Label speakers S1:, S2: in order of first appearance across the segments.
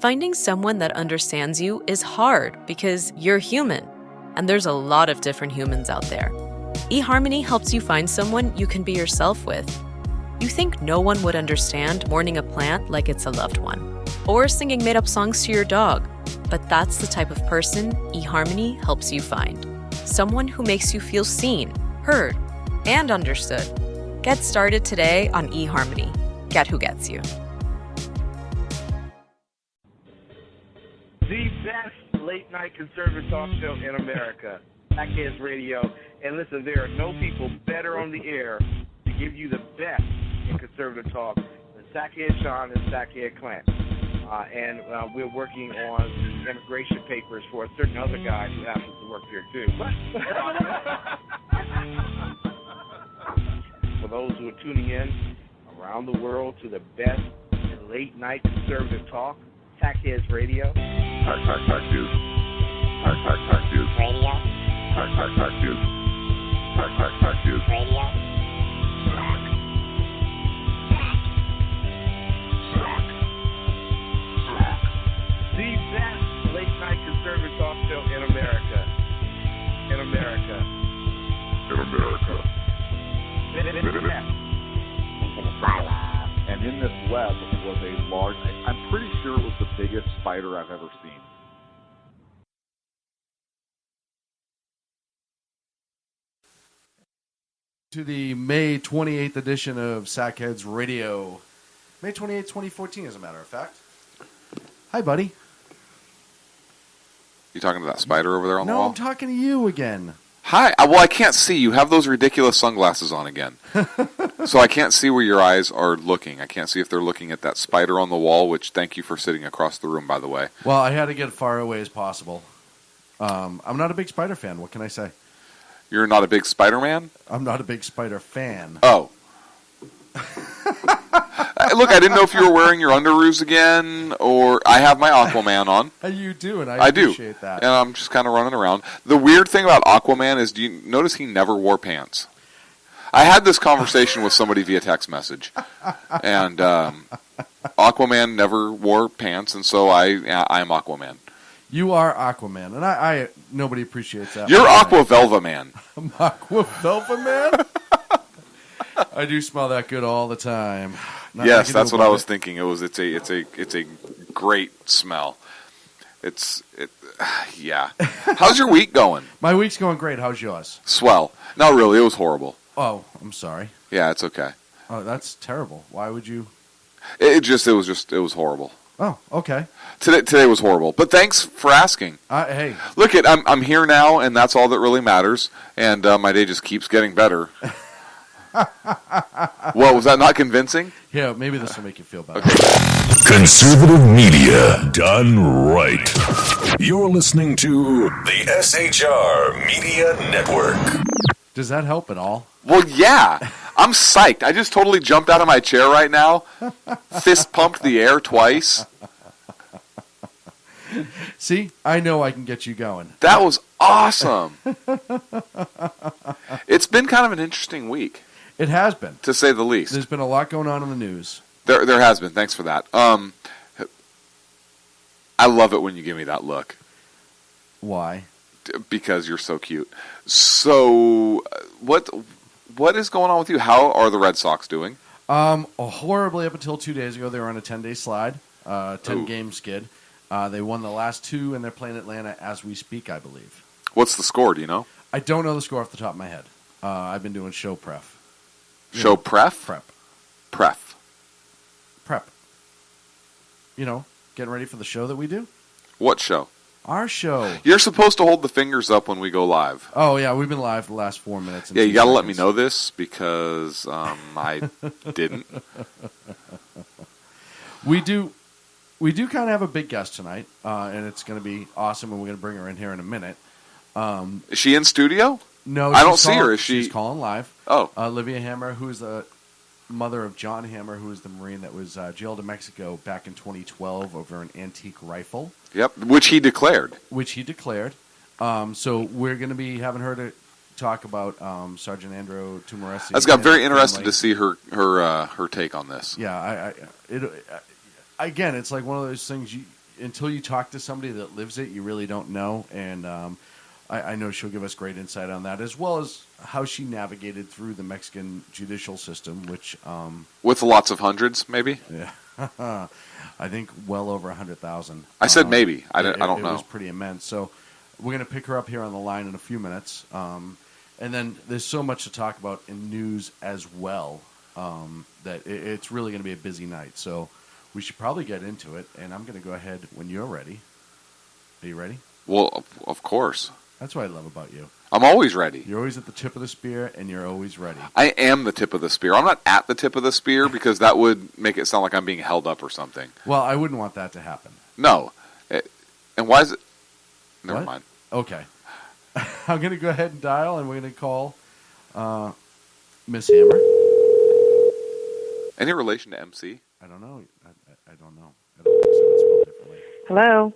S1: Finding someone that understands you is hard because you're human, and there's a lot of different humans out there. eHarmony helps you find someone you can be yourself with. You think no one would understand mourning a plant like it's a loved one, or singing made-up songs to your dog, but that's the type of person eHarmony helps you find. Someone who makes you feel seen, heard, and understood. Get started today on eHarmony. Get who gets you.
S2: The best late-night conservative talk show in America, Sackheads Radio. And listen, there are no people better on the air to give you the best in conservative talk than Sackhead Sean and Sackhead Clint. And we're working on immigration papers for a certain other guy who happens to work here, too. For those who are tuning in around the world to the best in late-night conservative talk, Sackheads Radio.
S3: Sack news. Sack news.
S4: Radio.
S3: Sack news. Sack news.
S4: Radio.
S2: The best late-night conservative talk show in America. In America.
S3: In America.
S5: And in this web was a large, I'm pretty sure it was the biggest spider I've ever seen.
S6: To the May 28th edition of Sackheads Radio. May 28th, 2014, as a matter of fact. Hi, buddy.
S7: You talking to that spider over there on the wall?
S6: No, I'm talking to you again.
S7: Hi. Well, I can't see. You have those ridiculous sunglasses on again. So I can't see where your eyes are looking. I can't see if they're looking at that spider on the wall, which thank you for sitting across the room, by the way.
S6: Well, I had to get as far away as possible. I'm not a big spider fan. What can I say?
S7: You're not a big Spider-Man?
S6: I'm not a big spider fan.
S7: Oh. Look, I didn't know if you were wearing your underoos again, or I have my Aquaman on.
S6: You do, and I appreciate that.
S7: And I'm just kind of running around. The weird thing about Aquaman is, do you notice he never wore pants? I had this conversation with somebody via text message, and Aquaman never wore pants, and so I'm Aquaman.
S6: You are Aquaman, and I nobody appreciates that.
S7: You're Aquavelva Man.
S6: I'm Aquavelva Man? I do smell that good all the time.
S7: Yes, that's what I was thinking. It's a great smell. Yeah. How's your week going?
S6: My week's going great. How's yours?
S7: Swell. Not really. It was horrible.
S6: Oh, I'm sorry.
S7: Yeah, it's okay.
S6: Oh, that's terrible. Why would you?
S7: It was horrible.
S6: Oh, okay.
S7: Today was horrible. But thanks for asking.
S6: Hey.
S7: Look, I'm here now, and that's all that really matters. And my day just keeps getting better. Well, was that not convincing?
S6: Yeah, maybe this will make you feel better.
S7: Okay.
S3: Conservative media done right. You're listening to the SHR Media Network.
S6: Does that help at all?
S7: Well, yeah. I'm psyched. I just totally jumped out of my chair right now. Fist pumped the air twice.
S6: See, I know I can get you going.
S7: That was awesome. It's been kind of an interesting week.
S6: It has been,
S7: to say the least.
S6: There's been a lot going on in the news.
S7: There has been. Thanks for that. I love it when you give me that look.
S6: Why?
S7: Because you're so cute. So, what is going on with you? How are the Red Sox doing?
S6: Horribly up until 2 days ago. They were on a 10-day slide, 10-game skid. They won the last two, and they're playing Atlanta as we speak, I believe.
S7: What's the score? Do you know?
S6: I don't know the score off the top of my head. I've been doing show prep.
S7: Show prep?
S6: Prep. You know, getting ready for the show that we do.
S7: What show?
S6: Our show.
S7: You're supposed to hold the fingers up when we go live.
S6: Oh, yeah, we've been live the last 4 minutes.
S7: Yeah, you got to let me know this because I didn't.
S6: We do kind of have a big guest tonight, and it's going to be awesome, and we're going to bring her in here in a minute.
S7: Is she in studio?
S6: No,
S7: I don't see her. Is she?
S6: She's calling live.
S7: Oh.
S6: Olivia Hammar, who is the mother of Jon Hammar, who is the Marine that was jailed in Mexico back in 2012 over an antique rifle.
S7: Yep, which he declared.
S6: So we're going to be having her to talk about Sergeant Andrew Tahmooressi.
S7: I just got very interested to see her take on this.
S6: Yeah, again, it's like one of those things. until you talk to somebody that lives it, you really don't know. And I know she'll give us great insight on that, as well as how she navigated through the Mexican judicial system, which
S7: with lots of hundreds, maybe.
S6: Yeah, I think well over 100,000.
S7: I said maybe. I don't know.
S6: It was pretty immense. So we're going to pick her up here on the line in a few minutes. And then there's so much to talk about in news as well that it's really going to be a busy night. So we should probably get into it. And I'm going to go ahead when you're ready. Are you ready?
S7: Well, of course.
S6: That's what I love about you.
S7: I'm always ready.
S6: You're always at the tip of the spear, and you're always ready.
S7: I am the tip of the spear. I'm not at the tip of the spear because that would make it sound like I'm being held up or something.
S6: Well, I wouldn't want that to happen.
S7: No. And why is it? Never
S6: What?
S7: mind.
S6: Okay. I'm going to go ahead and dial, and we're going to call Miss Hammer.
S7: Any relation to MC?
S6: I don't know. I don't know. I don't think so. It's spelled differently.
S4: Hello.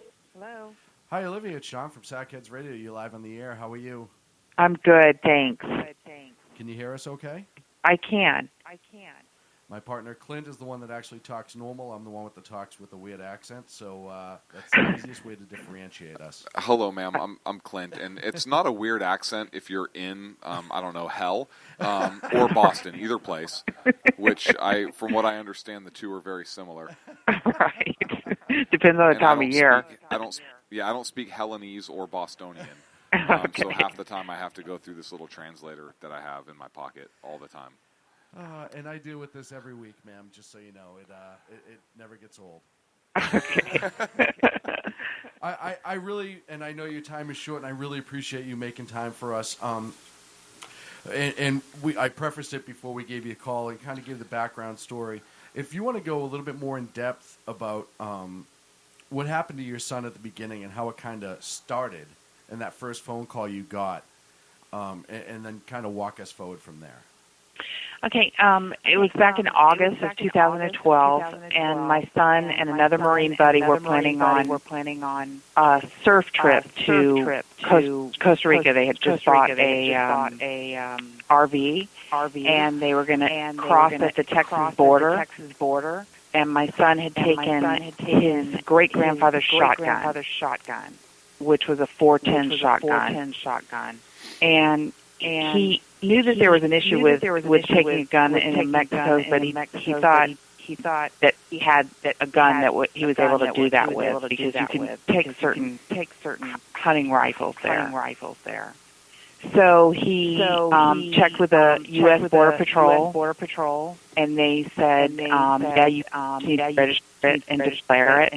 S6: Hi, Olivia. It's Sean from Sackheads Radio. You're live on the air. How are you?
S4: I'm good, thanks.
S6: Can you hear us okay?
S4: I can.
S6: My partner, Clint, is the one that actually talks normal. I'm the one with the talks with a weird accent, so that's the easiest way to differentiate us.
S7: Hello, ma'am. I'm Clint, and it's not a weird accent if you're in, I don't know, hell or Boston, either place, which from what I understand, the two are very similar.
S4: Right. Depends on the time of year.
S7: I don't speak Hellenese or Bostonian.
S4: Okay.
S7: So half the time I have to go through this little translator that I have in my pocket all the time.
S6: And I deal with this every week, ma'am, just so you know. It never gets old.
S4: Okay.
S6: I really, and I know your time is short, and I really appreciate you making time for us. I prefaced it before we gave you a call and kind of gave the background story. If you want to go a little bit more in depth about what happened to your son at the beginning and how it kind of started and that first phone call you got, and then kind of walk us forward from there.
S4: Okay, it was back in August of 2012, and my son and another Marine buddy were planning on a surf trip to Costa Rica. They had just bought a RV, and they were going to cross at the Texas border. And my son had taken his great-grandfather's shotgun, which was a 410 shotgun. And he knew that there was an issue with taking a gun in Mexico, but he thought that he had a gun that he was able to do that with, because you can take certain hunting rifles there. So he checked with the U.S. Border Patrol, and they said, yeah, you need to register it and declare it,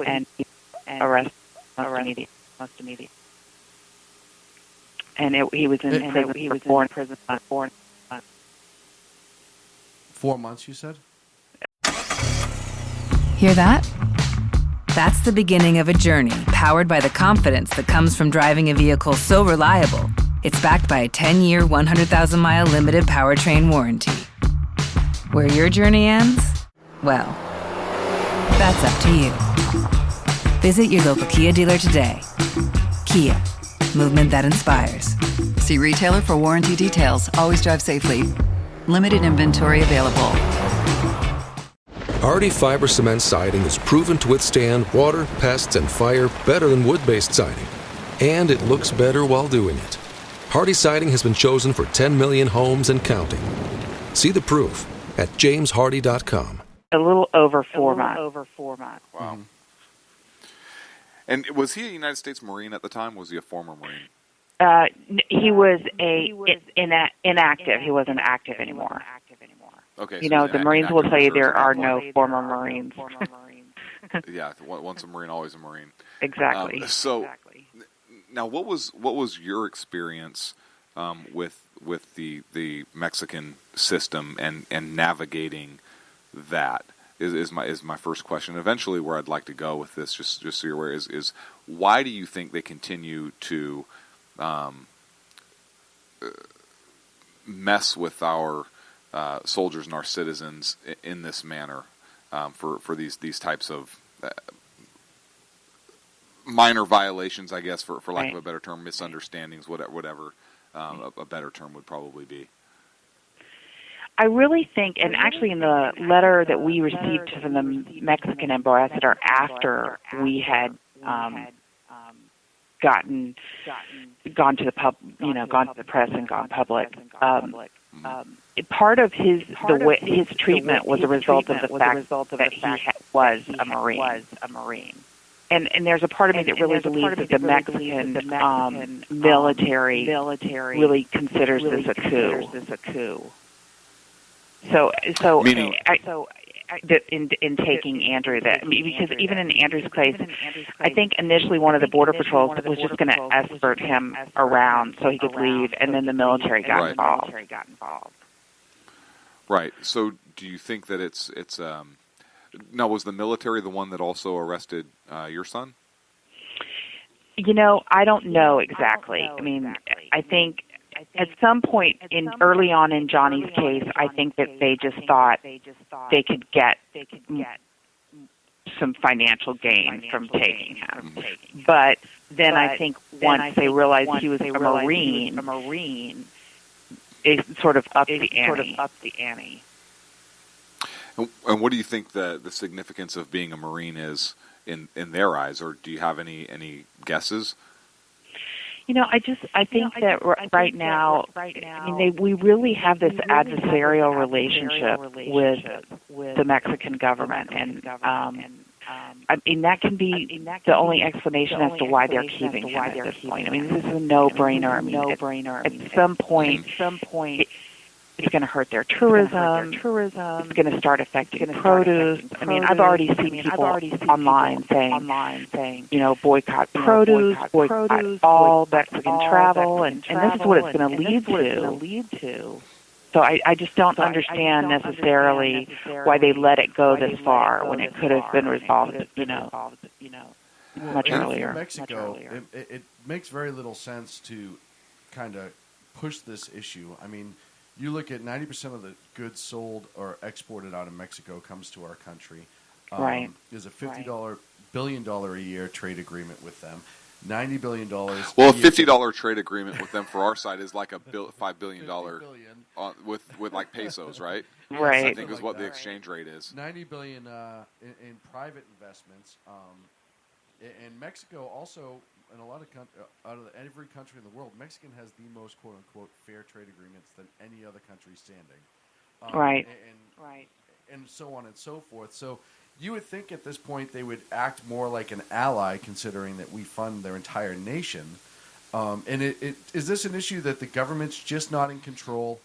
S4: and arrest most immediately. And he was in prison for 4 months.
S6: 4 months, you said?
S8: Hear that? That's the beginning of a journey powered by the confidence that comes from driving a vehicle so reliable, it's backed by a 10-year, 100,000-mile limited powertrain warranty. Where your journey ends? Well, that's up to you. Visit your local Kia dealer today. Kia. Movement that inspires.
S9: See retailer for warranty details. Always drive safely. Limited inventory available.
S10: Hardy Fiber Cement Siding is proven to withstand water, pests, and fire better than wood-based siding. And it looks better while doing it. Hardy Siding has been chosen for 10 million homes and counting. See the proof at jameshardy.com.
S4: A little over 4 months.
S7: Wow.
S6: Mm-hmm.
S7: And was he a United States Marine at the time? Was he a former Marine?
S4: He was inactive. He wasn't active anymore.
S7: Okay.
S4: You know, the Marines will tell you there are no former Marines.
S7: Yeah, once a Marine, always a Marine.
S4: Exactly.
S7: Now, what was your experience with the Mexican system and navigating that? Is my first question. Eventually, where I'd like to go with this, just so you're aware, is why do you think they continue to mess with our soldiers and our citizens in this manner for these types of minor violations, I guess, for lack of a better term, misunderstandings, whatever a better term would probably be?
S4: I really think, and actually in the letter that we received from the Mexican ambassador after we had gone to the press and gone public, part of his treatment was a result of the fact that he was a Marine. And there's a part of me that really believes that the Mexican military really considers this a coup. So
S7: meaning,
S4: in taking Andrew, because even in Andrew's case, I think initially one of the border patrols was just going to escort him around so he could leave, and then the military got involved.
S7: Right. So, do you think that it's now, was the military the one that also arrested your son?
S4: I don't know exactly. I mean, I think at some point early on in Johnny's case, I think that they just thought they could get some financial gain from taking him. But then I think once they realized he was a Marine, it sort of upped the ante.
S7: And what do you think the significance of being a Marine is in their eyes, or do you have any guesses?
S4: I think that right now, we really have this adversarial relationship with the Mexican government, and that can be the only explanation as to why they're keeping him at this point. I mean, this is a no-brainer. At some point, it's going to hurt their tourism. It's going to start affecting produce. I mean, I've already seen people online saying, boycott produce, boycott all Mexican travel, and this is what it's going to lead to. So I just don't understand necessarily why they let it go this far when it could have been resolved, much earlier.
S6: In Mexico, it makes very little sense to kind of push this issue. I mean, you look at 90% of the goods sold or exported out of Mexico comes to our country.
S4: Right.
S6: There's a $50 billion a year trade agreement with them. $90 billion.
S7: Well, a $50 trade agreement with them for our side is like a $5 billion with like pesos, right?
S4: Right.
S7: I think is what the exchange rate is.
S6: $90 billion in private investments. And Mexico also, in a lot of out of every country in the world, Mexican has the most quote unquote fair trade agreements than any other country standing.
S4: Right.
S6: And so on and so forth. So you would think at this point they would act more like an ally, considering that we fund their entire nation. And is this an issue that the government's just not in control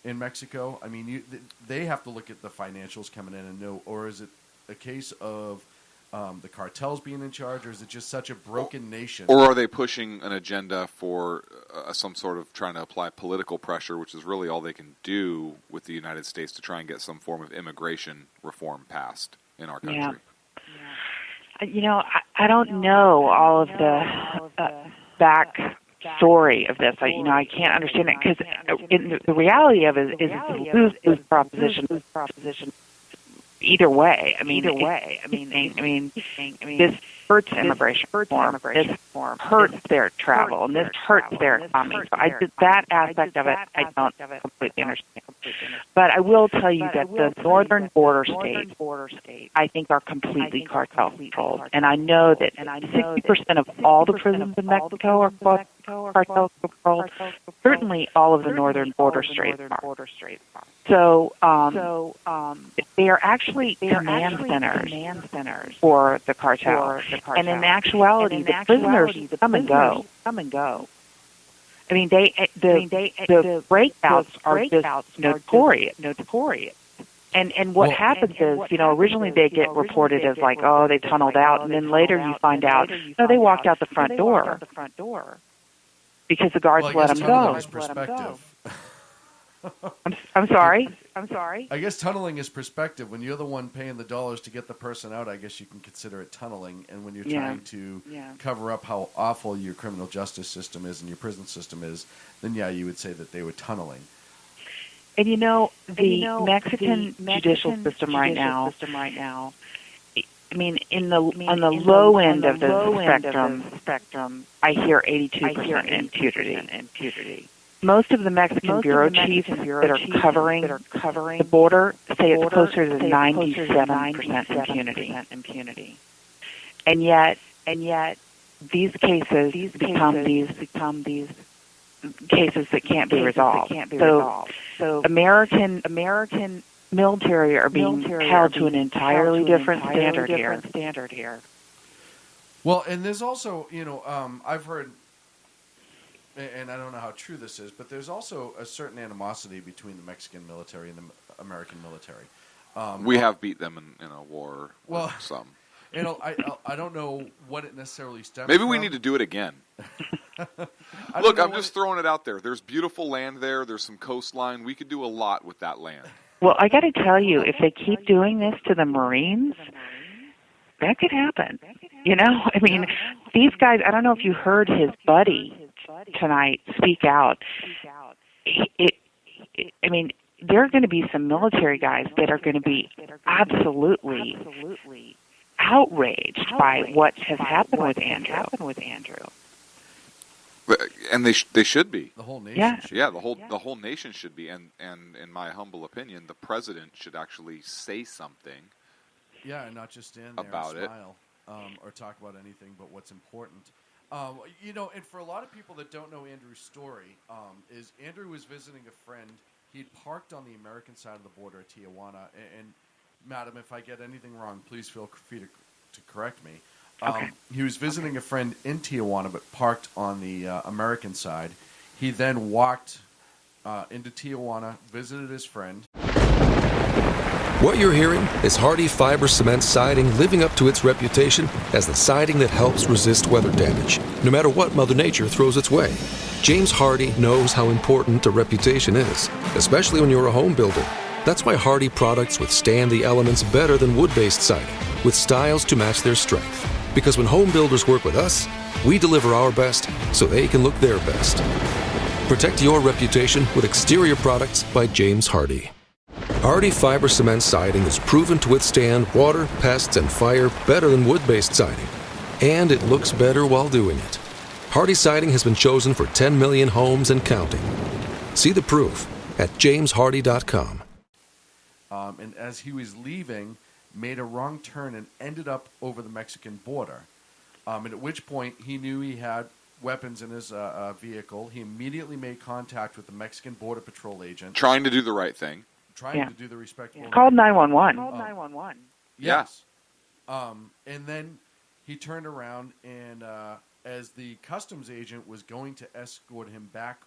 S6: in Mexico? I mean, they have to look at the financials coming in and know, or is it a case of the cartels being in charge, or is it just such a broken nation?
S7: Or are they pushing an agenda for some sort of trying to apply political pressure, which is really all they can do with the United States to try and get some form of immigration reform passed in our country?
S4: Yeah. I don't know all of the back story of this. I can't understand it, because the reality of it is it's a lose-lose proposition. Either way. I mean, this hurts immigration reform. This hurts their travel, and this hurts their economy. So that aspect of it, I don't completely understand. But I will tell you that the northern border states, I think, are completely cartel controlled, and I know that 60% of all the prisons in Mexico are cartel controlled. Certainly, all of the northern border states are. So they are actually command centers for the cartel. And in actuality, the prisoners come and go. I mean, the breakouts are just notorious. And what happens is, originally they get reported as like, oh, they tunneled out, and then later you find out, no, they walked out the front door because the guards let them go. I'm sorry.
S6: I guess tunneling is perspective. When you're the one paying the dollars to get the person out, I guess you can consider it tunneling. And when you're trying to cover up how awful your criminal justice system is and your prison system is, then you would say that they were tunneling.
S4: And the Mexican judicial system right now, I mean, on the low end of the spectrum, I hear 82% impunity. Most of the Mexican bureau chiefs that are covering the border say it's closer to 97% impunity. And yet these cases become these cases that can't be resolved. So American military are being held to an entirely different standard here.
S6: Well, and there's also, I've heard, and I don't know how true this is, but there's also a certain animosity between the Mexican military and the American military.
S7: We have beat them in a war.
S6: Well,
S7: some.
S6: I don't know what it necessarily stems
S7: Maybe
S6: from.
S7: we need to do it again. Look, I'm just throwing it out there. There's beautiful land there. There's some coastline. We could do a lot with that land.
S4: Well, I got to tell you, if they keep doing this to the Marines, that could happen. I mean, these guys, I don't know if you heard his buddy tonight speak out. I mean, there are going to be some military guys that are going to be absolutely outraged by what has happened with Andrew.
S7: And they should be.
S6: The whole nation.
S7: Yeah, the whole nation should be. And in my humble opinion, the president should actually say something.
S6: Yeah, and not just stand there
S7: about
S6: and smile or talk about anything but what's important. And for a lot of people that don't know Andrew's story, is Andrew was visiting a friend. He'd parked on the American side of the border at Tijuana. And madam, if I get anything wrong, please feel free to correct me.
S4: Okay.
S6: He was visiting a friend in Tijuana, but parked on the American side. He then walked into Tijuana, visited his friend.
S10: What you're hearing is Hardy Fiber Cement Siding living up to its reputation as the siding that helps resist weather damage, no matter what Mother Nature throws its way. James Hardy knows how important a reputation is, especially when you're a home builder. That's why Hardy products withstand the elements better than wood-based siding, with styles to match their strength. Because when home builders work with us, we deliver our best so they can look their best. Protect your reputation with exterior products by James Hardy. Hardy Fiber Cement Siding is proven to withstand water, pests, and fire better than wood-based siding. And it looks better while doing it. Hardy Siding has been chosen for 10 million homes and counting. See the proof at jameshardy.com.
S6: And as he was leaving, made a wrong turn and ended up over the Mexican border. And at which point he knew he had weapons in his vehicle. He immediately made contact with the Mexican Border Patrol agent.
S7: Trying to do the right thing.
S6: Trying to do the respectable.
S4: Called 911.
S6: Yes. And then he turned around and as the customs agent was going to escort him back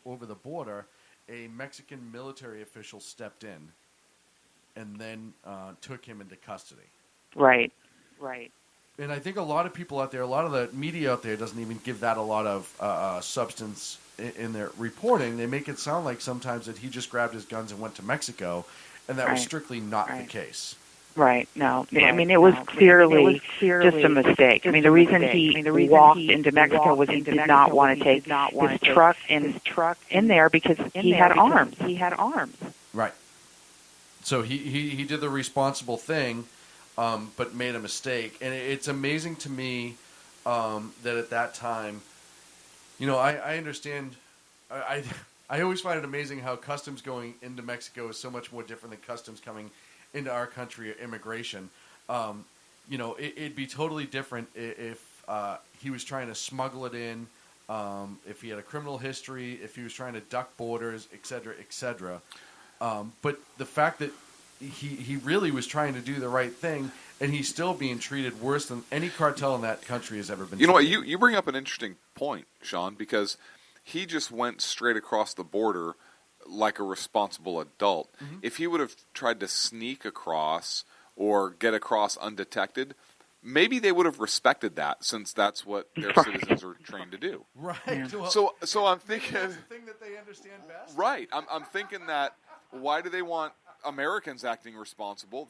S6: over the border, a Mexican military official stepped in and then took him into custody.
S4: Right.
S6: And I think a lot of people out there, a lot of the media out there doesn't even give that a lot of substance in their reporting. They make it sound like sometimes that he just grabbed his guns and went to Mexico, and that was strictly not the case.
S4: Right. No. I mean, it was clearly just a mistake. I mean, the reason he walked into Mexico was he did not want to take his truck in there because he had arms.
S6: Right. So he did the responsible thing, but made a mistake. And it's amazing to me that at that time, I understand. I always find it amazing how customs going into Mexico is so much more different than customs coming into our country or immigration. It'd be totally different if he was trying to smuggle it in, if he had a criminal history, if he was trying to duck borders, et cetera, et cetera. But the fact that he really was trying to do the right thing, and he's still being treated worse than any cartel in that country has ever been treated.
S7: You know what? You bring up an interesting point, Sean, because he just went straight across the border like a responsible adult. Mm-hmm. If he would have tried to sneak across or get across undetected, maybe they would have respected that, since that's what their citizens are trained to do.
S6: Right.
S7: Yeah. So I'm thinking
S6: that's the thing that they understand best.
S7: Right. I'm thinking that why do they want Americans acting responsible?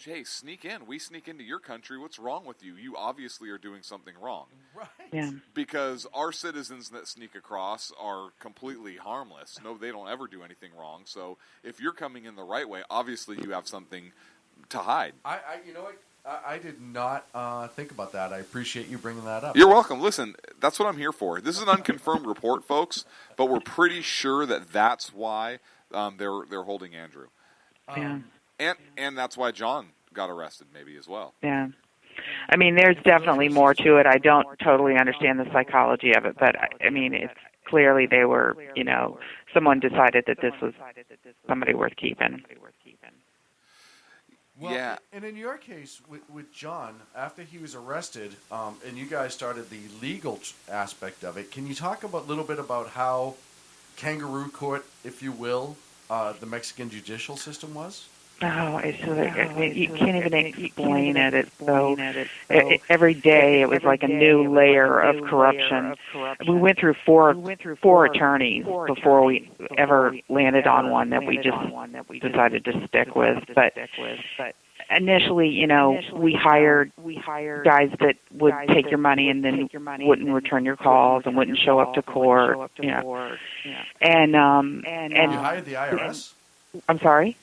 S7: Hey, sneak in. We sneak into your country. What's wrong with you? You obviously are doing something wrong.
S6: Right.
S4: Yeah.
S7: Because our citizens that sneak across are completely harmless. No, they don't ever do anything wrong. So if you're coming in the right way, obviously you have something to hide.
S6: You know what? I did not think about that. I appreciate you bringing that up.
S7: You're welcome. Listen, that's what I'm here for. This is an unconfirmed report, folks, but we're pretty sure that that's why they're holding Andrew. And that's why John got arrested, maybe as well.
S4: Yeah. I mean, there's definitely more to it. I don't totally understand the psychology of it, but I mean, it's clearly they were, someone decided that this was somebody worth keeping.
S6: Well,
S7: yeah.
S6: And in your case, with John, after he was arrested, and you guys started the legal aspect of it, can you talk a little bit about how kangaroo court, if you will, the Mexican judicial system was?
S4: Oh, it's so you can't even explain it. It's so every day it was like a new layer of corruption. We went through four attorneys before we ever landed on one that we just decided to stick with. But initially, we hired guys that would take your money and then wouldn't return your calls and wouldn't show up to court. And
S6: you hired the IRS?
S4: I'm sorry.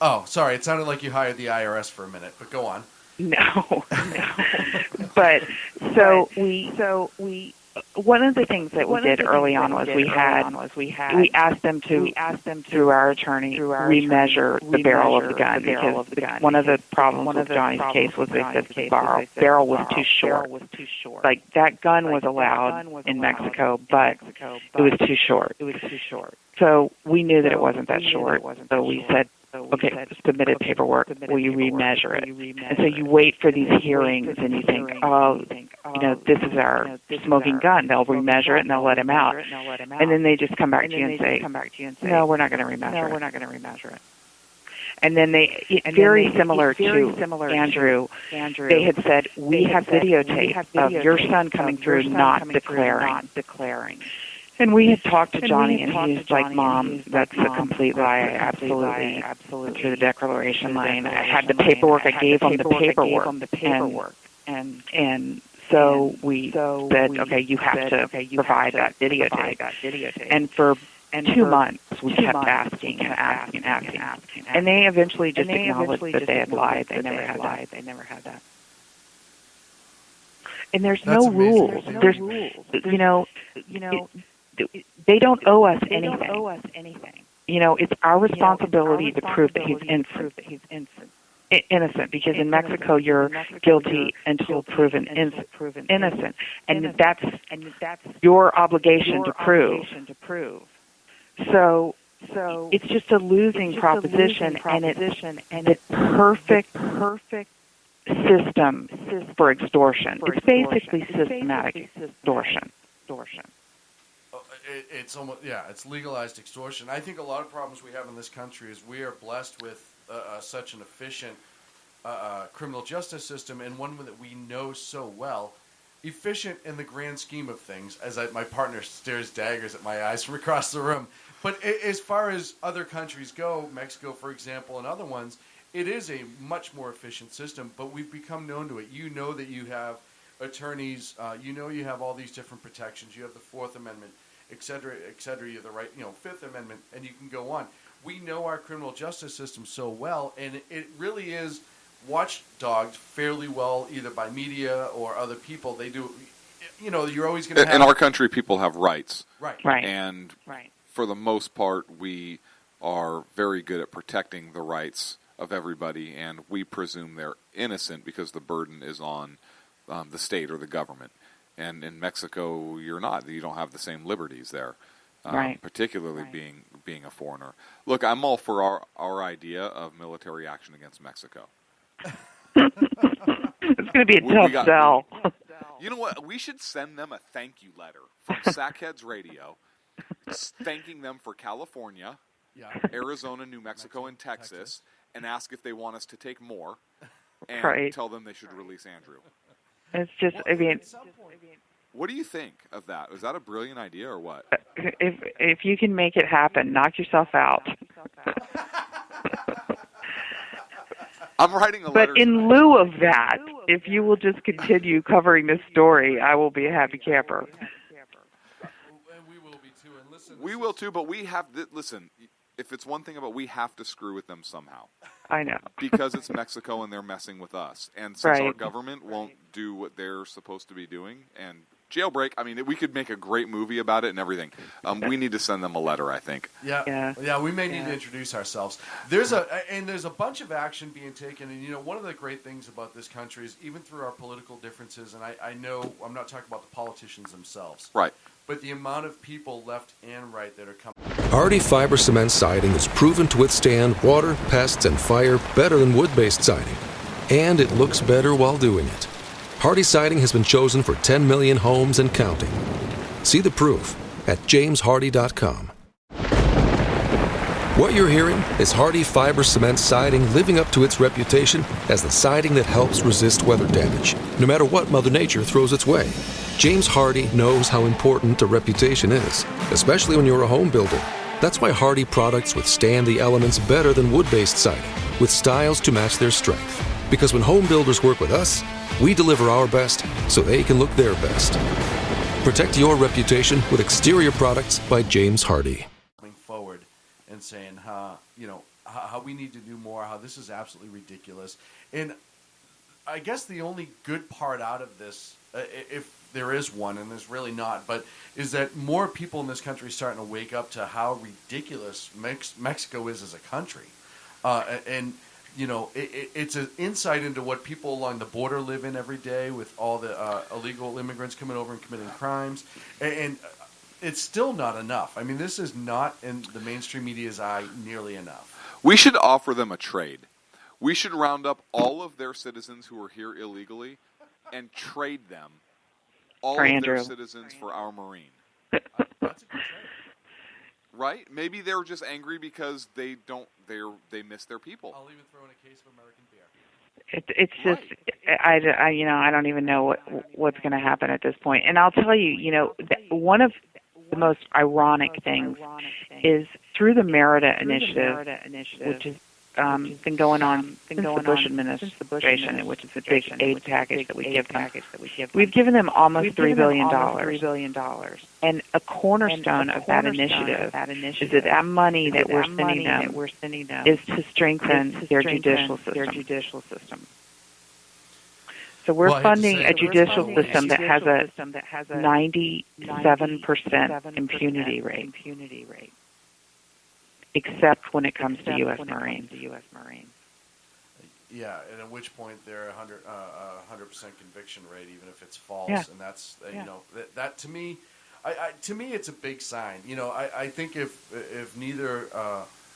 S6: Oh, sorry. It sounded like you hired the IRS for a minute, but go on.
S4: No. But so we one of the things that we did early on was we asked them to through our attorney remeasure the barrel of the gun, because one of the problems with Johnny's case was they said the barrel was too short. Like, that gun was allowed in Mexico, but it was too short. So we knew that it wasn't that short. So we said, okay, submitted paperwork. Will you remeasure it? And so you wait for these hearings, and you think, this is our smoking gun. They'll remeasure it, and they'll let him out. And then they just come back to you and say, no, we're not going to remeasure it. And then very similar to Andrew, they had said, we have videotape of your son coming through not declaring. And we had talked to Johnny, and he was like, Mom, that's a complete lie. I absolutely through the declaration line. I had the paperwork. I gave him the paperwork. And so we said, okay, you have to provide that videotape. And for 2 months, we kept asking. And they eventually just acknowledged that they had lied. They never had that. And there's no rules. There's, they don't owe us anything. It's our responsibility to prove that he's innocent, because in Mexico you're guilty until proven innocent, and that's your obligation to prove. So it's just a losing proposition, and it's the perfect system for extortion. It's basically systematic extortion.
S6: It's almost, it's legalized extortion. I think a lot of problems we have in this country is we are blessed with such an efficient criminal justice system, and one that we know so well. Efficient in the grand scheme of things, as my partner stares daggers at my eyes from across the room. But as far as other countries go, Mexico, for example, and other ones, it is a much more efficient system, but we've become known to it. You know that you have attorneys, you have all these different protections. You have the Fourth Amendment, et cetera, you have the right, Fifth Amendment, and you can go on. We know our criminal justice system so well, and it really is watchdogged fairly well, either by media or other people. They do, you're always going to have...
S7: In our country, people have rights.
S4: Right.
S7: And for the most part, we are very good at protecting the rights of everybody, and we presume they're innocent because the burden is on the state or the government. And in Mexico, you're not. You don't have the same liberties there, particularly being a foreigner. Look, I'm all for our idea of military action against Mexico.
S4: It's going to be a tough sell.
S7: You know what? We should send them a thank you letter from Sackheads Radio, thanking them for California, Arizona, New Mexico, and Texas, and ask if they want us to take more, and tell them they should release Andrew.
S4: It's just,
S7: what do you think of that? Was that a brilliant idea or what?
S4: If you can make it happen, knock yourself out.
S7: I'm writing a letter.
S4: But in lieu of that, if you will just continue covering this story, I will be a happy camper.
S6: And we will be too. And listen,
S7: we will too, but we have listen. if it's one thing about, we have to screw with them somehow.
S4: I know.
S7: Because it's Mexico and they're messing with us. And since our government won't do what they're supposed to be doing, and jailbreak, I mean, we could make a great movie about it and everything. We need to send them a letter, I think.
S6: Yeah, we may need to introduce ourselves. There's a bunch of action being taken, and, you know, one of the great things about this country is even through our political differences, and I know I'm not talking about the politicians themselves.
S7: Right.
S6: But the amount of people left and right that are coming.
S10: Hardy fiber cement siding is proven to withstand water, pests, and fire better than wood-based siding. And it looks better while doing it. Hardy siding has been chosen for 10 million homes and counting. See the proof at jameshardy.com. What you're hearing is Hardy fiber cement siding living up to its reputation as the siding that helps resist weather damage, no matter what Mother Nature throws its way. James Hardy knows how important a reputation is, especially when you're a home builder. That's why Hardy products withstand the elements better than wood-based siding, with styles to match their strength. Because when home builders work with us, we deliver our best so they can look their best. Protect your reputation with exterior products by James Hardy.
S6: Coming forward and saying how we need to do more, how this is absolutely ridiculous. And I guess the only good part out of this, if there is one, and there's really not, but is that more people in this country are starting to wake up to how ridiculous Mexico is as a country. And, you know, it's an insight into what people along the border live in every day with all the illegal immigrants coming over and committing crimes. And it's still not enough. I mean, this is not in the mainstream media's eye nearly enough.
S7: We should offer them a trade. We should round up all of their citizens who are here illegally and trade them all of their citizens for our Marine.
S6: That's a good trade.
S7: Right? Maybe they're just angry because they miss their people.
S6: I'll even throw in a case of American beer.
S4: It's just, I don't even know what's going to happen at this point. And I'll tell you, one of the most ironic things is through the Merida Initiative, which has been going on since the Bush administration, which is a big aid package that we give them. We've given them almost $3 billion. And a cornerstone of that initiative is that money that we're sending them is to strengthen their judicial system. So we're funding a judicial system that has a 97% impunity rate. Except when it comes to U.S. Marines.
S6: Yeah, and at which point they're 100% conviction rate, even if it's false.
S4: Yeah.
S6: And that's that to me, to me it's a big sign. You know, I think if neither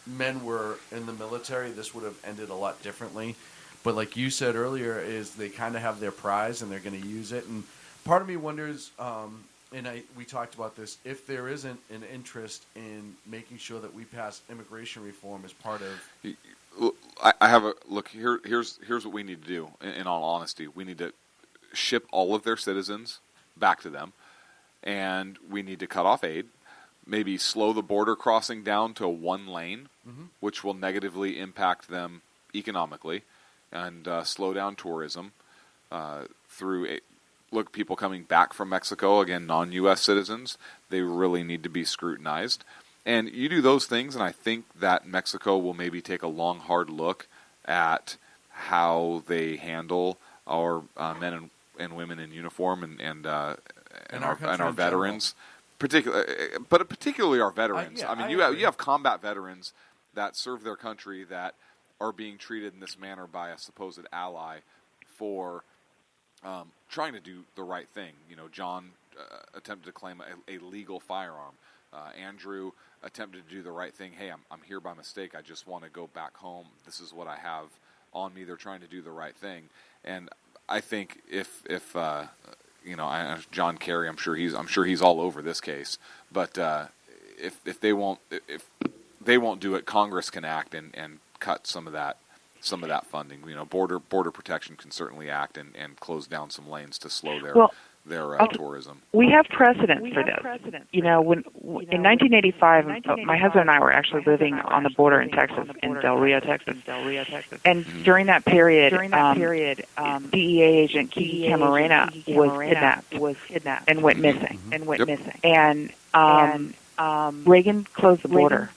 S6: men were in the military, this would have ended a lot differently. But like you said earlier, is they kind of have their prize and they're going to use it. And part of me wonders. We talked about this, if there isn't an interest in making sure that we pass immigration reform as part of...
S7: I have a look. Here's what we need to do, in all honesty. We need to ship all of their citizens back to them, and we need to cut off aid, maybe slow the border crossing down to one lane, which will negatively impact them economically, and slow down tourism through... Look, people coming back from Mexico, again, non-U.S. citizens, they really need to be scrutinized. And you do those things, and I think that Mexico will maybe take a long, hard look at how they handle our men and women in uniform and our veterans, particularly our veterans. You have combat veterans that serve their country that are being treated in this manner by a supposed ally for trying to do the right thing. You know, John attempted to claim a legal firearm. Andrew attempted to do the right thing. Hey, I'm here by mistake. I just want to go back home. This is what I have on me. They're trying to do the right thing. And I think if John Kerry, I'm sure he's all over this case. But if they won't do it, Congress can act and cut some of that funding. You know, border protection can certainly act and close down some lanes to slow their tourism.
S4: We have precedent for this. You know, when in 1985, my husband and I were actually living on the border in Texas, in Del Rio, Texas. And during that period, DEA agent Kiki Camarena was kidnapped and went missing. And Reagan closed the border.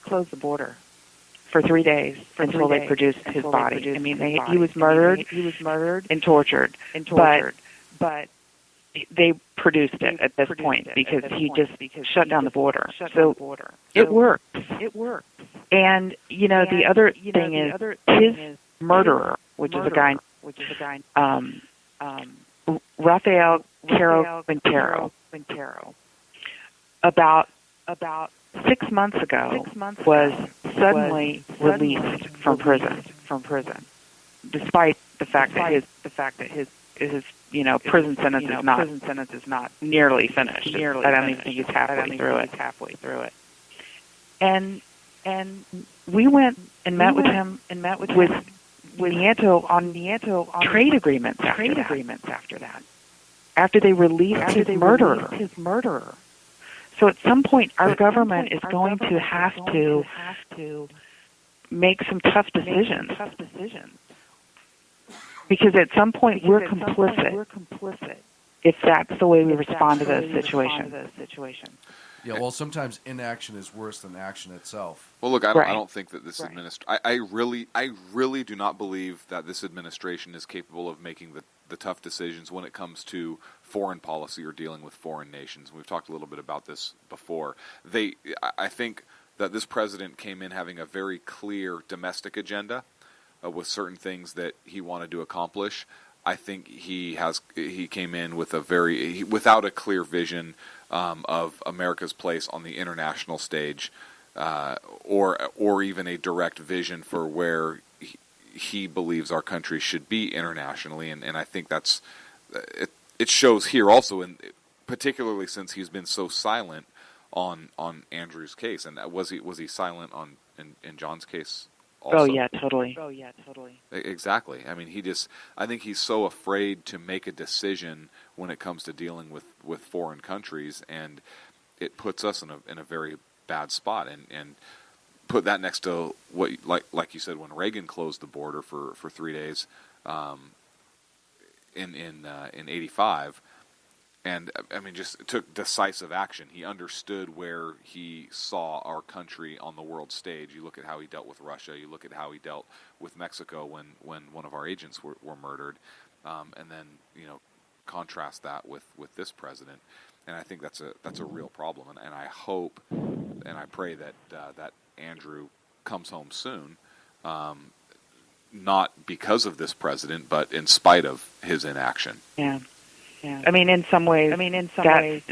S4: for 3 days until they produced his body. I mean, he was murdered and tortured, but they produced it at this point because he just shut down the border. So it works. And the other thing is his murderer, which is a guy, Rafael Caro Quintero, about 6 months ago, was suddenly released from prison, despite the fact that his prison sentence is not nearly finished. I don't even think he's halfway through it. And we went and met with him with Nieto on trade agreements after that. After they released his murderer. So at some point, our government is going to have to make some tough decisions. Because at some point, we're complicit if that's the way we respond to those situations.
S6: Yeah, well, sometimes inaction is worse than action itself.
S7: Well, look, I don't think that this I really do not believe that this administration is capable of making the tough decisions when it comes to foreign policy or dealing with foreign nations. We've talked a little bit about this before. I think that this president came in having a very clear domestic agenda with certain things that he wanted to accomplish. I think he came in with without a clear vision of America's place on the international stage, or even a direct vision for where he believes our country should be internationally, and I think that's it shows here also, in particularly since he's been so silent on Andrew's case, and was he silent in John's case also?
S4: Oh yeah, totally.
S7: Exactly. I mean, I think he's so afraid to make a decision when it comes to dealing with foreign countries, and it puts us in a very bad spot. And put that next to what, like you said, when Reagan closed the border for 3 days in '85, and I mean, just took decisive action. He understood where he saw our country on the world stage. You look at how he dealt with Russia. You look at how he dealt with Mexico when one of our agents were murdered, and then contrast that with this president. And I think that's a real problem. And I hope and I pray that that Andrew comes home soon, not because of this president, but in spite of his inaction.
S4: Yeah. I mean, in some ways,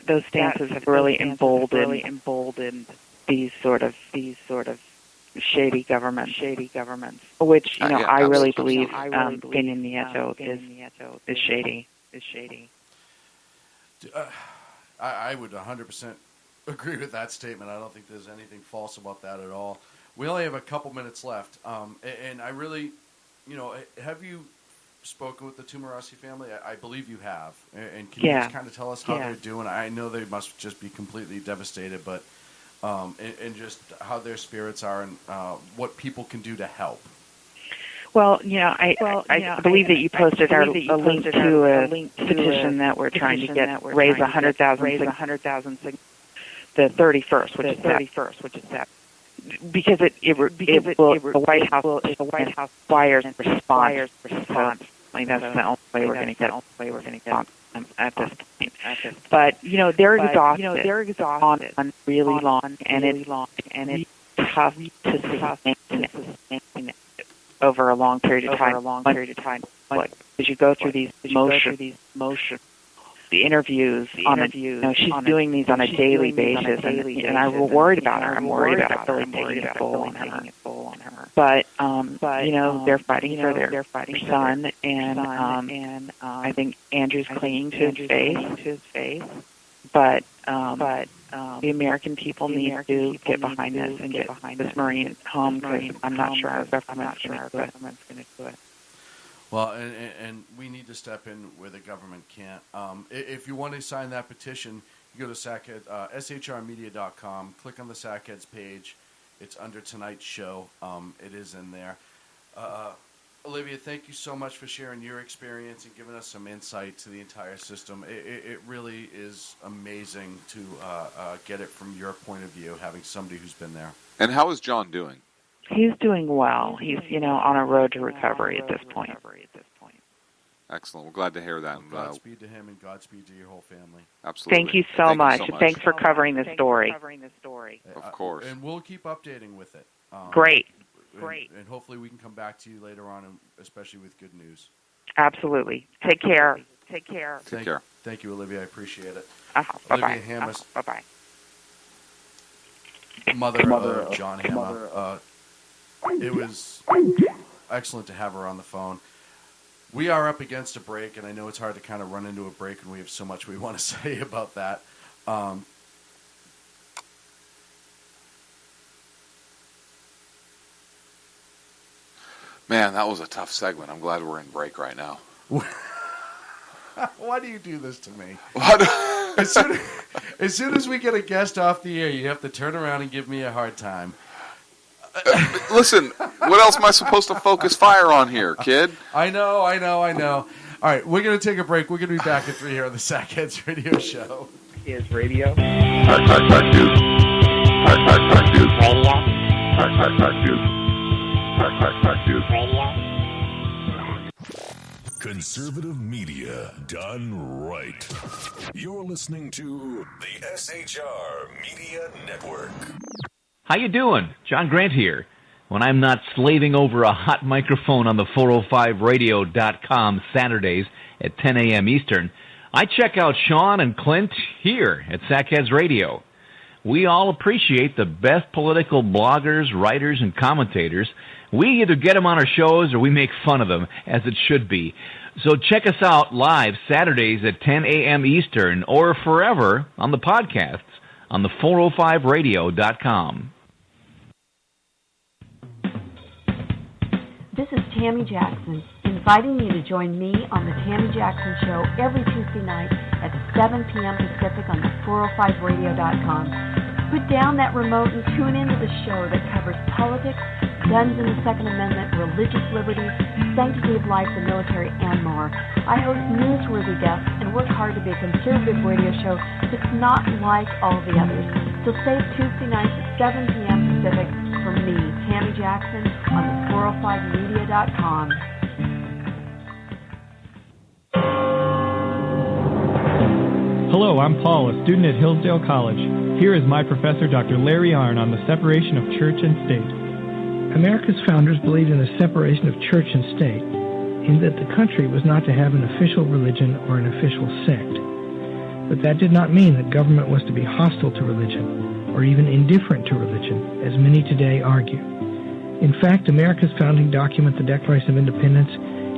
S4: those stances have really emboldened these sort of shady governments, which I really believe Peña Nieto is shady.
S6: I would 100% agree with that statement. I don't think there's anything false about that at all. We only have a couple minutes left, and I really, have you spoken with the Tahmooressi family? I believe you have. And can you just kind of tell us how they're doing? I know they must just be completely devastated, but and just how their spirits are and what people can do to help.
S4: Well, I believe that you posted a link to a petition that we're trying to get raise 100,000 the 31st, which is that. Because it will, the White House requires response. Like that's the only way we're going to get response at this point. But they're exhausted on really long, and it's tough to sustain over a long period of time. As you go through these motions. The interviews, she's doing these on a daily basis, and I'm worried about her. I'm worried about really taking a toll on her. But they're fighting for their son, and I think Andrew's clinging to his faith. But the American people need to get behind this and get this Marine home, because I'm not sure our government's going to do it.
S6: Well, and we need to step in where the government can't. If you want to sign that petition, you go to shrmedia.com, click on the SACHEDS page. It's under tonight's show. It is in there. Olivia, thank you so much for sharing your experience and giving us some insight to the entire system. It really is amazing to get it from your point of view, having somebody who's been there.
S7: And how is John doing?
S4: He's doing well. He's, on a road to recovery at this point.
S7: Excellent. We're glad to hear that.
S6: Godspeed to him and Godspeed to your whole family.
S7: Absolutely.
S4: Thank you so much. Thanks for covering the story.
S7: Of course.
S6: And we'll keep updating with it.
S4: Great.
S6: And hopefully we can come back to you later on, especially with good news.
S4: Absolutely. Take care.
S7: Take care.
S6: Thank you, Olivia. I appreciate it.
S4: Bye-bye.
S6: Olivia Hammar,
S4: Bye-bye.
S6: Mother of Jon Hammar. It was excellent to have her on the phone. We are up against a break, and I know it's hard to kind of run into a break, and we have so much we want to say about that.
S7: Man, that was a tough segment. I'm glad we're in break right now.
S6: Why do you do this to me?
S7: What?
S6: As soon as we get a guest off the air, you have to turn around and give me a hard time.
S7: Listen, what else am I supposed to focus fire on here, kid?
S6: I know. All right, we're going to take a break. We're going to be back at 3 here on the Sackheads Radio Show.
S2: Is radio.
S3: Conservative media done right. You're listening to the SHR Media Network.
S11: How you doing? John Grant here. When I'm not slaving over a hot microphone on the 405radio.com Saturdays at 10 a.m. Eastern, I check out Sean and Clint here at Sackheads Radio. We all appreciate the best political bloggers, writers, and commentators. We either get them on our shows or we make fun of them, as it should be. So check us out live Saturdays at 10 a.m. Eastern or forever on the podcasts on the 405radio.com.
S12: This is Tammy Jackson, inviting you to join me on the Tammy Jackson Show every Tuesday night at 7 p.m. Pacific on the 405radio.com. Put down that remote and tune into the show that covers politics, guns and the Second Amendment, religious liberties, sanctity of life, the military, and more. I host newsworthy guests and work hard to be a conservative radio show that's not like all the others. So save Tuesday nights at 7 p.m. Pacific for me, Tammy Jackson, on the 405media.com.
S13: Hello, I'm Paul, a student at Hillsdale College. Here is my professor, Dr. Larry Arnn, on the separation of church and state.
S14: America's founders believed in the separation of church and state, in that the country was not to have an official religion or an official sect. But that did not mean that government was to be hostile to religion, or even indifferent to religion, as many today argue. In fact, America's founding document, the Declaration of Independence,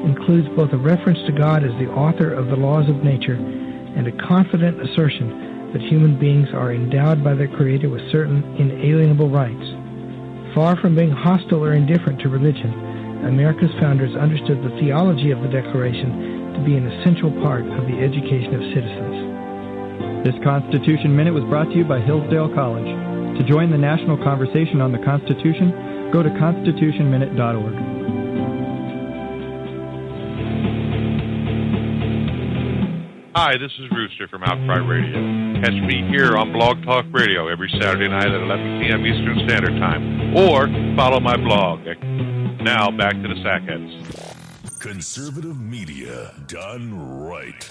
S14: includes both a reference to God as the author of the laws of nature and a confident assertion that human beings are endowed by their Creator with certain inalienable rights. Far from being hostile or indifferent to religion, America's founders understood the theology of the Declaration to be an essential part of the education of citizens.
S13: This Constitution Minute was brought to you by Hillsdale College. To join the national conversation on the Constitution, go to constitutionminute.org.
S15: Hi, this is Rooster from Outcry Radio. Catch me here on Blog Talk Radio every Saturday night at 11 p.m. Eastern Standard Time. Or follow my blog. Now, back to the Sackheads.
S3: Conservative media done right.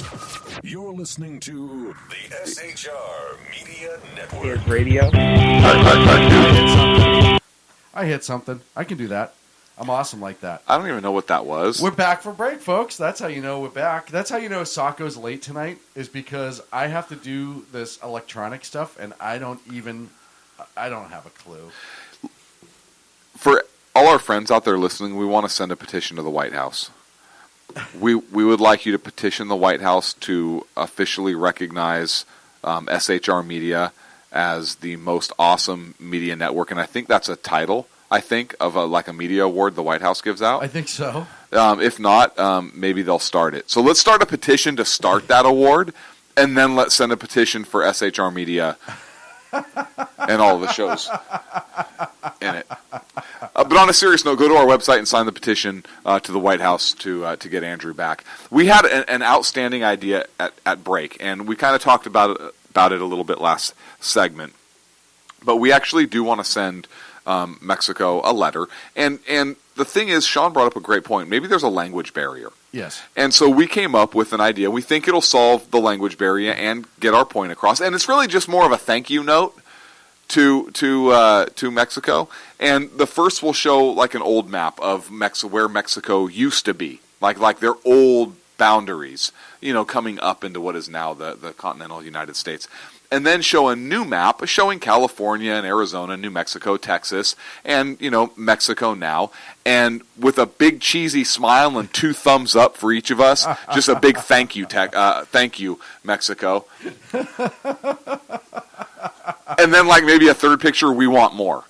S3: You're listening to the SHR Media Network.
S2: Radio.
S6: I hit something. I can do that. I'm awesome like that.
S7: I don't even know what that was.
S6: We're back for break, folks. That's how you know we're back. That's how you know Socko's late tonight, is because I have to do this electronic stuff, and I don't have a clue.
S7: For all our friends out there listening, we want to send a petition to the White House. We would like you to petition the White House to officially recognize SHR Media as the most awesome media network, and I think that's a title. I think of a media award the White House gives out.
S6: I think so.
S7: If not, maybe they'll start it. So let's start a petition to start that award, and then let's send a petition for SHR Media and all the shows in it. But on a serious note, go to our website and sign the petition to the White House to get Andrew back. We had an outstanding idea at break, and we kind of talked about it a little bit last segment. But we actually do want to send Mexico a letter. And the thing is, Sean brought up a great point. Maybe there's a language barrier.
S6: Yes.
S7: And so we came up with an idea. We think it'll solve the language barrier and get our point across. And it's really just more of a thank you note to Mexico. And the first will show like an old map of where Mexico used to be, like their old boundaries, coming up into what is now the continental United States. And then show a new map showing California and Arizona, New Mexico, Texas, and, Mexico now. And with a big cheesy smile and 2 thumbs up for each of us, just a big thank you, Mexico. And then maybe a third picture, we want more.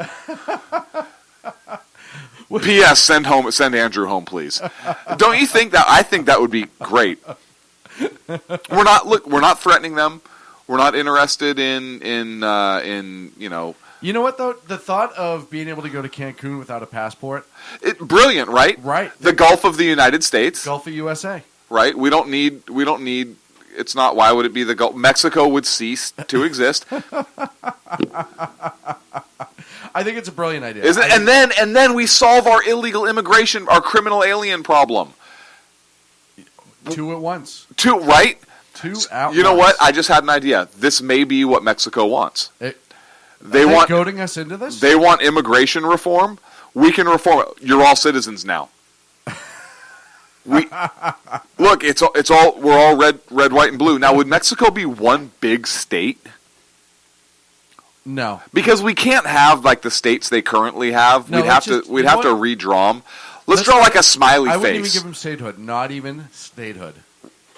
S7: P.S. Send Andrew home, please. Don't you think that? I think that would be great. We're not threatening them. We're not interested in. You know what though? The thought of being able to go to Cancun without a passport, brilliant, right? Right. The Gulf of the United States, Gulf of USA, right? We don't need. It's not. Why would it be the Gulf? Mexico would cease to exist. I think it's a brilliant idea. Isn't it? And then we solve our illegal immigration, our criminal alien problem. 2 at once. 2, right? 2 at once. You know what? I just had an idea. This may be what Mexico wants. They want goading us into this? They want immigration reform. We can reform it. You're all citizens now. Look, it's all we're all red, white, and blue. Now, would Mexico be one big state? No, because we can't have the states they currently have. No, we'd have to redraw them. Let's draw a smiley face. I wouldn't even give them statehood. Not even statehood.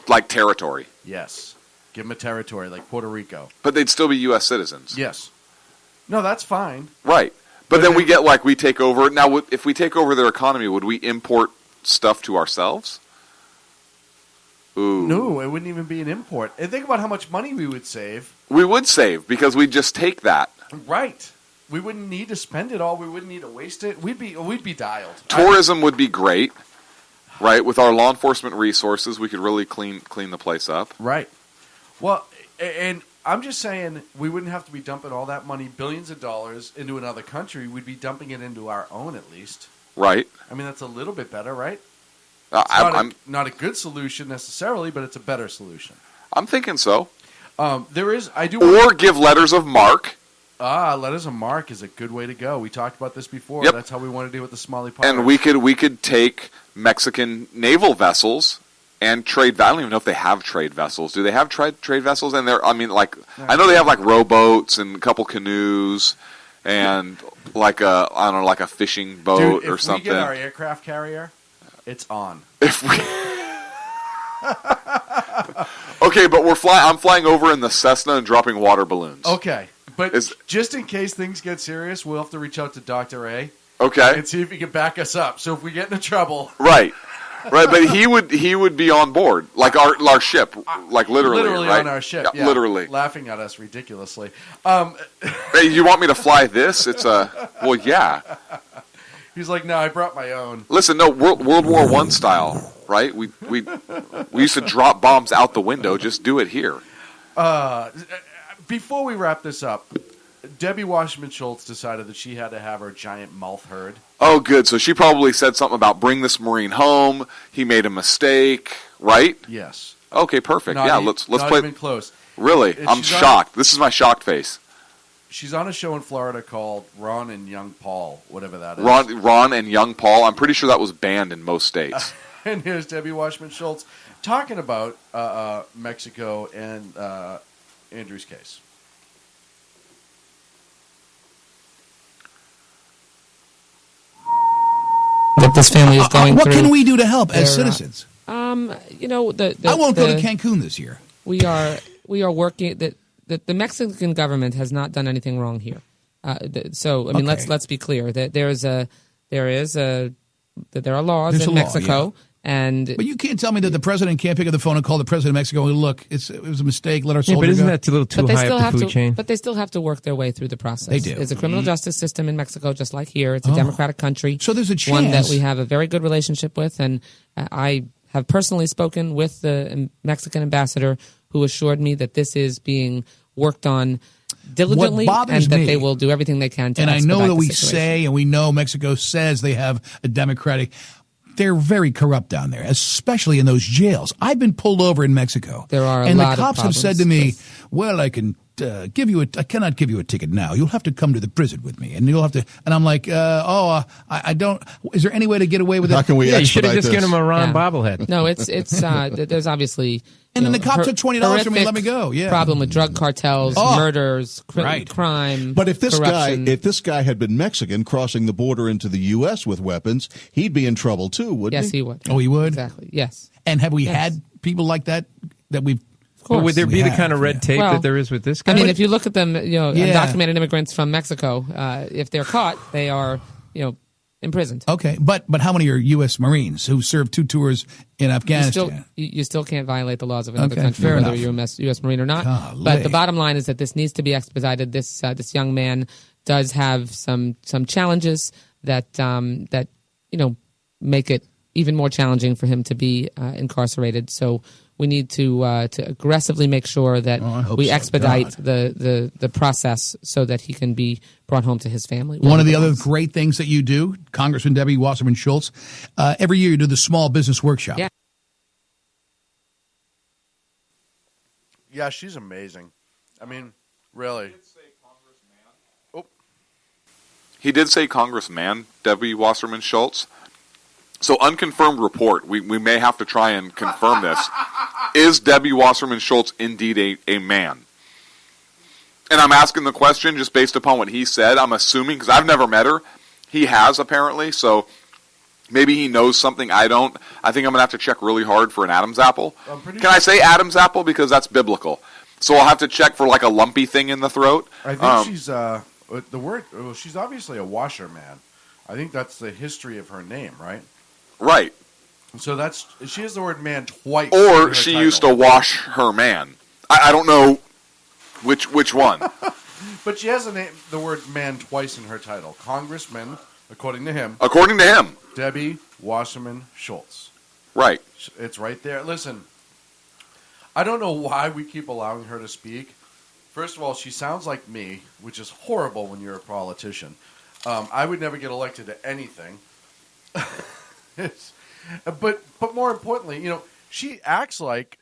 S7: Like territory. Yes, give them a territory like Puerto Rico. But they'd still be U.S. citizens. Yes. No, that's fine. Right, but then we get we take over. Now, if we take over their economy, would we import stuff to ourselves? Ooh. No, it wouldn't even be an import. And think about how much money we would save. We would save because we'd just take that. Right. We wouldn't need to spend it all. We wouldn't need to waste it. We'd be dialed. Tourism would be great, right? With our law enforcement resources, we could really clean the place up. Right. Well, and I'm just saying we wouldn't have to be dumping all that money, billions of dollars, into another country. We'd be dumping it into our own at least. Right. I mean, that's a little bit better, right? I'm not a good solution necessarily, but it's a better solution. I'm thinking so. Give letters of marque. Letters of marque is a good way to go. We talked about this before. Yep. That's how we want to do with the Somali pirates. And we could take Mexican naval vessels and trade. I don't even know if they have trade vessels. Do they have trade vessels? And I know they have rowboats and a couple canoes and a fishing boat or something. If we get our aircraft carrier, it's on. Okay, but I'm flying over in the Cessna and dropping water balloons. Okay, but just in case things get serious, we'll have to reach out to Dr. A. Okay, and see if he can back us up. So if we get into trouble, right. But he would be on board, our ship, literally right? On our ship, yeah, literally laughing at us ridiculously. Hey, you want me to fly this? Well, yeah. He's like, no, I brought my own. Listen, no, World War I style, right? We used to drop bombs out the window. Just do it here. Before we wrap this up, Debbie Wasserman Schultz decided that she had to have her giant mouth heard. Oh, good. So she probably said something about bring this Marine home. He made a mistake, right? Yes. Okay, perfect. Let's play. Even close. Really, I'm shocked. This is my shocked face. She's on a show in Florida called Ron and Young Paul, whatever that is. Ron and Young Paul. I'm pretty sure that was banned in most states. And here's Debbie Wasserman Schultz talking about Mexico and Andrew's case.
S16: What this family is going through.
S17: What can we do to help as citizens?
S16: I won't
S17: go to Cancun this year.
S16: We are working that the Mexican government has not done anything wrong here. Let's be clear that there are laws in Mexico. But
S17: you can't tell me that the president can't pick up the phone and call the president of Mexico and look, it was a mistake, let our soldiers go.
S16: But isn't that a little too high up the food chain? But they still have to work their way through the process.
S17: They do.
S16: There's a criminal justice system in Mexico just like here. It's a democratic country.
S17: So there's a chance.
S16: One that we have a very good relationship with. And I have personally spoken with the Mexican ambassador who assured me that this is being worked on diligently,
S17: What bothers
S16: and that
S17: me-
S16: they will do everything they can to
S17: And I know
S16: expedite
S17: that
S16: the
S17: we
S16: situation.
S17: say, and we know Mexico says they have a democratic. They're very corrupt down there, especially in those jails. I've been pulled over in Mexico.
S16: There are a
S17: and
S16: lot of
S17: the cops have said to me, "Well, I can I cannot give you a ticket now. You'll have to come to the prison with me, and you'll have to." And I'm like, I don't. Is there any way to get away with it?
S18: How can we
S19: you should have
S18: expedite
S19: just given
S18: this?
S19: him a Ron
S16: Yeah.
S19: bobblehead.
S16: No, it's there's obviously.
S17: And then
S16: you
S17: the
S16: know,
S17: cop took $20 from me and let me go. Yeah.
S16: Problem with drug cartels, murders, crime.
S18: But if this
S16: corruption.
S18: guy had been Mexican crossing the border into the U.S. with weapons, he'd be in trouble too, wouldn't
S16: Yes, he would.
S17: Oh, he would?
S16: Exactly. Yes.
S17: And have we had people like that we've?
S19: But would there be the kind of red tape
S16: Well,
S19: that there is with this guy?
S16: I mean, if you look at them,
S17: Yeah.
S16: undocumented immigrants from Mexico, if they're caught, they are, imprisoned.
S17: Okay, but how many are U.S. Marines who served 2 tours in Afghanistan?
S16: You still can't violate the laws of another
S17: Okay,
S16: country,
S17: fair
S16: whether
S17: enough.
S16: you're a U.S. Marine or not.
S17: Golly.
S16: But the bottom line is that this needs to be expedited. This young man does have some challenges that make it even more challenging for him to be incarcerated. So we need to aggressively make sure that we expedite the process so that he can be brought home to his family.
S17: One of the other great things that you do, Congressman Debbie Wasserman Schultz, every year you do the Small Business Workshop.
S16: Yeah.
S6: Yeah, she's amazing. I mean, really.
S7: He did say Congressman Debbie Wasserman Schultz. So unconfirmed report. We may have to try and confirm this. Is Debbie Wasserman Schultz indeed a man? And I'm asking the question just based upon what he said. I'm assuming, because I've never met her. He has, apparently. So maybe he knows something I don't. I think I'm going to have to check really hard for an Adam's apple. Can I say Adam's apple? Because that's biblical. So I'll have to check for like a lumpy thing in the throat.
S6: I think she's the word. Well, she's obviously a washerman. I think that's the history of her name, right?
S7: Right.
S6: So she has the word man twice.
S7: Or she used to wash her man. I don't know which one.
S6: But she has the word man twice in her title. Congressman, according to him.
S7: According to him.
S6: Debbie Wasserman Schultz.
S7: Right.
S6: It's right there. Listen, I don't know why we keep allowing her to speak. First of all, she sounds like me, which is horrible when you're a politician. I would never get elected to anything. But more importantly, she acts like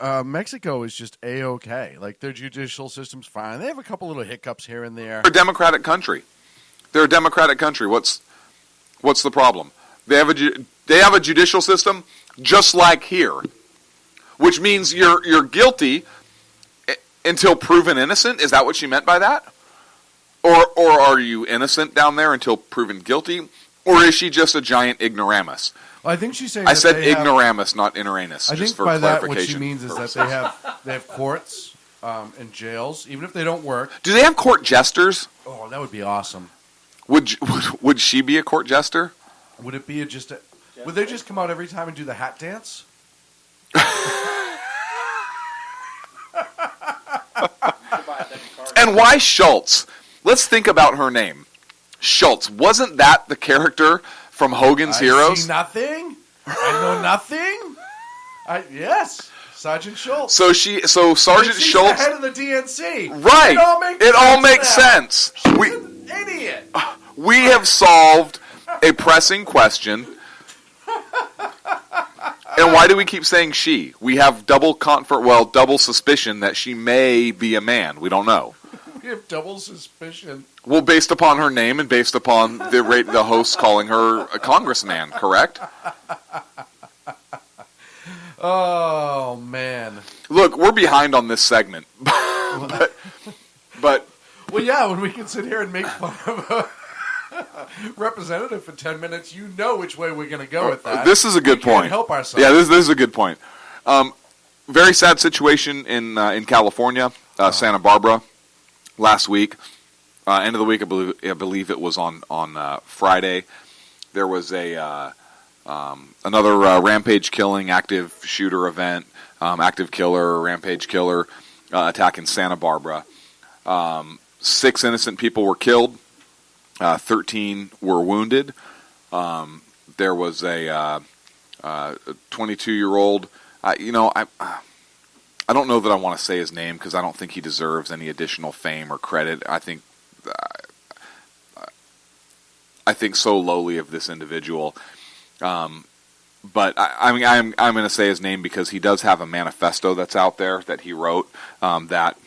S6: Mexico is just A-okay. Like their judicial system's fine. They have a couple little hiccups here and there.
S7: They're a democratic country. They're a democratic country. What's the problem? They have a judicial system just like here, which means you're guilty until proven innocent. Is that what she meant by that? Or are you innocent down there until proven guilty? Or is she just a giant ignoramus?
S6: Well, I think she's saying
S7: I said ignoramus, not ignoramus.
S6: I think by that what she means is that they have courts and jails, even if they don't work.
S7: Do they have court jesters?
S6: Oh, that would be awesome.
S7: Would she be a court jester?
S6: Would it be would they just come out every time and do the hat dance?
S7: And why Schultz? Let's think about her name. Schultz. Wasn't that the character from Hogan's Heroes?
S6: I see nothing. I know nothing. Yes, Sergeant Schultz.
S7: So Sergeant
S6: She's
S7: Schultz,
S6: the head of the DNC.
S7: right?
S6: It all makes
S7: sense.
S6: She's an idiot.
S7: We have solved a pressing question. And why do we keep saying she? We have double suspicion that she may be a man. We don't know.
S6: We have double suspicion.
S7: Well, based upon her name and based upon the host calling her a congressman, correct?
S6: Oh, man.
S7: Look, we're behind on this segment. but
S6: well, yeah, when we can sit here and make fun of a representative for 10 minutes, you know which way we're going to go with that.
S7: This is a good point.
S6: Can't help ourselves.
S7: Yeah, this is a good point. Very sad situation in California, Santa Barbara, last week. End of the week, I believe it was on Friday. There was another rampage killing, active shooter event, active killer, rampage killer attack in Santa Barbara. 6 innocent people were killed. 13 were wounded. There was a 22-year-old. I don't know that I want to say his name because I don't think he deserves any additional fame or credit. I think so lowly of this individual. But I'm going to say his name because he does have a manifesto that's out there that he wrote that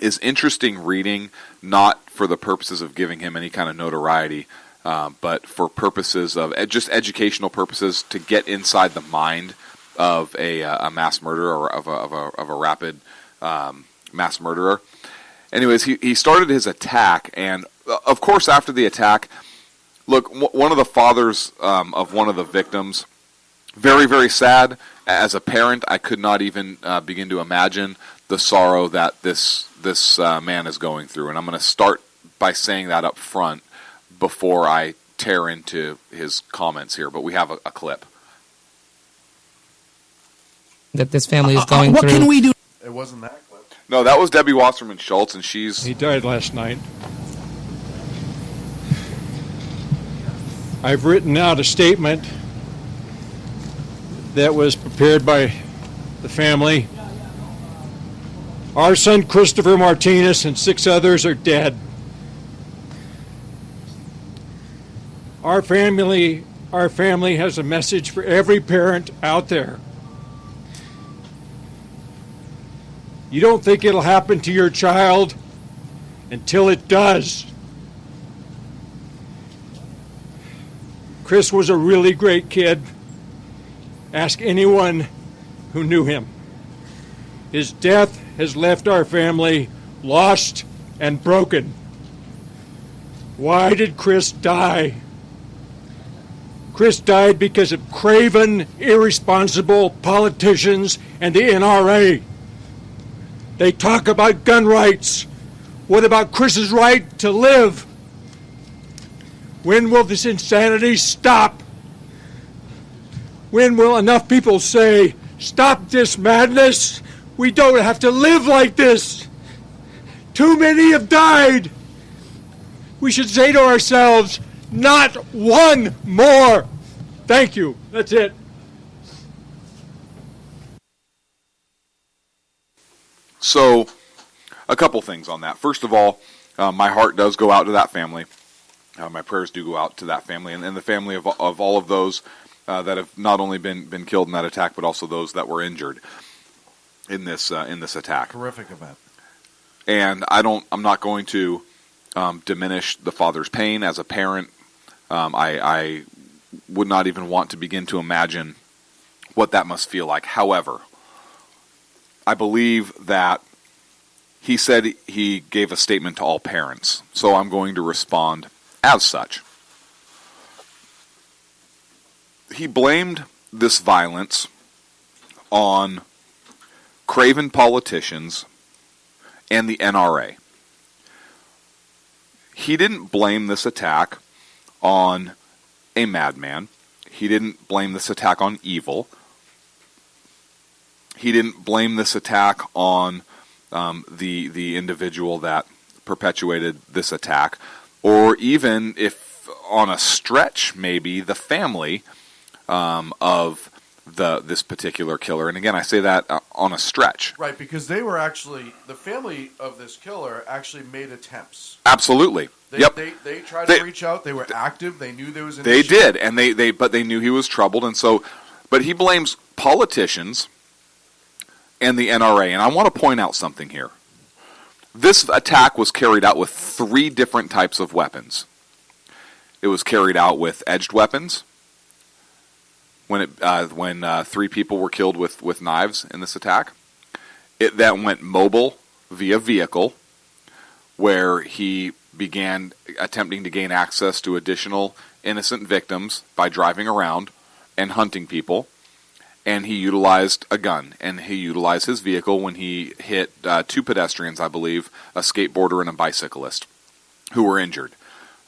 S7: is interesting reading, not for the purposes of giving him any kind of notoriety, but for purposes of just educational purposes to get inside the mind of a mass murderer or of a rapid mass murderer. Anyways, he started his attack, and of course after the attack, look, one of the fathers of one of the victims, very, very sad. As a parent, I could not even begin to imagine the sorrow that this man is going through. And I'm going to start by saying that up front before I tear into his comments here. But we have a clip.
S16: That this family is going
S17: what
S16: through.
S17: What can we do?
S6: It wasn't that clip.
S7: No, that was Debbie Wasserman Schultz, and
S20: He died last night. I've written out a statement that was prepared by the family. Our son Christopher Martinez and 6 others are dead. Our family has a message for every parent out there. You don't think it'll happen to your child until it does. Chris was a really great kid. Ask anyone who knew him. His death has left our family lost and broken. Why did Chris die? Chris died because of craven, irresponsible politicians and the NRA. They talk about gun rights. What about Chris's right to live? When will this insanity stop? When will enough people say, stop this madness? We don't have to live like this. Too many have died. We should say to ourselves, not one more. Thank you. That's it.
S7: So, a couple things on that. First of all, my heart does go out to that family. My prayers do go out to that family and the family of all of those that have not only been killed in that attack, but also those that were injured in this attack.
S6: Horrific event.
S7: And I'm not going to diminish the father's pain as a parent. I would not even want to begin to imagine what that must feel like. However, I believe that he said he gave a statement to all parents, so I'm going to respond as such. He blamed this violence on craven politicians and the NRA. He didn't blame this attack on a madman. He didn't blame this attack on evil. He didn't blame this attack on the individual that perpetuated this attack, or even, if on a stretch, maybe the family of this particular killer. And again, I say that on a stretch.
S6: Right, because they were actually, the family of this killer actually made attempts.
S7: Absolutely. Yep.
S6: They tried to reach out. They were active. They knew there was an
S7: issue. They did, and but they knew he was troubled, and so, but he blames politicians and the NRA. And I want to point out something here. This attack was carried out with 3 different types of weapons. It was carried out with edged weapons, when 3 people were killed with knives in this attack. It then went mobile via vehicle, where he began attempting to gain access to additional innocent victims by driving around and hunting people. And he utilized a gun, and he utilized his vehicle when he hit 2 pedestrians, I believe, a skateboarder and a bicyclist, who were injured.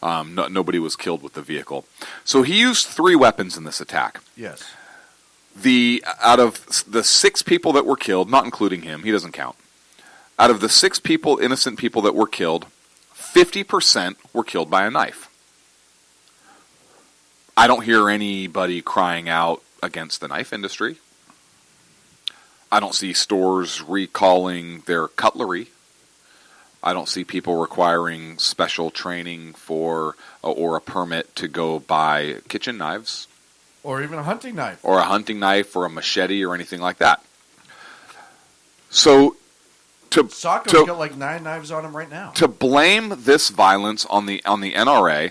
S7: Nobody was killed with the vehicle. So he used 3 weapons in this attack.
S6: Yes.
S7: Out of the 6 people that were killed, not including him, he doesn't count. Out of the 6 people, innocent people that were killed, 50% were killed by a knife. I don't hear anybody crying out against the knife industry. I don't see stores recalling their cutlery. I don't see people requiring special training for or a permit to go buy kitchen knives.
S6: Or even a hunting knife.
S7: Or a hunting knife or a machete or anything like that. So,
S6: Sacco's got like 9 knives on him right now.
S7: To blame this violence on the NRA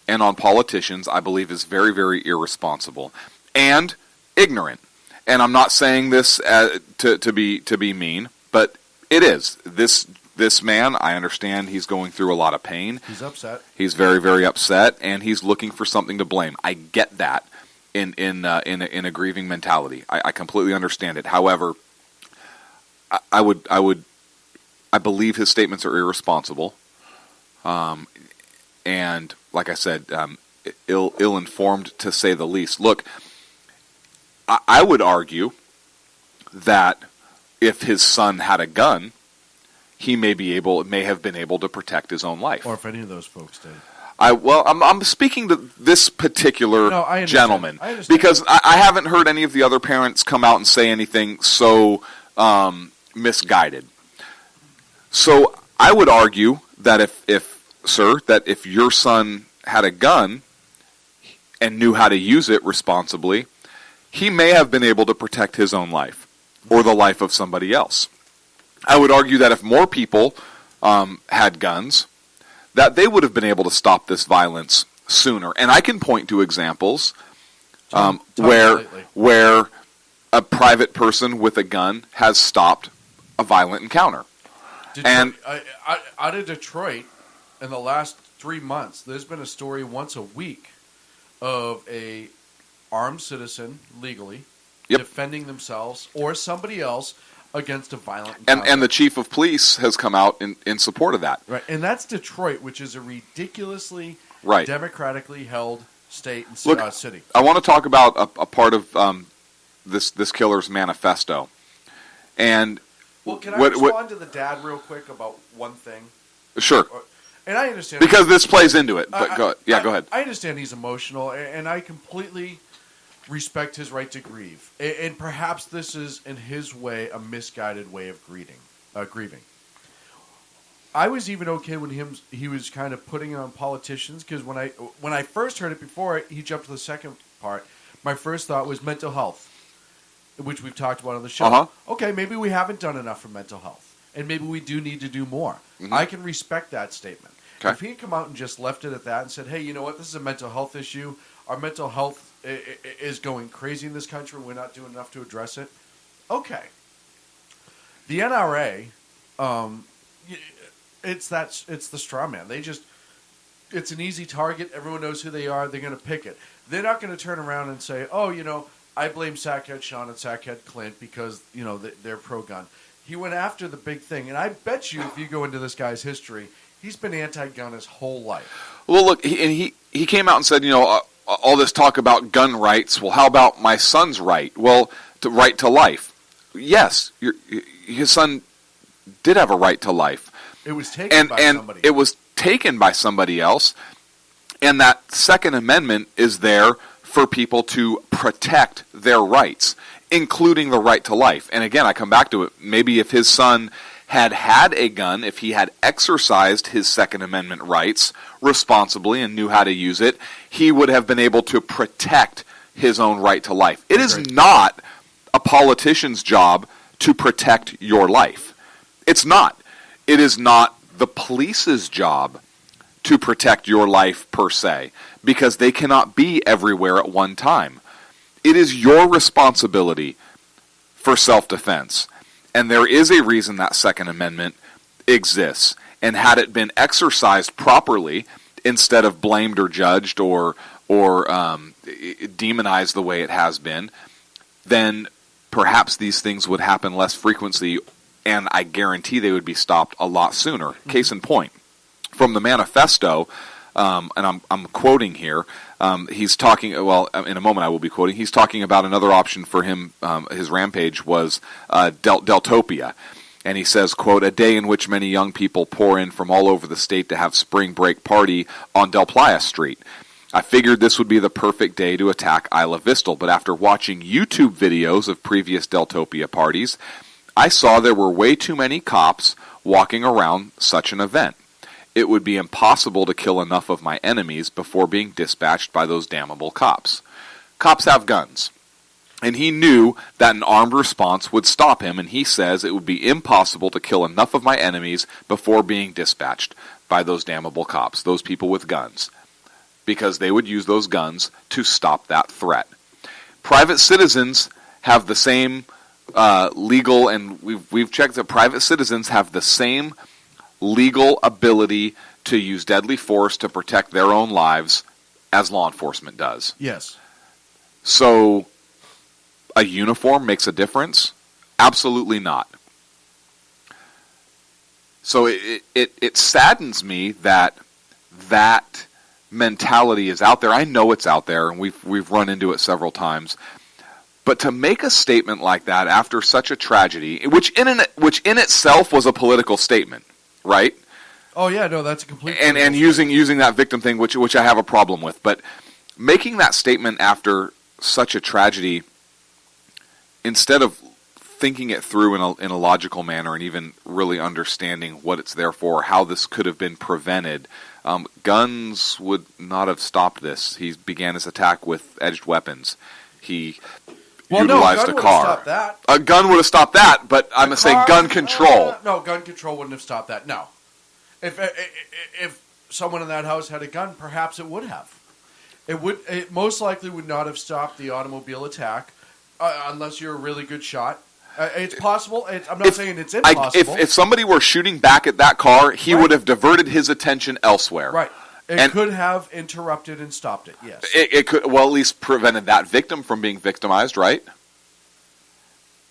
S7: and on politicians, I believe, is very, very irresponsible and ignorant. And I'm not saying this to be mean, but it is. This man, I understand he's going through a lot of pain.
S6: He's upset.
S7: He's very, very upset, and he's looking for something to blame. I get that in a grieving mentality. I completely understand it. However, I believe his statements are irresponsible, and like I said, ill-informed to say the least. Look, I would argue that if his son had a gun, he may have been able to protect his own life.
S6: Or if any of those folks did.
S7: I'm speaking to this particular gentleman because I haven't heard any of the other parents come out and say anything so misguided. So I would argue that if your son had a gun and knew how to use it responsibly, he may have been able to protect his own life or the life of somebody else. I would argue that if more people had guns, that they would have been able to stop this violence sooner. And I can point to examples where a private person with a gun has stopped a violent encounter.
S6: Out of Detroit, in the last 3 months, there's been a story once a week of a armed citizen legally defending themselves or somebody else against a violent encounter.
S7: And the chief of police has come out in support of that.
S6: Right, and that's Detroit, which is a ridiculously democratically held state and city.
S7: I want to talk about a part of this killer's manifesto. And
S6: can I respond to the dad real quick about one thing?
S7: Sure.
S6: And I understand
S7: because this plays into it. But go ahead.
S6: I understand he's emotional, and I completely respect his right to grieve. And perhaps this is, in his way, a misguided way of grieving. I was even okay when he was kind of putting it on politicians, because when I first heard it before he jumped to the second part, my first thought was mental health, which we've talked about on the show.
S7: Uh-huh.
S6: Okay, maybe we haven't done enough for mental health, and maybe we do need to do more.
S7: Mm-hmm.
S6: I can respect that statement.
S7: Okay.
S6: If he had come out and just left it at that and said, hey, you know what, this is a mental health issue, our mental health is going crazy in this country, we're not doing enough to address it, okay. The NRA, it's the straw man. It's an easy target. Everyone knows who they are. They're going to pick it. They're not going to turn around and say, oh, I blame Sackhead Sean and Sackhead Clint because, they're pro-gun. He went after the big thing. And I bet you if you go into this guy's history, he's been anti-gun his whole life.
S7: Well, look, he came out and said, all this talk about gun rights. Well, how about my son's right? Well, right to life. Yes, his son did have a right to life.
S6: It was taken by somebody.
S7: It was taken by somebody else. And that Second Amendment is there for people to protect their rights, including the right to life. And again, I come back to it. Maybe if his son had a gun, if he had exercised his Second Amendment rights responsibly and knew how to use it, he would have been able to protect his own right to life. It is not a politician's job to protect your life. It's not. It is not the police's job to protect your life per se, because they cannot be everywhere at one time. It is your responsibility for self-defense. And there is a reason that Second Amendment exists. And had it been exercised properly, instead of blamed or judged or demonized the way it has been, then perhaps these things would happen less frequently, and I guarantee they would be stopped a lot sooner. Case in point, from the manifesto, and I'm quoting here, he's talking, well, in a moment I will be quoting, he's talking about another option for him, his rampage was Deltopia. And he says, quote, a day in which many young people pour in from all over the state to have spring break party on Del Playa Street. I figured this would be the perfect day to attack Isla Vista, but after watching YouTube videos of previous Deltopia parties, I saw there were way too many cops walking around such an event. It would be impossible to kill enough of my enemies before being dispatched by those damnable cops. Cops have guns, and he knew that an armed response would stop him, and he says it would be impossible to kill enough of my enemies before being dispatched by those damnable cops, those people with guns, because they would use those guns to stop that threat. Private citizens have the same legal, and we've checked that private citizens have the same legal ability to use deadly force to protect their own lives as law enforcement does.
S6: Yes.
S7: So, a uniform makes a difference? Absolutely not. So it saddens me that mentality is out there. I know it's out there, and we've run into it several times. But to make a statement like that after such a tragedy, which in itself was a political statement, right?
S6: Oh yeah, no, that's a complete.
S7: And using that victim thing, which I have a problem with, but making that statement after such a tragedy, instead of thinking it through in a logical manner and even really understanding what it's there for, how this could have been prevented, guns would not have stopped this. He began his attack with edged weapons. He utilized a car. A gun would have stopped that, but I'm going to say gun control.
S6: No, gun control wouldn't have stopped that. No. If someone in that house had a gun, perhaps it would have. It most likely would not have stopped the automobile attack unless you're a really good shot. It's possible. I'm not saying it's impossible.
S7: If somebody were shooting back at that car, he would have diverted his attention elsewhere.
S6: Right. It could have interrupted and stopped it, yes.
S7: It could, well, at least prevented that victim from being victimized, right?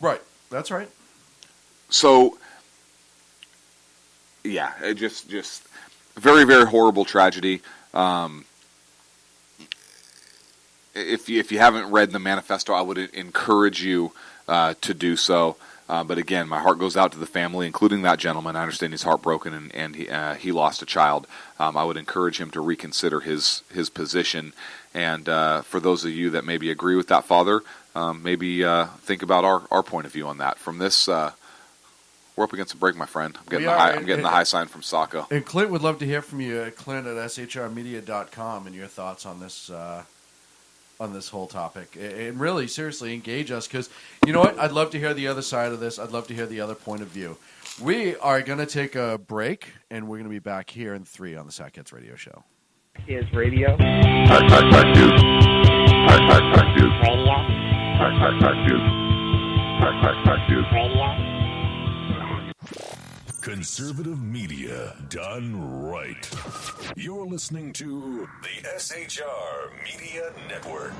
S6: Right. That's right.
S7: So, yeah, it just very, very horrible tragedy. If you haven't read the manifesto, I would encourage you to do so. But again, my heart goes out to the family, including that gentleman. I understand he's heartbroken and he lost a child. I would encourage him to reconsider his position. And for those of you that maybe agree with that father, maybe think about our point of view on that. From this, we're up against a break, my friend. I'm getting the high sign from Sacco.
S6: And Clint would love to hear from you, Clint at shrmedia.com, and your thoughts on this whole topic, and really seriously engage us, because you know what, I'd love to hear the other side of this. I'd love to hear the other point of view. We are going to take a break, and we're going to be back here in 3 on the Sackheads Radio Show.
S2: Kids Radio.
S3: Conservative media done right. You're listening to the SHR Media Network.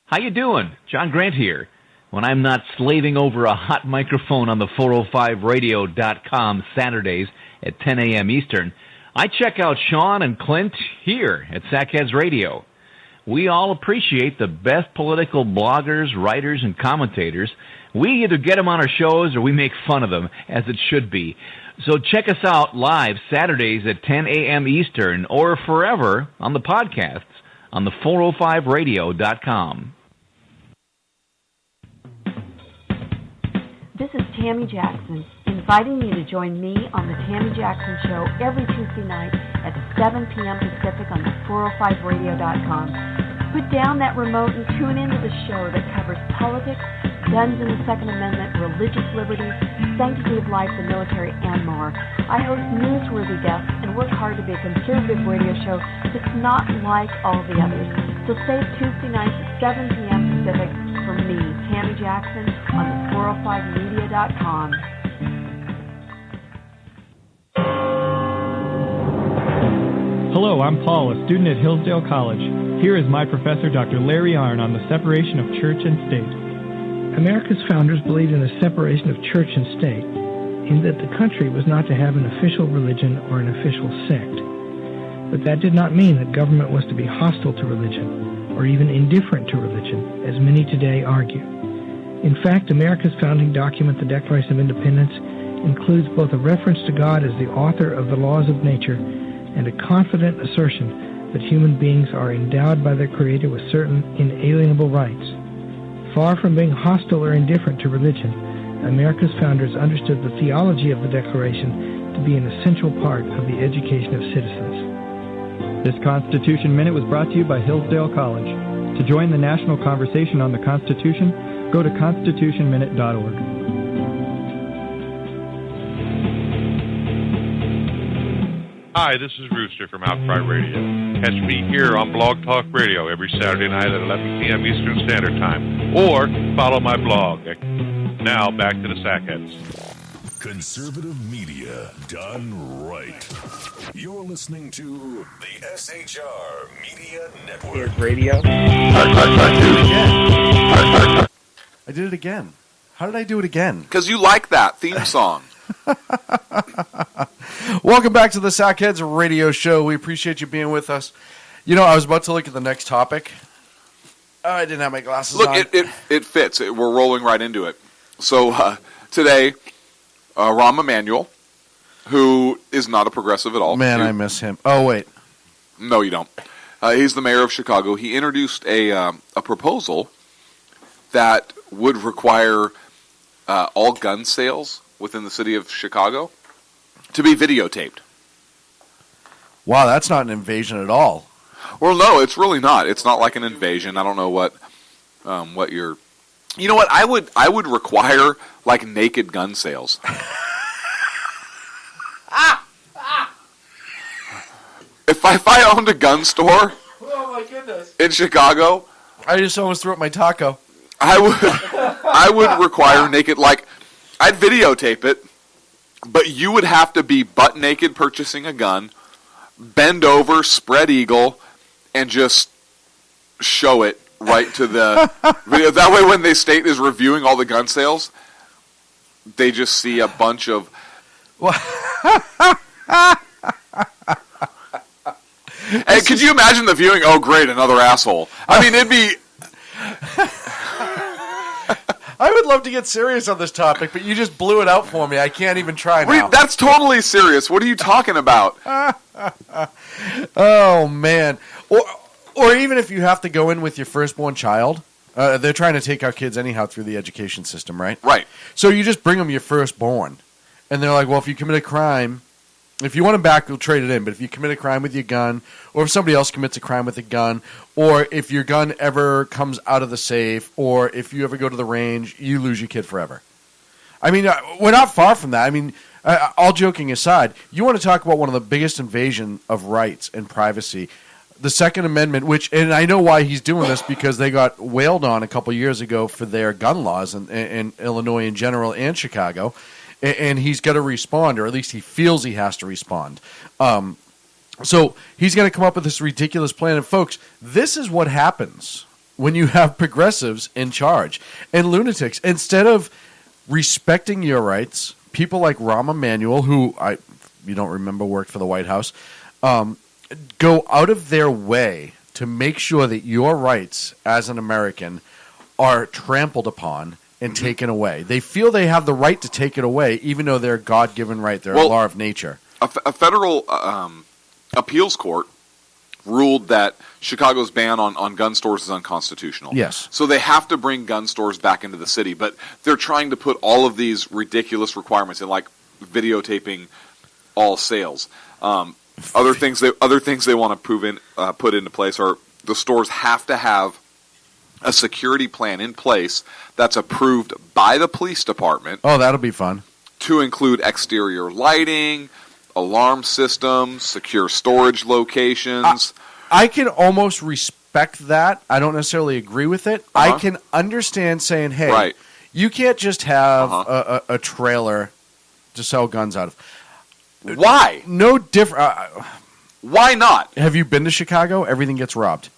S11: How you doing? John Grant here. When I'm not slaving over a hot microphone on the 405radio.com Saturdays at 10 a.m. Eastern, I check out Sean and Clint here at Sackheads Radio. We all appreciate the best political bloggers, writers, and commentators. We either get them on our shows or we make fun of them, as it should be. So check us out live Saturdays at 10 a.m. Eastern or forever on the podcasts on the 405radio.com.
S12: This is Tammy Jackson, inviting you to join me on the Tammy Jackson Show every Tuesday night at 7 p.m. Pacific on the 405radio.com. Put down that remote and tune into the show that covers politics, guns and the Second Amendment, religious liberties, sanctity of life, the military, and more. I host newsworthy guests and work hard to be a conservative radio show that's not like all the others. So save Tuesday nights at 7 p.m. Pacific for me, Tammy Jackson, on the 405media.com.
S13: Hello, I'm Paul, a student at Hillsdale College. Here is my professor, Dr. Larry Arnn, on the separation of church and state.
S14: America's founders believed in the separation of church and state, in that the country was not to have an official religion or an official sect. But that did not mean that government was to be hostile to religion, or even indifferent to religion, as many today argue. In fact, America's founding document, the Declaration of Independence, includes both a reference to God as the author of the laws of nature and a confident assertion that human beings are endowed by their Creator with certain inalienable rights. Far from being hostile or indifferent to religion, America's founders understood the theology of the Declaration to be an essential part of the education of citizens.
S13: This Constitution Minute was brought to you by Hillsdale College. To join the national conversation on the Constitution, go to constitutionminute.org.
S15: Hi, this is Rooster from Outcry Radio. Catch me here on Blog Talk Radio every Saturday night at 11 p.m. Eastern Standard Time. Or follow my blog. Now, back to the Sackheads.
S3: Conservative media done right. You're listening to the SHR Media Network.
S2: Radio.
S6: I did it again. How did I do it again?
S7: Because you like that theme song.
S6: Welcome back to the Sackheads Radio Show. We appreciate you being with us. You know, I was about to look at the next topic. I didn't have my glasses on.
S7: Look, it fits. We're rolling right into it. So today, Rahm Emmanual, who is not a progressive at all.
S6: Man, I miss him. Oh, wait.
S7: No, you don't. He's the mayor of Chicago. He introduced a proposal that would require all gun sales within the city of Chicago to be videotaped.
S6: Wow, that's not an invasion at all.
S7: Well, no, it's really not. It's not like an invasion. I don't know what you're. You know what? I would require like naked gun sales. If I owned a gun store,
S6: oh my goodness,
S7: in Chicago,
S6: I just almost threw up my taco.
S7: I would require naked, like I'd videotape it, but you would have to be butt naked purchasing a gun, bend over, spread eagle, and just show it right to the video. That way when the state is reviewing all the gun sales, they just see a bunch of... Hey, could you imagine the viewing? Oh, great, another asshole. I mean, it'd be...
S6: I would love to get serious on this topic, but you just blew it out for me. I can't even try now.
S7: Wait, that's totally serious. What are you talking about?
S6: Oh, man. Or even if you have to go in with your firstborn child. They're trying to take our kids anyhow through the education system, right?
S7: Right.
S6: So you just bring them your firstborn. And they're like, well, if you commit a crime, if you want them back, we'll trade it in. But if you commit a crime with your gun, or if somebody else commits a crime with a gun, or if your gun ever comes out of the safe, or if you ever go to the range, you lose your kid forever. I mean, we're not far from that. I mean, all joking aside, you want to talk about one of the biggest invasion of rights and privacy, the Second Amendment, which, and I know why he's doing this, because they got wailed on a couple years ago for their gun laws in Illinois in general and Chicago, and he's got to respond, or at least he feels he has to respond. So he's going to come up with this ridiculous plan. And folks, this is what happens when you have progressives in charge and lunatics. Instead of respecting your rights, people like Rahm Emmanuel, who you don't remember worked for the White House, go out of their way to make sure that your rights as an American are trampled upon and taken away. They feel they have the right to take it away, even though they're a God-given right. They're a law of nature.
S7: A federal appeals court ruled that Chicago's ban on gun stores is unconstitutional.
S6: Yes.
S7: So they have to bring gun stores back into the city, but they're trying to put all of these ridiculous requirements in, like videotaping all sales. Other things they want to put into place are the stores have to have a security plan in place that's approved by the police department.
S6: Oh, that'll be fun.
S7: To include exterior lighting, alarm systems, secure storage locations.
S6: I can almost respect that. I don't necessarily agree with it. I can understand saying, hey, you can't just have a trailer to sell guns out of.
S7: Why?
S6: No different.
S7: Why not?
S6: Have you been to Chicago? Everything gets robbed.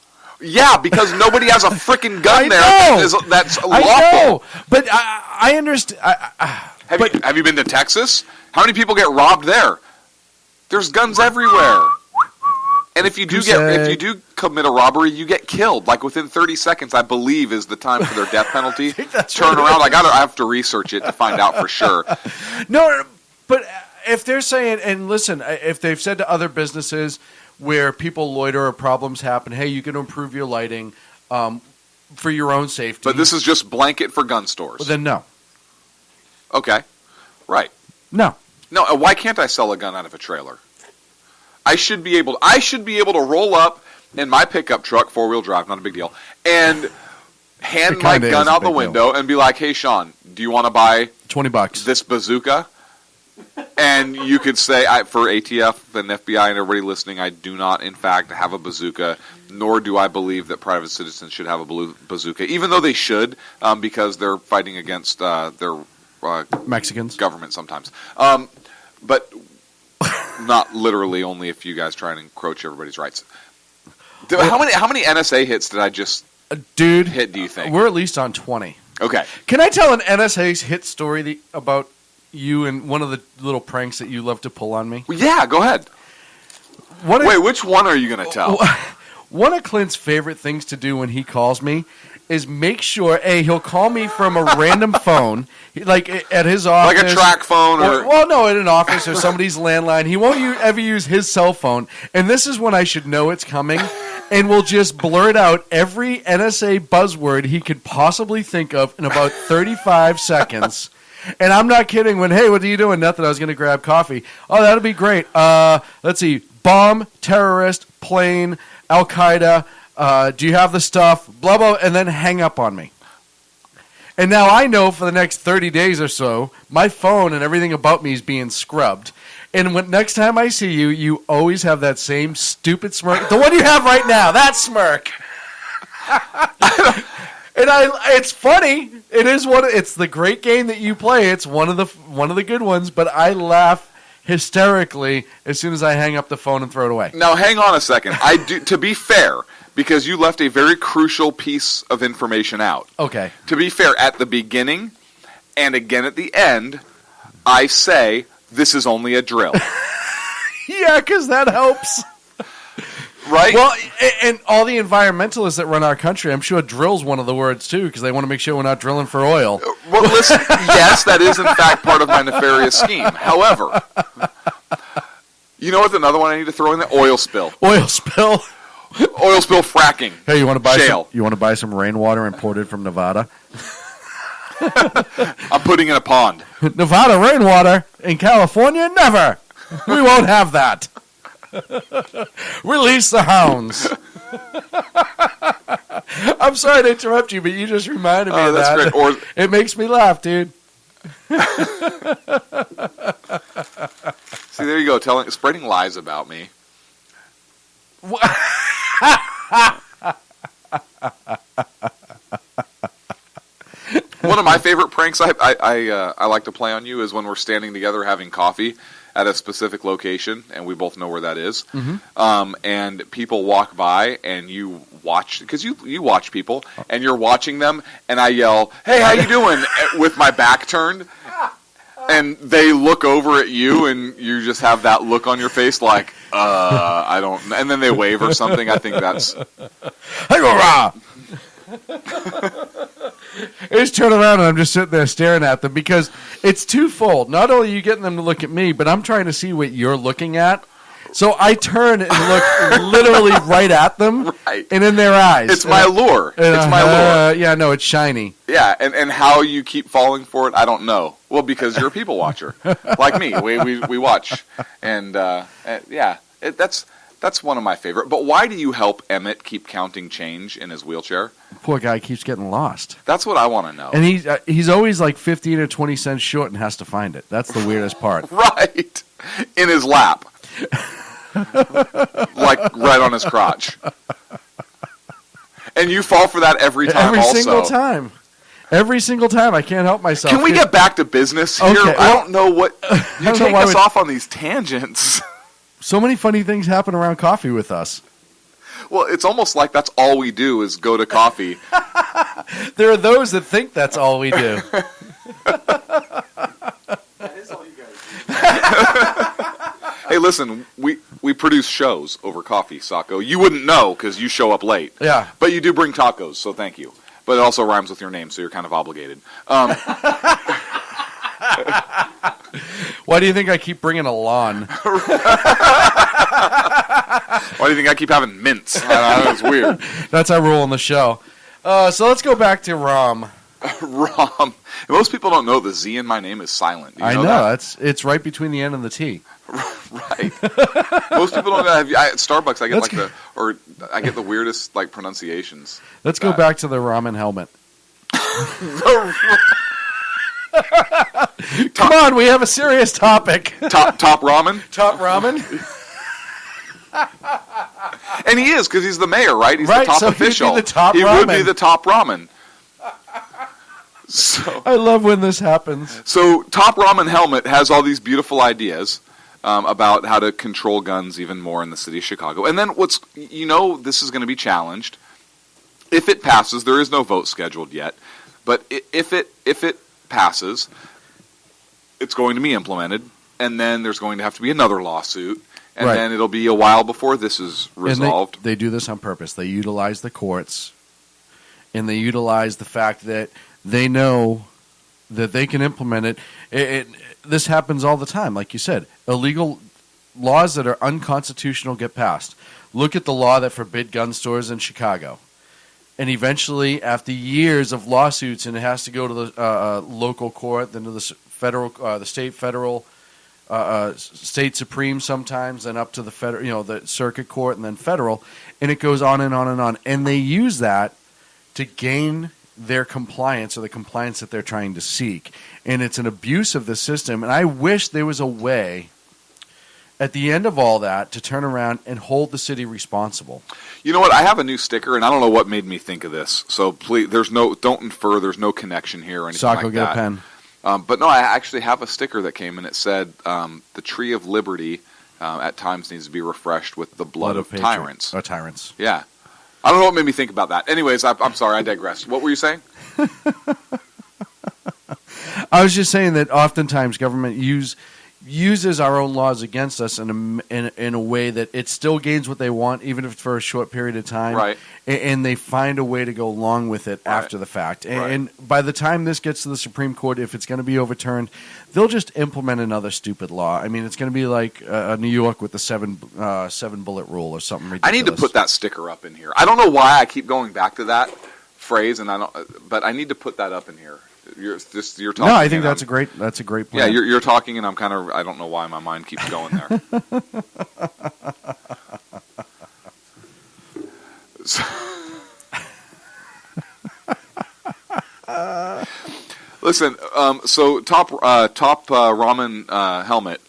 S7: Yeah, because nobody has a freaking gun there that's lawful.
S6: I know, but I understand.
S7: Have you been to Texas? How many people get robbed there? There's guns everywhere. And if you do commit a robbery, you get killed. Like within 30 seconds, I believe, is the time for their death penalty. Turn around. I have to research it to find out for sure.
S6: No, but if they're saying, and listen, if they've said to other businesses, where people loiter or problems happen. Hey, you can improve your lighting for your own safety.
S7: But this is just blanket for gun stores.
S6: Well, then no.
S7: Okay. Right.
S6: No.
S7: No, why can't I sell a gun out of a trailer? I should be able to roll up in my pickup truck, 4-wheel drive, not a big deal, and hand my gun out the window and be like, "Hey, Sean, do you want to buy
S6: $20
S7: this bazooka?" And you could say, for ATF and FBI and everybody listening, I do not, in fact, have a bazooka, nor do I believe that private citizens should have a bazooka, even though they should, because they're fighting against their
S6: Mexicans
S7: government sometimes. But not literally, only if you guys try and encroach everybody's rights. How many NSA hits did I just hit, do you think?
S6: We're at least on 20.
S7: Okay.
S6: Can I tell an NSA hit story about you and one of the little pranks that you love to pull on me?
S7: Yeah, go ahead. Wait, which one are you going to tell?
S6: One of Clint's favorite things to do when he calls me is make sure, he'll call me from a random phone, like at his office.
S7: Like a track phone?
S6: Well, no, at an office or somebody's landline. He won't ever use his cell phone. And this is when I should know it's coming. And will just blurt out every NSA buzzword he could possibly think of in about 35 seconds. And I'm not kidding when, "Hey, what are you doing?" "Nothing, I was going to grab coffee." "Oh, that'll be great. Let's see. Bomb, terrorist, plane, Al-Qaeda. Do you have the stuff?" Blah, blah, and then hang up on me. And now I know for the next 30 days or so, my phone and everything about me is being scrubbed. And next time I see you, you always have that same stupid smirk. The one you have right now, that smirk. And it's funny. It's the great game that you play. It's one of the good ones, but I laugh hysterically as soon as I hang up the phone and throw it away.
S7: Now, hang on a second. To be fair, because you left a very crucial piece of information out.
S6: Okay.
S7: To be fair, at the beginning and again at the end, I say, "This is only a drill."
S6: Yeah, because that helps.
S7: Right?
S6: Well, and all the environmentalists that run our country, I'm sure drill's one of the words, too, because they want to make sure we're not drilling for oil.
S7: Well, listen, yes, that is, in fact, part of my nefarious scheme. However, you know what's another one I need to throw in there? Oil spill.
S6: Oil spill.
S7: Oil spill fracking.
S6: Hey, you want
S7: to
S6: buy some rainwater imported from Nevada?
S7: I'm putting in a pond.
S6: Nevada rainwater in California? Never. We won't have that. Release the hounds. I'm sorry to interrupt you, but you just reminded me of
S7: that's
S6: that.
S7: Great.
S6: It makes me laugh, dude.
S7: See, there you go, spreading lies about me. One of my favorite pranks I like to play on you is when we're standing together having coffee at a specific location, and we both know where that is.
S6: Mm-hmm.
S7: And people walk by, and you watch, because you watch people, and you're watching them, and I yell, "Hey, how you doing?" with my back turned, and they look over at you, and you just have that look on your face like, I don't, and then they wave or something. I think that's...
S6: I just turn around and I'm just sitting there staring at them because it's twofold. Not only are you getting them to look at me, but I'm trying to see what you're looking at. So I turn and look literally right at them and in their eyes.
S7: It's my lure. It's my lure.
S6: Yeah, no, it's shiny.
S7: Yeah, and how you keep falling for it, I don't know. Well, because you're a people watcher. Like me. We watch. And, yeah, that's one of my favorite. But why do you help Emmett keep counting change in his wheelchair?
S6: Poor guy keeps getting lost.
S7: That's what I want to know.
S6: And he's always like 15 or 20 cents short and has to find it. That's the weirdest part.
S7: Right. In his lap. Like right on his crotch. And you fall for that every time also.
S6: Every single time. I can't help myself.
S7: Can we get back to business here? Okay, I don't know what... You take us off on these tangents.
S6: So many funny things happen around coffee with us.
S7: Well, it's almost like that's all we do is go to coffee.
S6: There are those that think that's all we do.
S7: That is all you guys do. Hey, listen, we produce shows over coffee, Sacco. You wouldn't know because you show up late.
S6: Yeah.
S7: But you do bring tacos, so thank you. But it also rhymes with your name, so you're kind of obligated.
S6: Why do you think I keep bringing a lawn?
S7: Why do you think I keep having mints? That's weird.
S6: That's our rule on the show. So let's go back to Rahm.
S7: Rahm. Most people don't know the Z in my name is silent. Do you know
S6: that? It's right between the N and the T.
S7: Right. Most people don't know. At Starbucks, I get the weirdest pronunciations.
S6: Let's go back to the Rahm-an Helmet. Come on, we have a serious topic.
S7: Top ramen.
S6: Top ramen.
S7: And he is, because he's the mayor, right? He's
S6: right,
S7: the top
S6: so
S7: official.
S6: He'd be the top
S7: he
S6: ramen.
S7: would be the top ramen. So
S6: I love when this happens.
S7: So Top Rahm-an Helmet has all these beautiful ideas about how to control guns even more in the city of Chicago. And then this is going to be challenged. If it passes, there is no vote scheduled yet, but if it passes, it's going to be implemented, and then there's going to have to be another lawsuit, and then it'll be a while before this is resolved.
S6: And they do this on purpose. They utilize the courts, and they utilize the fact that they know that they can implement it. This happens all the time, like you said. Illegal laws that are unconstitutional get passed. Look at the law that forbid gun stores in Chicago. And eventually, after years of lawsuits, and it has to go to the local court, then to the federal, the state, federal, state supreme sometimes, then up to the federal, the circuit court, and then federal, and it goes on and on and on. And they use that to gain their compliance, or the compliance that they're trying to seek. And it's an abuse of the system. And I wish there was a way at the end of all that to turn around and hold the city responsible.
S7: You know what? I have a new sticker, and I don't know what made me think of this. So please, don't infer there's no connection here or anything
S6: Sacco,
S7: like
S6: get
S7: that.
S6: a pen.
S7: But no, I actually have a sticker that came, and it said the Tree of Liberty at times needs to be refreshed with the blood of tyrants.
S6: Or tyrants.
S7: Yeah. I don't know what made me think about that. Anyways, I'm sorry, I digress. What were you saying?
S6: I was just saying that oftentimes government uses our own laws against us in a way that it still gains what they want, even if it's for a short period of time.
S7: Right.
S6: And they find a way to go along with it after the fact. And by the time this gets to the Supreme Court, if it's going to be overturned, they'll just implement another stupid law. I mean, it's going to be like New York with the seven bullet rule or something ridiculous.
S7: I need to put that sticker up in here. I don't know why I keep going back to that phrase, but I need to put that up in here. You're talking.
S6: No, I think that's a great plan.
S7: Yeah, you're talking, and I don't know why my mind keeps going there. Listen, so top Rahm-an Helmet.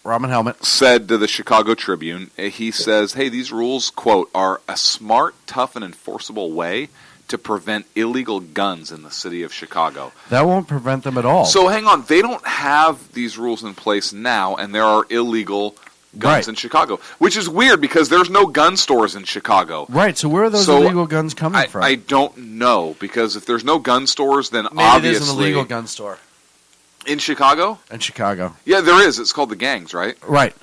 S6: Rahm-an Helmet
S7: said to the Chicago Tribune, he says, hey, these rules, quote, are a smart, tough, and enforceable way to prevent illegal guns in the city of Chicago.
S6: That won't prevent them at all.
S7: So hang on, they don't have these rules in place now, and there are illegal guns in Chicago, which is weird because there's no gun stores in Chicago.
S6: Right, so where are those illegal guns coming from?
S7: I don't know, because if there's no gun stores, then
S6: maybe
S7: obviously...
S6: there's an illegal gun store.
S7: In Chicago?
S6: In Chicago.
S7: Yeah, there is. It's called the Gangs, right?
S6: Right.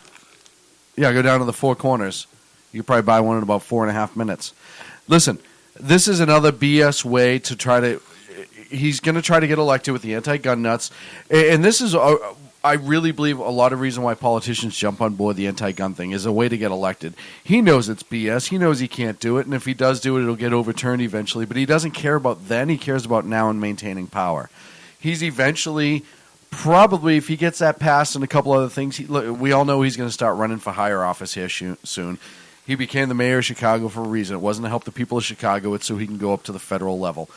S6: Yeah, go down to the Four Corners. You can probably buy one in about 4.5 minutes. Listen, this is another BS way to try to... He's going to try to get elected with the anti-gun nuts. And this is, I really believe, a lot of reason why politicians jump on board the anti-gun thing is a way to get elected. He knows it's BS. He knows he can't do it. And if he does do it, it'll get overturned eventually. But he doesn't care about then. He cares about now and maintaining power. He's eventually... Probably, if he gets that passed and a couple other things, we all know he's going to start running for higher office here soon. He became the mayor of Chicago for a reason. It wasn't to help the people of Chicago. It's so he can go up to the federal level.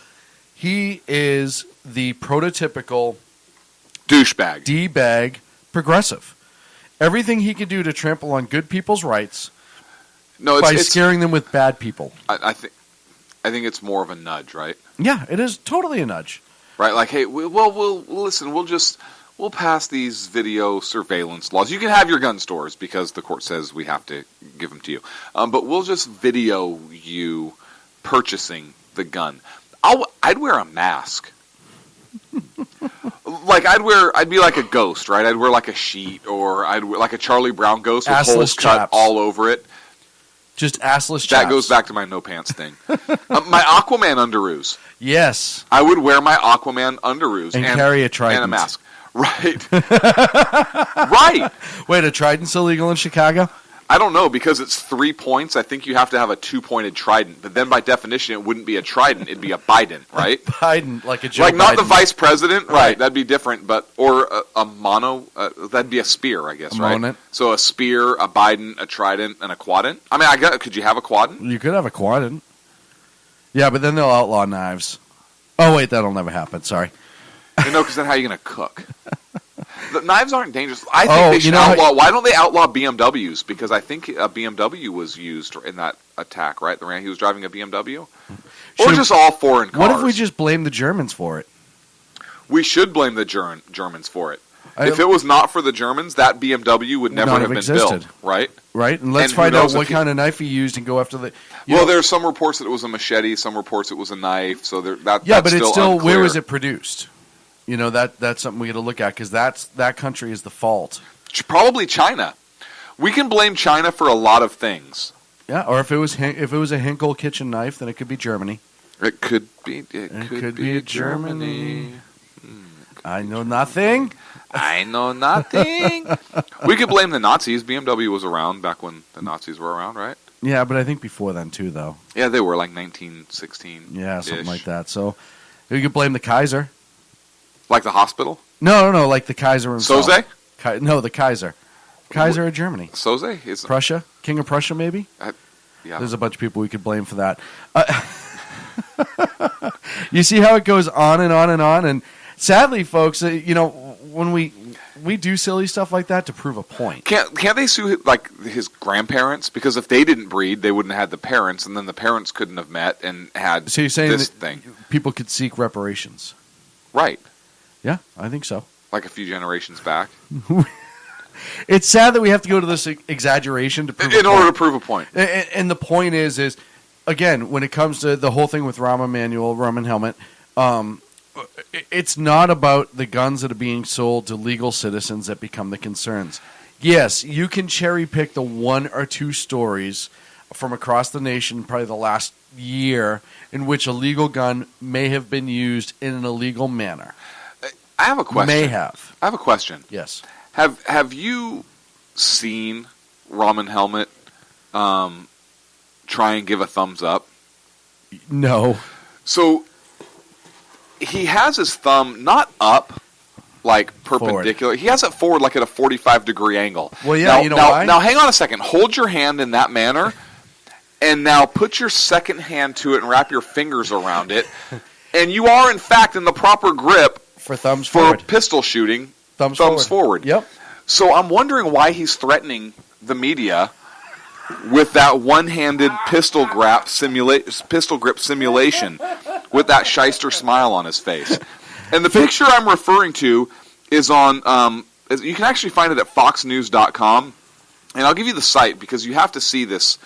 S6: He is the prototypical
S7: douchebag,
S6: D-bag progressive. Everything he can do to trample on good people's rights by scaring them with bad people.
S7: I think it's more of a nudge, right?
S6: Yeah, it is totally a nudge.
S7: Right, like, hey, we'll pass these video surveillance laws. You can have your gun stores because the court says we have to give them to you. But we'll just video you purchasing the gun. I'd wear a mask. Like, I'd be like a ghost, right? I'd wear like a sheet, or I'd wear like a Charlie Brown ghost with holes cut all over it.
S6: Just assless chaps.
S7: That goes back to my no pants thing. My Aquaman underoos.
S6: Yes.
S7: I would wear my Aquaman underoos.
S6: And carry a trident.
S7: And a mask. Right. Right.
S6: Wait, a trident's illegal in Chicago?
S7: I don't know, because it's 3 points. I think you have to have a 2-pointed trident. But then by definition, it wouldn't be a trident. It'd be a Biden, right?
S6: Biden, like a Joe
S7: Like not
S6: Biden.
S7: the vice president, right? That'd be different. But or a mono, that'd be a spear, I guess, right?
S6: Monent.
S7: So a spear, a Biden, a trident, and a quadrant. I mean, could you have a quadrant?
S6: You could have a quadrant. Yeah, but then they'll outlaw knives. Oh, wait, that'll never happen. Sorry.
S7: No, because then how are you going to cook? The knives aren't dangerous. I think they should outlaw. Why don't they outlaw BMWs? Because I think a BMW was used in that attack, right? He was driving a BMW? Or just all foreign cars.
S6: What if we just blame the Germans for it?
S7: We should blame the Germans for it. If it was not for the Germans, that BMW would never have been
S6: existed.
S7: built, right?
S6: Right, and let's find out what kind of knife he used and go after the...
S7: Well, there's some reports that it was a machete, some reports it was a knife, so that's
S6: but it's still
S7: unclear.
S6: where was it produced? You know, that's something we got to look at, because that country is the fault.
S7: Probably China. We can blame China for a lot of things.
S6: Yeah, or if it was a Hinkle kitchen knife, then it could be Germany.
S7: It could be Germany.
S6: I know nothing.
S7: I know nothing. We could blame the Nazis. BMW was around back when the Nazis were around, right?
S6: Yeah, but I think before then too, though.
S7: Yeah, they were like 1916.
S6: Yeah, something like that. So we could blame the Kaiser.
S7: Like the hospital?
S6: No, like the Kaiser himself.
S7: Soze?
S6: No, the Kaiser. Kaiser of Germany.
S7: Soze? Is
S6: Prussia? King of Prussia, maybe?
S7: Yeah.
S6: There's a bunch of people we could blame for that. You see how it goes on and on and on? And sadly, folks, when we do silly stuff like that to prove a point.
S7: Can't they sue like his grandparents? Because if they didn't breed, they wouldn't have had the parents, and then the parents couldn't have met and had
S6: so you're saying
S7: this
S6: that
S7: thing.
S6: People could seek reparations.
S7: Right.
S6: Yeah, I think so.
S7: Like a few generations back.
S6: It's sad that we have to go to this exaggeration to prove
S7: in order to prove a point.
S6: And the point is again, when it comes to the whole thing with Rahm Emmanuel, Rahm-an Helmet, it's not about the guns that are being sold to legal citizens that become the concerns. Yes, you can cherry pick the one or two stories from across the nation, probably the last year, in which a legal gun may have been used in an illegal manner.
S7: I have a question.
S6: May have.
S7: I have a question.
S6: Yes.
S7: Have you seen Rahm-an Helmet try and give a thumbs up?
S6: No.
S7: So he has his thumb not up, like perpendicular. Forward. He has it forward, like at a 45-degree angle.
S6: Well, yeah, why?
S7: Now, hang on a second. Hold your hand in that manner, and now put your second hand to it and wrap your fingers around it. And you are, in fact, in the proper grip
S6: for thumbs forward.
S7: Pistol shooting. Thumbs forward.
S6: Yep.
S7: So I'm wondering why he's threatening the media with that one-handed pistol grip simulation with that shyster smile on his face. And the picture I'm referring to is on, you can actually find it at foxnews.com. And I'll give you the site because you have to see this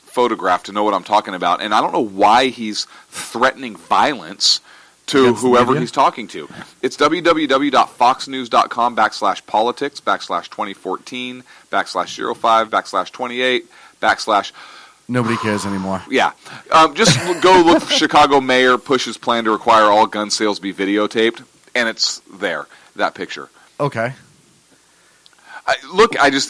S7: photograph to know what I'm talking about. And I don't know why he's threatening violence to whoever he's talking to. It's www.foxnews.com/politics/2014/05/28/
S6: Nobody cares anymore.
S7: Yeah. Just go look for Chicago mayor pushes plan to require all gun sales be videotaped, and it's there, that picture.
S6: Okay.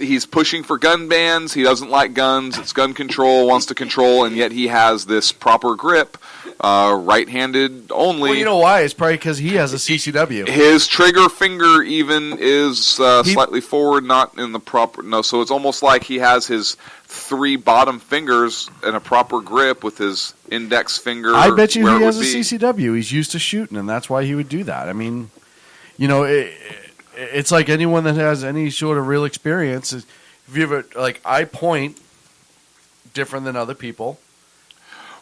S7: He's pushing for gun bans. He doesn't like guns. It's gun control, wants to control, and yet he has this proper grip, right-handed only.
S6: Well, you know why? It's probably because he has a CCW.
S7: His trigger finger even is slightly forward, not in the proper... No, so it's almost like he has his 3 bottom fingers in a proper grip with his index finger.
S6: I bet you he has a CCW. He's used to shooting, and that's why he would do that. I mean, it's like anyone that has any sort of real experience. If you ever, I point different than other people.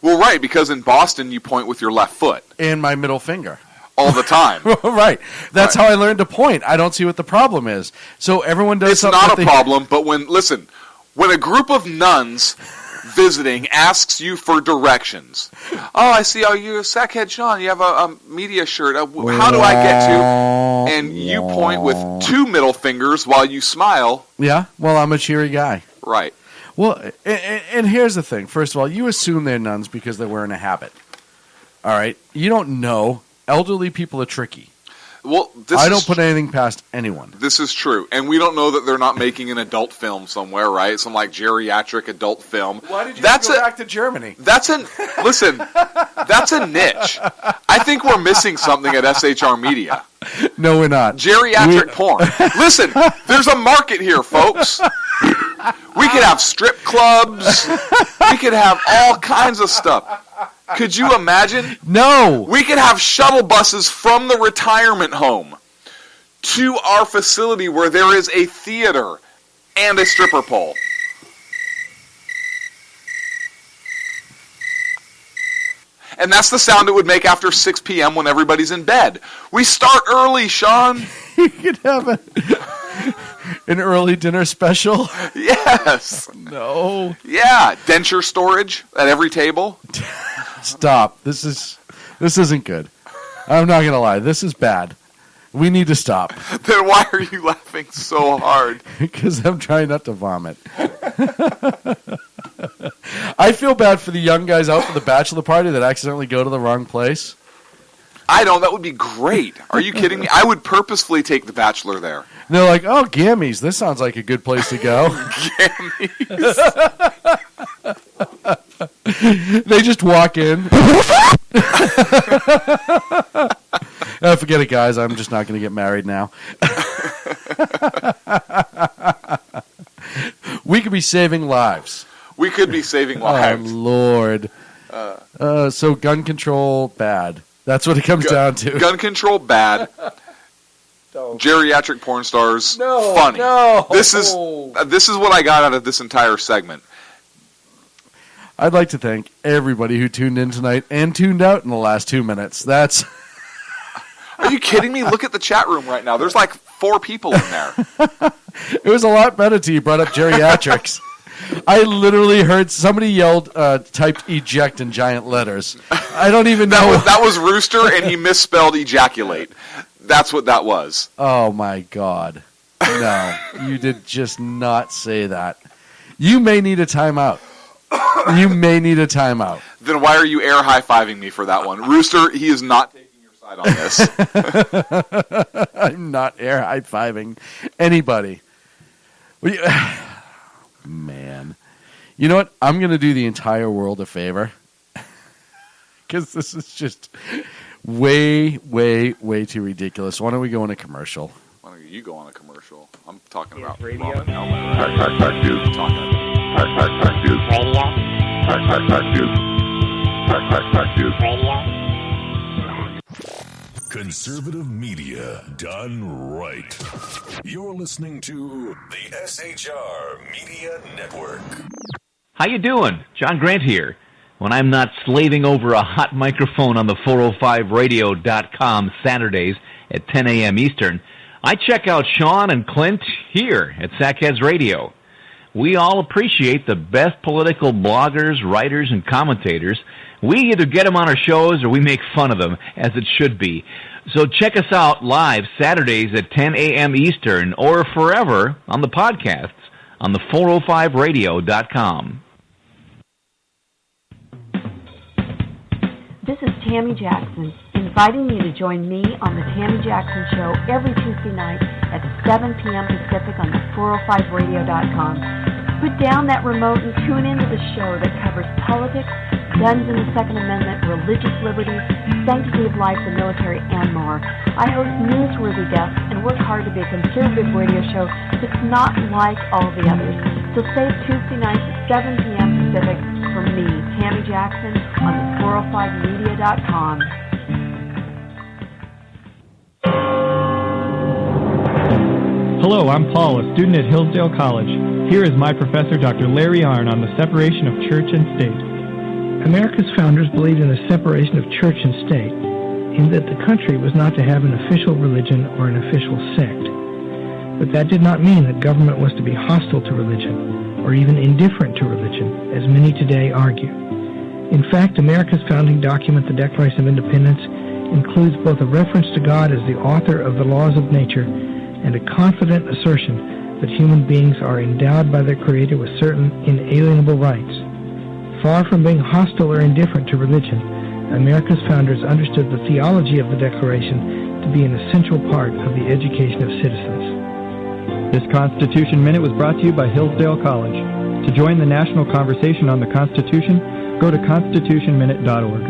S7: Well, right, because in Boston you point with your left foot.
S6: And my middle finger.
S7: All the time.
S6: Right. That's how I learned to point. I don't see what the problem is. So everyone does something.
S7: It's not a problem, but when a group of nuns visiting asks you for directions. Oh, I see. Oh, you're a sackhead Sean. You have a media shirt. How do I get to? And you point with 2 middle fingers while you smile.
S6: Yeah. Well, I'm a cheery guy.
S7: Right.
S6: Well, and here's the thing. First of all, you assume they're nuns because they're wearing a habit. All right? You don't know. Elderly people are tricky.
S7: Well,
S6: I don't put anything past anyone.
S7: This is true. And we don't know that they're not making an adult film somewhere, right? Some like geriatric adult film.
S6: Why did you go back to Germany?
S7: Listen, that's a niche. I think we're missing something at SHR Media.
S6: No, we're not.
S7: Geriatric porn. Listen, there's a market here, folks. We could have strip clubs. We could have all kinds of stuff. Could you imagine?
S6: No.
S7: We could have shuttle buses from the retirement home to our facility where there is a theater and a stripper pole. And that's the sound it would make after 6 p.m. when everybody's in bed. We start early, Sean.
S6: You could have an early dinner special.
S7: Yes.
S6: No.
S7: Yeah. Denture storage at every table.
S6: Stop. This isn't good. I'm not going to lie. This is bad. We need to stop.
S7: Then why are you laughing so hard?
S6: Because I'm trying not to vomit. I feel bad for the young guys out for the bachelor party that accidentally go to the wrong place.
S7: I don't. That would be great. Are you kidding me? I would purposefully take the bachelor there.
S6: And they're like, oh, Gammies. This sounds like a good place to go.
S7: Gammies.
S6: They just walk in. Forget it, guys. I'm just not going to get married now. We could be saving lives.
S7: We could be saving lives.
S6: Oh, Lord. So gun control, bad. That's what it comes down to.
S7: Gun control, bad. Geriatric porn stars, funny.
S6: No.
S7: This is what I got out of this entire segment.
S6: I'd like to thank everybody who tuned in tonight and tuned out in the last 2 minutes.
S7: Are you kidding me? Look at the chat room right now. There's like 4 people in there.
S6: It was a lot better till you brought up geriatrics. I literally heard somebody typed eject in giant letters. I don't even know.
S7: That was Rooster, and he misspelled ejaculate. That's what that was.
S6: Oh, my God. No, you did just not say that. You may need a timeout. You may need a timeout.
S7: Then why are you air high-fiving me for that one? Rooster, he is not taking your side on this.
S6: I'm not air high-fiving anybody. Man. You know what? I'm going to do the entire world a favor. Because this is just way, way, way too ridiculous. Why don't we go on a commercial?
S7: Why don't you go on a commercial? I'm talking about
S2: radio.
S7: Rahm-an Helmet.
S3: Conservative media done right. You're listening to the SHR Media Network.
S11: How you doing? John Grant here. When I'm not slaving over a hot microphone on the 405radio.com Saturdays at 10 a.m. Eastern, I check out Sean and Clint here at Sackheads Radio. We all appreciate the best political bloggers, writers, and commentators. We either get them on our shows or we make fun of them, as it should be. So check us out live Saturdays at 10 a.m. Eastern or forever on the podcasts on the 405radio.com.
S12: This is Tammy Jackson, inviting you to join me on the Tammy Jackson Show every Tuesday night at 7 p.m. Pacific on the 405radio.com. Put down that remote and tune into the show that covers politics, guns and the Second Amendment, religious liberties, sanctity of life, the military, and more. I host newsworthy guests and work hard to be a conservative radio show that's not like all the others. So save Tuesday nights at 7 p.m. Pacific for me, Tammy Jackson, on the 405media.com.
S13: Hello, I'm Paul, a student at Hillsdale College. Here is my professor, Dr. Larry Arnn, on the separation of church and state.
S14: America's founders believed in the separation of church and state, in that the country was not to have an official religion or an official sect. But that did not mean that government was to be hostile to religion, or even indifferent to religion, as many today argue. In fact, America's founding document, the Declaration of Independence, includes both a reference to God as the author of the laws of nature and a confident assertion that human beings are endowed by their Creator with certain inalienable rights. Far from being hostile or indifferent to religion, America's founders understood the theology of the Declaration to be an essential part of the education of citizens.
S13: This Constitution Minute was brought to you by Hillsdale College. To join the national conversation on the Constitution, go to constitutionminute.org.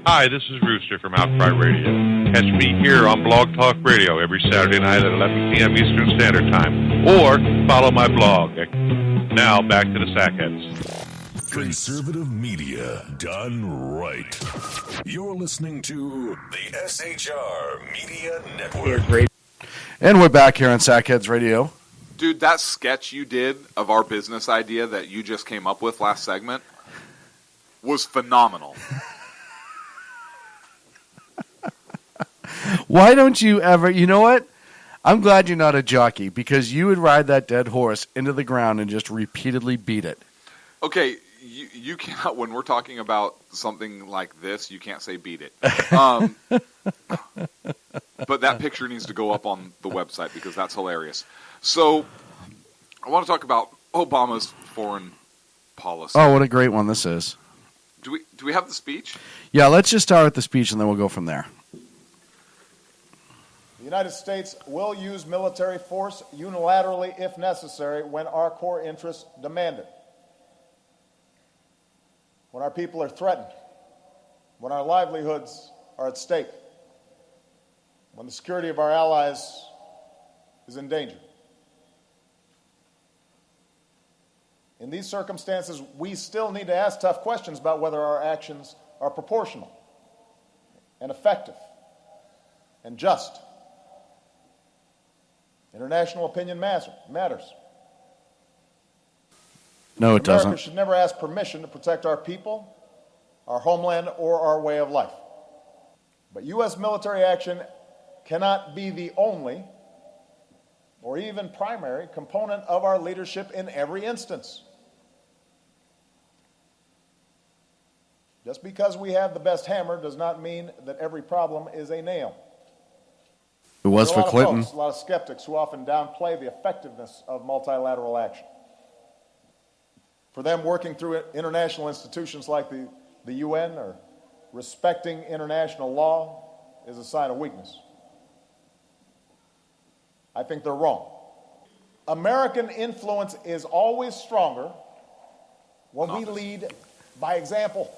S15: Hi, this is Rooster from Outcry Radio. Catch me here on Blog Talk Radio every Saturday night at 11 p.m. Eastern Standard Time, or follow my blog. Now, back to the Sackheads.
S3: Conservative media done right. You're listening to the SHR Media Network.
S6: And we're back here on Sackheads Radio.
S7: Dude, that sketch you did of our business idea that you just came up with last segment was phenomenal.
S6: Why don't you ever, you know what? I'm glad you're not a jockey, because you would ride that dead horse into the ground and just repeatedly beat it.
S7: Okay, you cannot, when we're talking about something like this, you can't say beat it. But that picture needs to go up on the website because that's hilarious. So, I want to talk about Obama's foreign policy.
S6: Oh, what a great one this is.
S7: Do we have the speech?
S6: Yeah, let's just start with the speech and then we'll go from there.
S21: The United States will use military force unilaterally if necessary when our core interests demand it. When our people are threatened, when our livelihoods are at stake, when the security of our allies is in danger. In these circumstances, we still need to ask tough questions about whether our actions are proportional and effective and just. International opinion matters.
S6: No, it doesn't.
S21: America should never ask permission to protect our people, our homeland, or our way of life. But U.S. military action cannot be the only or even primary component of our leadership in every instance. Just because we have the best hammer does not mean that every problem is a nail.
S6: It was for Clinton.
S21: A lot of skeptics who often downplay the effectiveness of multilateral action. For them, working through international institutions like the UN or respecting international law is a sign of weakness. I think they're wrong. American influence is always stronger when we lead by example.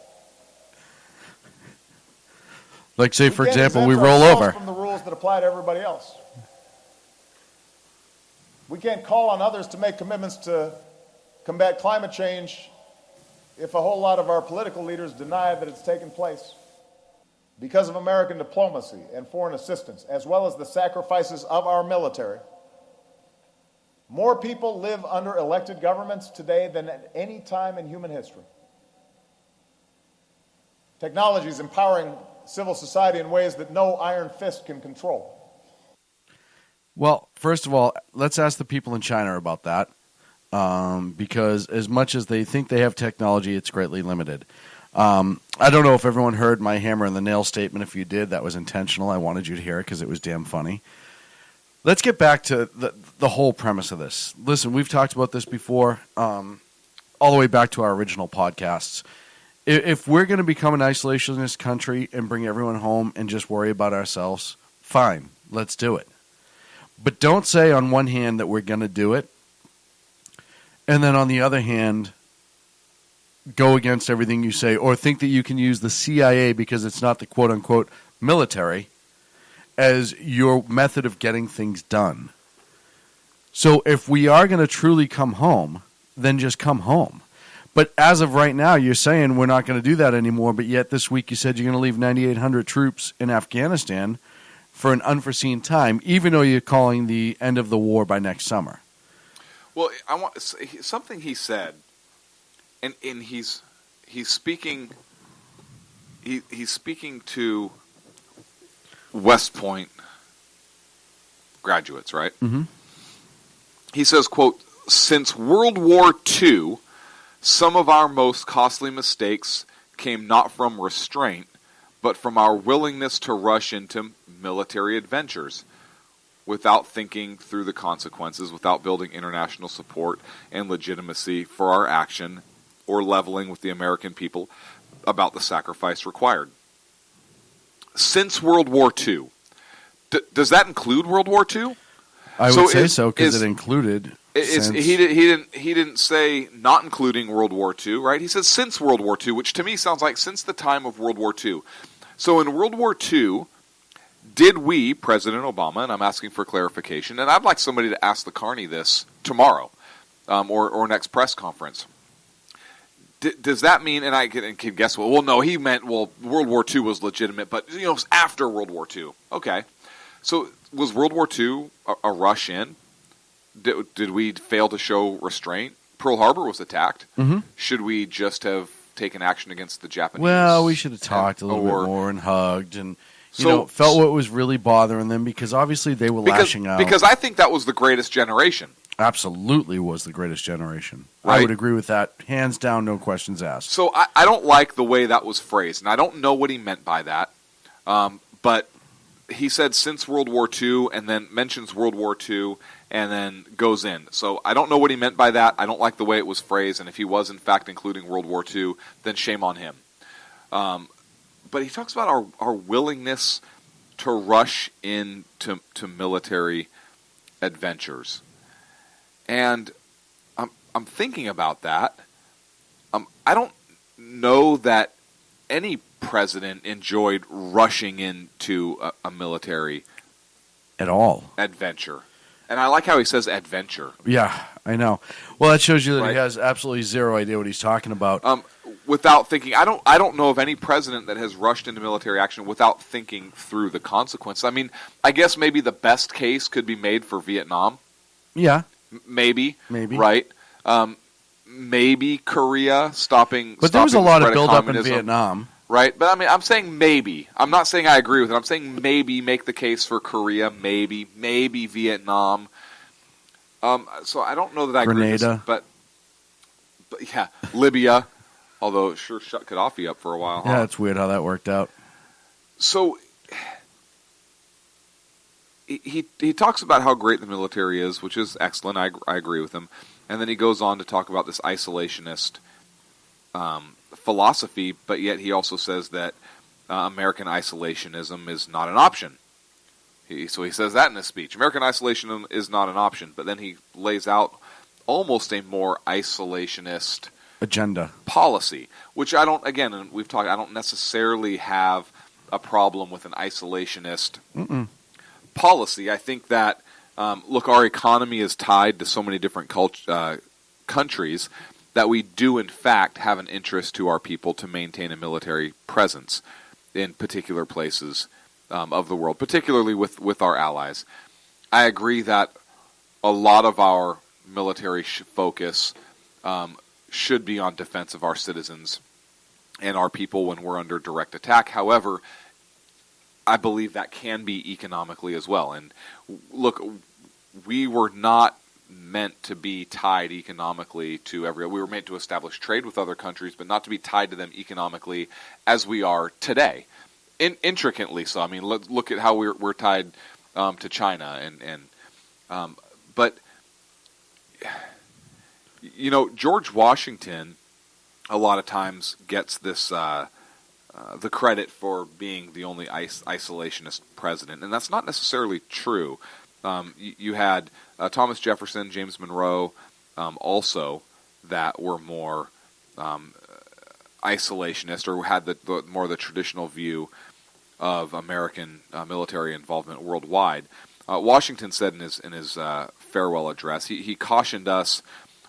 S6: Like, say, for example, we roll over.
S21: From the rules that apply to everybody else. We can't call on others to make commitments to combat climate change if a whole lot of our political leaders deny that it's taken place. Because of American diplomacy and foreign assistance, as well as the sacrifices of our military, more people live under elected governments today than at any time in human history. Technology is empowering civil society in ways that no iron fist can control.
S6: Well, first of all, let's ask the people in China about that, because as much as they think they have technology, it's greatly limited. I don't know if everyone heard my hammer and the nail statement. If you did, that was intentional. I wanted you to hear it because it was damn funny. Let's get back to the whole premise of this. Listen, we've talked about this before, all the way back to our original podcasts. If we're going to become an isolationist country and bring everyone home and just worry about ourselves, fine, let's do it. But don't say on one hand that we're going to do it, and then on the other hand, go against everything you say, or think that you can use the CIA, because it's not the quote-unquote military, as your method of getting things done. So if we are going to truly come home, then just come home. But as of right now, you're saying we're not going to do that anymore, but yet this week you said you're going to leave 9,800 troops in Afghanistan for an unforeseen time, even though you're calling the end of the war by next summer.
S7: Well, I want something he said, and he's speaking to West Point graduates, right?
S6: Mm-hmm.
S7: He says, quote, "Since World War II, some of our most costly mistakes came not from restraint, but from our willingness to rush into military adventures without thinking through the consequences, without building international support and legitimacy for our action, or leveling with the American people. about the sacrifice required. Since World War II, does that include World War II?
S6: I would say so because it included.
S7: He didn't say not including World War II, right? He says since World War II, which to me sounds like since the time of World War II. So in World War II, did we, President Obama, and I'm asking for clarification, and I'd like somebody to ask the Carney this tomorrow or next press conference. Does that mean, and I can guess what? Well, no, he meant, World War II was legitimate, but it was after World War II. Okay. So was World War II a rush in? Did we fail to show restraint? Pearl Harbor was attacked.
S6: Mm-hmm.
S7: Should we just have taken action against the Japanese?
S6: Well, we should have talked a little bit more and hugged and felt what was really bothering them because obviously they were lashing out.
S7: Because I think that was the greatest generation.
S6: Absolutely was the greatest generation.
S7: Right?
S6: I would agree with that. Hands down, no questions asked.
S7: So I don't like the way that was phrased, and I don't know what he meant by that. But he said since World War II and then mentions World War II and then goes in. So I don't know what he meant by that. I don't like the way it was phrased, and if he was in fact including World War II, then shame on him. But he talks about our willingness to rush into military adventures. And I'm thinking about that. I don't know that any president enjoyed rushing into a military
S6: at all
S7: adventure. And I like how he says adventure.
S6: Yeah, I know. Well, that shows you that he has absolutely zero idea what he's talking about.
S7: Without thinking, I don't know of any president that has rushed into military action without thinking through the consequences. I mean, I guess maybe the best case could be made for Vietnam.
S6: Yeah.
S7: Maybe. Right. Maybe Korea stopping.
S6: But there was a lot of buildup in
S7: communism.
S6: Vietnam.
S7: Right. But I mean, I'm saying maybe. I'm not saying I agree with it. I'm saying maybe make the case for Korea. Maybe Vietnam. So I don't know that I agree with this. But yeah, Libya. Although it sure shut Gaddafi up for a while.
S6: Yeah, it's weird how that worked out.
S7: So he talks about how great the military is, which is excellent. I agree with him. And then he goes on to talk about this isolationist philosophy, but yet he also says that American isolationism is not an option. So he says that in his speech. American isolationism is not an option, but then he lays out almost a more isolationist
S6: agenda
S7: policy, which I don't, again, and we've talked, I don't necessarily have a problem with an isolationist policy. I think that, look, our economy is tied to so many different countries that we do, in fact, have an interest to our people to maintain a military presence in particular places of the world, particularly with our allies. I agree that a lot of our military focus should be on defense of our citizens and our people when we're under direct attack. However, I believe that can be economically as well. And look, we were not meant to be tied economically to we were meant to establish trade with other countries, but not to be tied to them economically as we are today. Intricately so. I mean, look at how we're tied to China but you know, George Washington a lot of times gets this the credit for being the only isolationist president, and that's not necessarily true. You had Thomas Jefferson, James Monroe, also that were more isolationist, or had the more the traditional view of American military involvement worldwide. Washington said in his farewell address, he cautioned us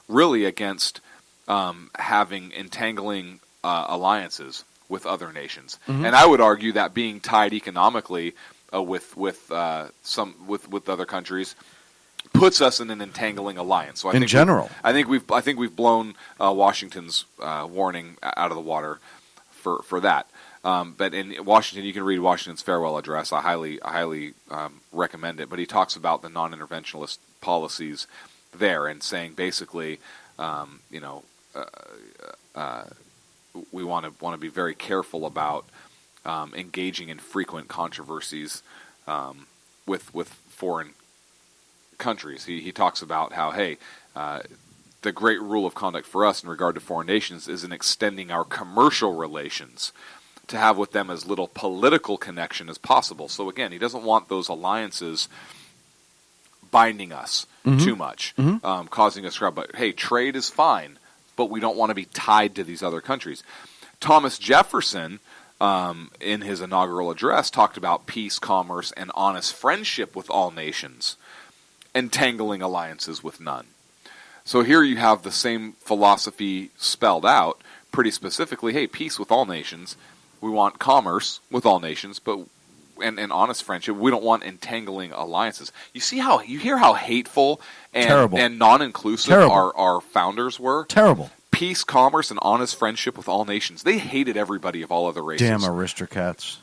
S7: really against having entangling alliances with other nations, and I would argue that being tied economically with other countries puts us in an entangling alliance. So I think we've blown Washington's warning out of the water for that. But in Washington, you can read Washington's farewell address. I highly recommend it. But he talks about the non-interventionist policies there, and saying basically, we want to be very careful about engaging in frequent controversies with foreign countries. He talks about how, hey, the great rule of conduct for us in regard to foreign nations is in extending our commercial relations to have with them as little political connection as possible. So again, he doesn't want those alliances binding us too much, causing us trouble. But hey, trade is fine, but we don't want to be tied to these other countries. Thomas Jefferson, in his inaugural address, talked about peace, commerce, and honest friendship with all nations, entangling alliances with none. So here you have the same philosophy spelled out pretty specifically. Hey, peace with all nations. We want commerce with all nations, but and honest friendship. We don't want entangling alliances. You hear how hateful and non-inclusive our founders were?
S6: Terrible.
S7: Peace, commerce, and honest friendship with all nations. They hated everybody of all other races.
S6: Damn aristocrats.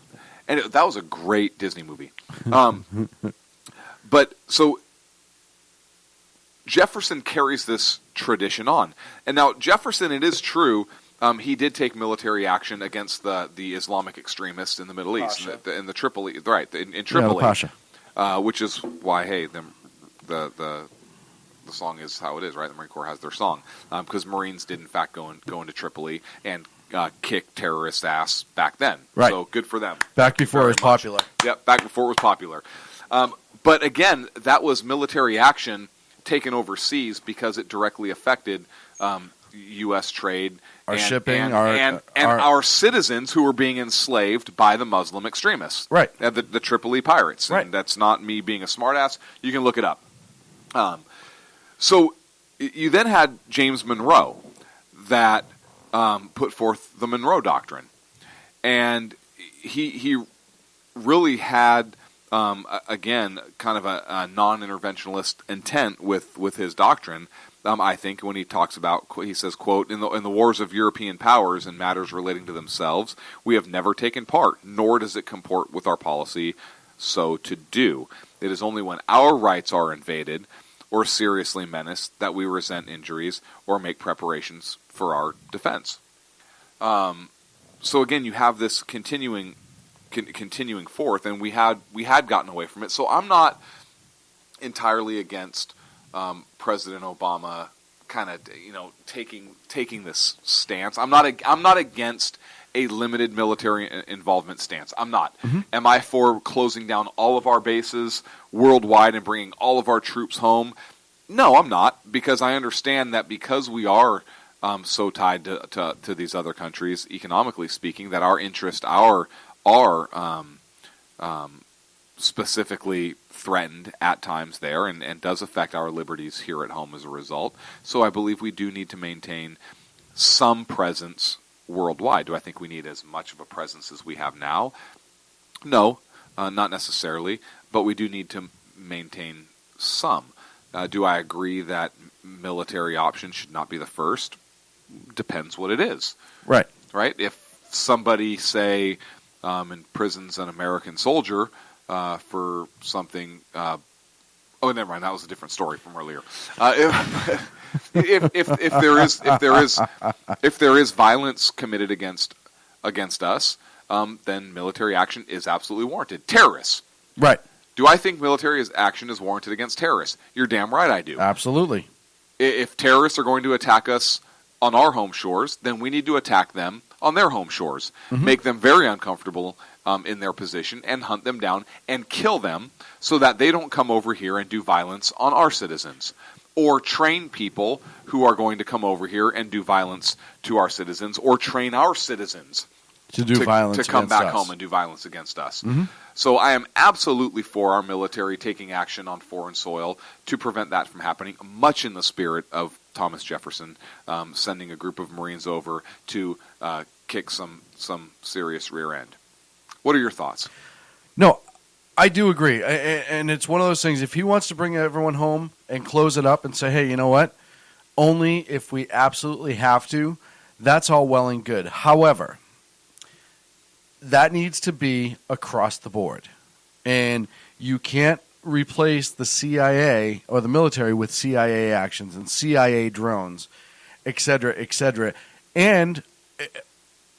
S7: And that was a great Disney movie. But so Jefferson carries this tradition on. And now Jefferson, it is true, he did take military action against the Islamic extremists in the Middle East, in the Tripoli, right? In Tripoli,
S6: Pasha.
S7: Which is why, hey, the song is how it is, right? The Marine Corps has their song because Marines did in fact go into Tripoli and kick terrorists' ass back then.
S6: Right.
S7: So good for them.
S6: Back before it was popular.
S7: Yep, back before it was popular. But again, that was military action taken overseas because it directly affected U.S. trade,
S6: our shipping,
S7: and our citizens who were being enslaved by the Muslim extremists,
S6: right?
S7: The Tripoli pirates,
S6: right?
S7: And that's not me being a smartass. You can look it up. So you then had James Monroe that put forth the Monroe Doctrine, and he really had. Again, kind of a non-interventionalist intent with his doctrine. I think when he talks about, he says, quote, in the wars of European powers and matters relating to themselves, we have never taken part, nor does it comport with our policy so to do. It is only when our rights are invaded or seriously menaced that we resent injuries or make preparations for our defense. So again, you have this continuing forth, and we had gotten away from it. So I'm not entirely against President Obama kind of taking this stance. I'm not against a limited military involvement stance. I'm not. Am I for closing down all of our bases worldwide and bringing all of our troops home? No, I'm not, because I understand that because we are so tied to these other countries, economically speaking, that our interests are specifically threatened at times there, and does affect our liberties here at home as a result. So I believe we do need to maintain some presence worldwide. Do I think we need as much of a presence as we have now? No, not necessarily, but we do need to maintain some. Do I agree that military option should not be the first? Depends what it is.
S6: Right.
S7: Right? If somebody, say, imprisons an American soldier for something. Oh, never mind. That was a different story from earlier. If there is violence committed against us, then military action is absolutely warranted. Terrorists,
S6: right?
S7: Do I think military action is warranted against terrorists? You're damn right I do.
S6: Absolutely.
S7: If terrorists are going to attack us on our home shores, then we need to attack them on their home shores, make them very uncomfortable in their position, and hunt them down and kill them so that they don't come over here and do violence on our citizens, or train people who are going to come over here and do violence to our citizens, or train our citizens
S6: to do violence
S7: to come back
S6: us.
S7: home and do violence against us. So I am absolutely for our military taking action on foreign soil to prevent that from happening, much in the spirit of Thomas Jefferson sending a group of Marines over to kick some serious rear end. What are your thoughts?
S6: No, I do agree. And it's one of those things, if he wants to bring everyone home and close it up and say, hey, you know what? Only if we absolutely have to, that's all well and good. However, that needs to be across the board. And you can't replace the CIA or the military with CIA actions and CIA drones, et cetera, et cetera. And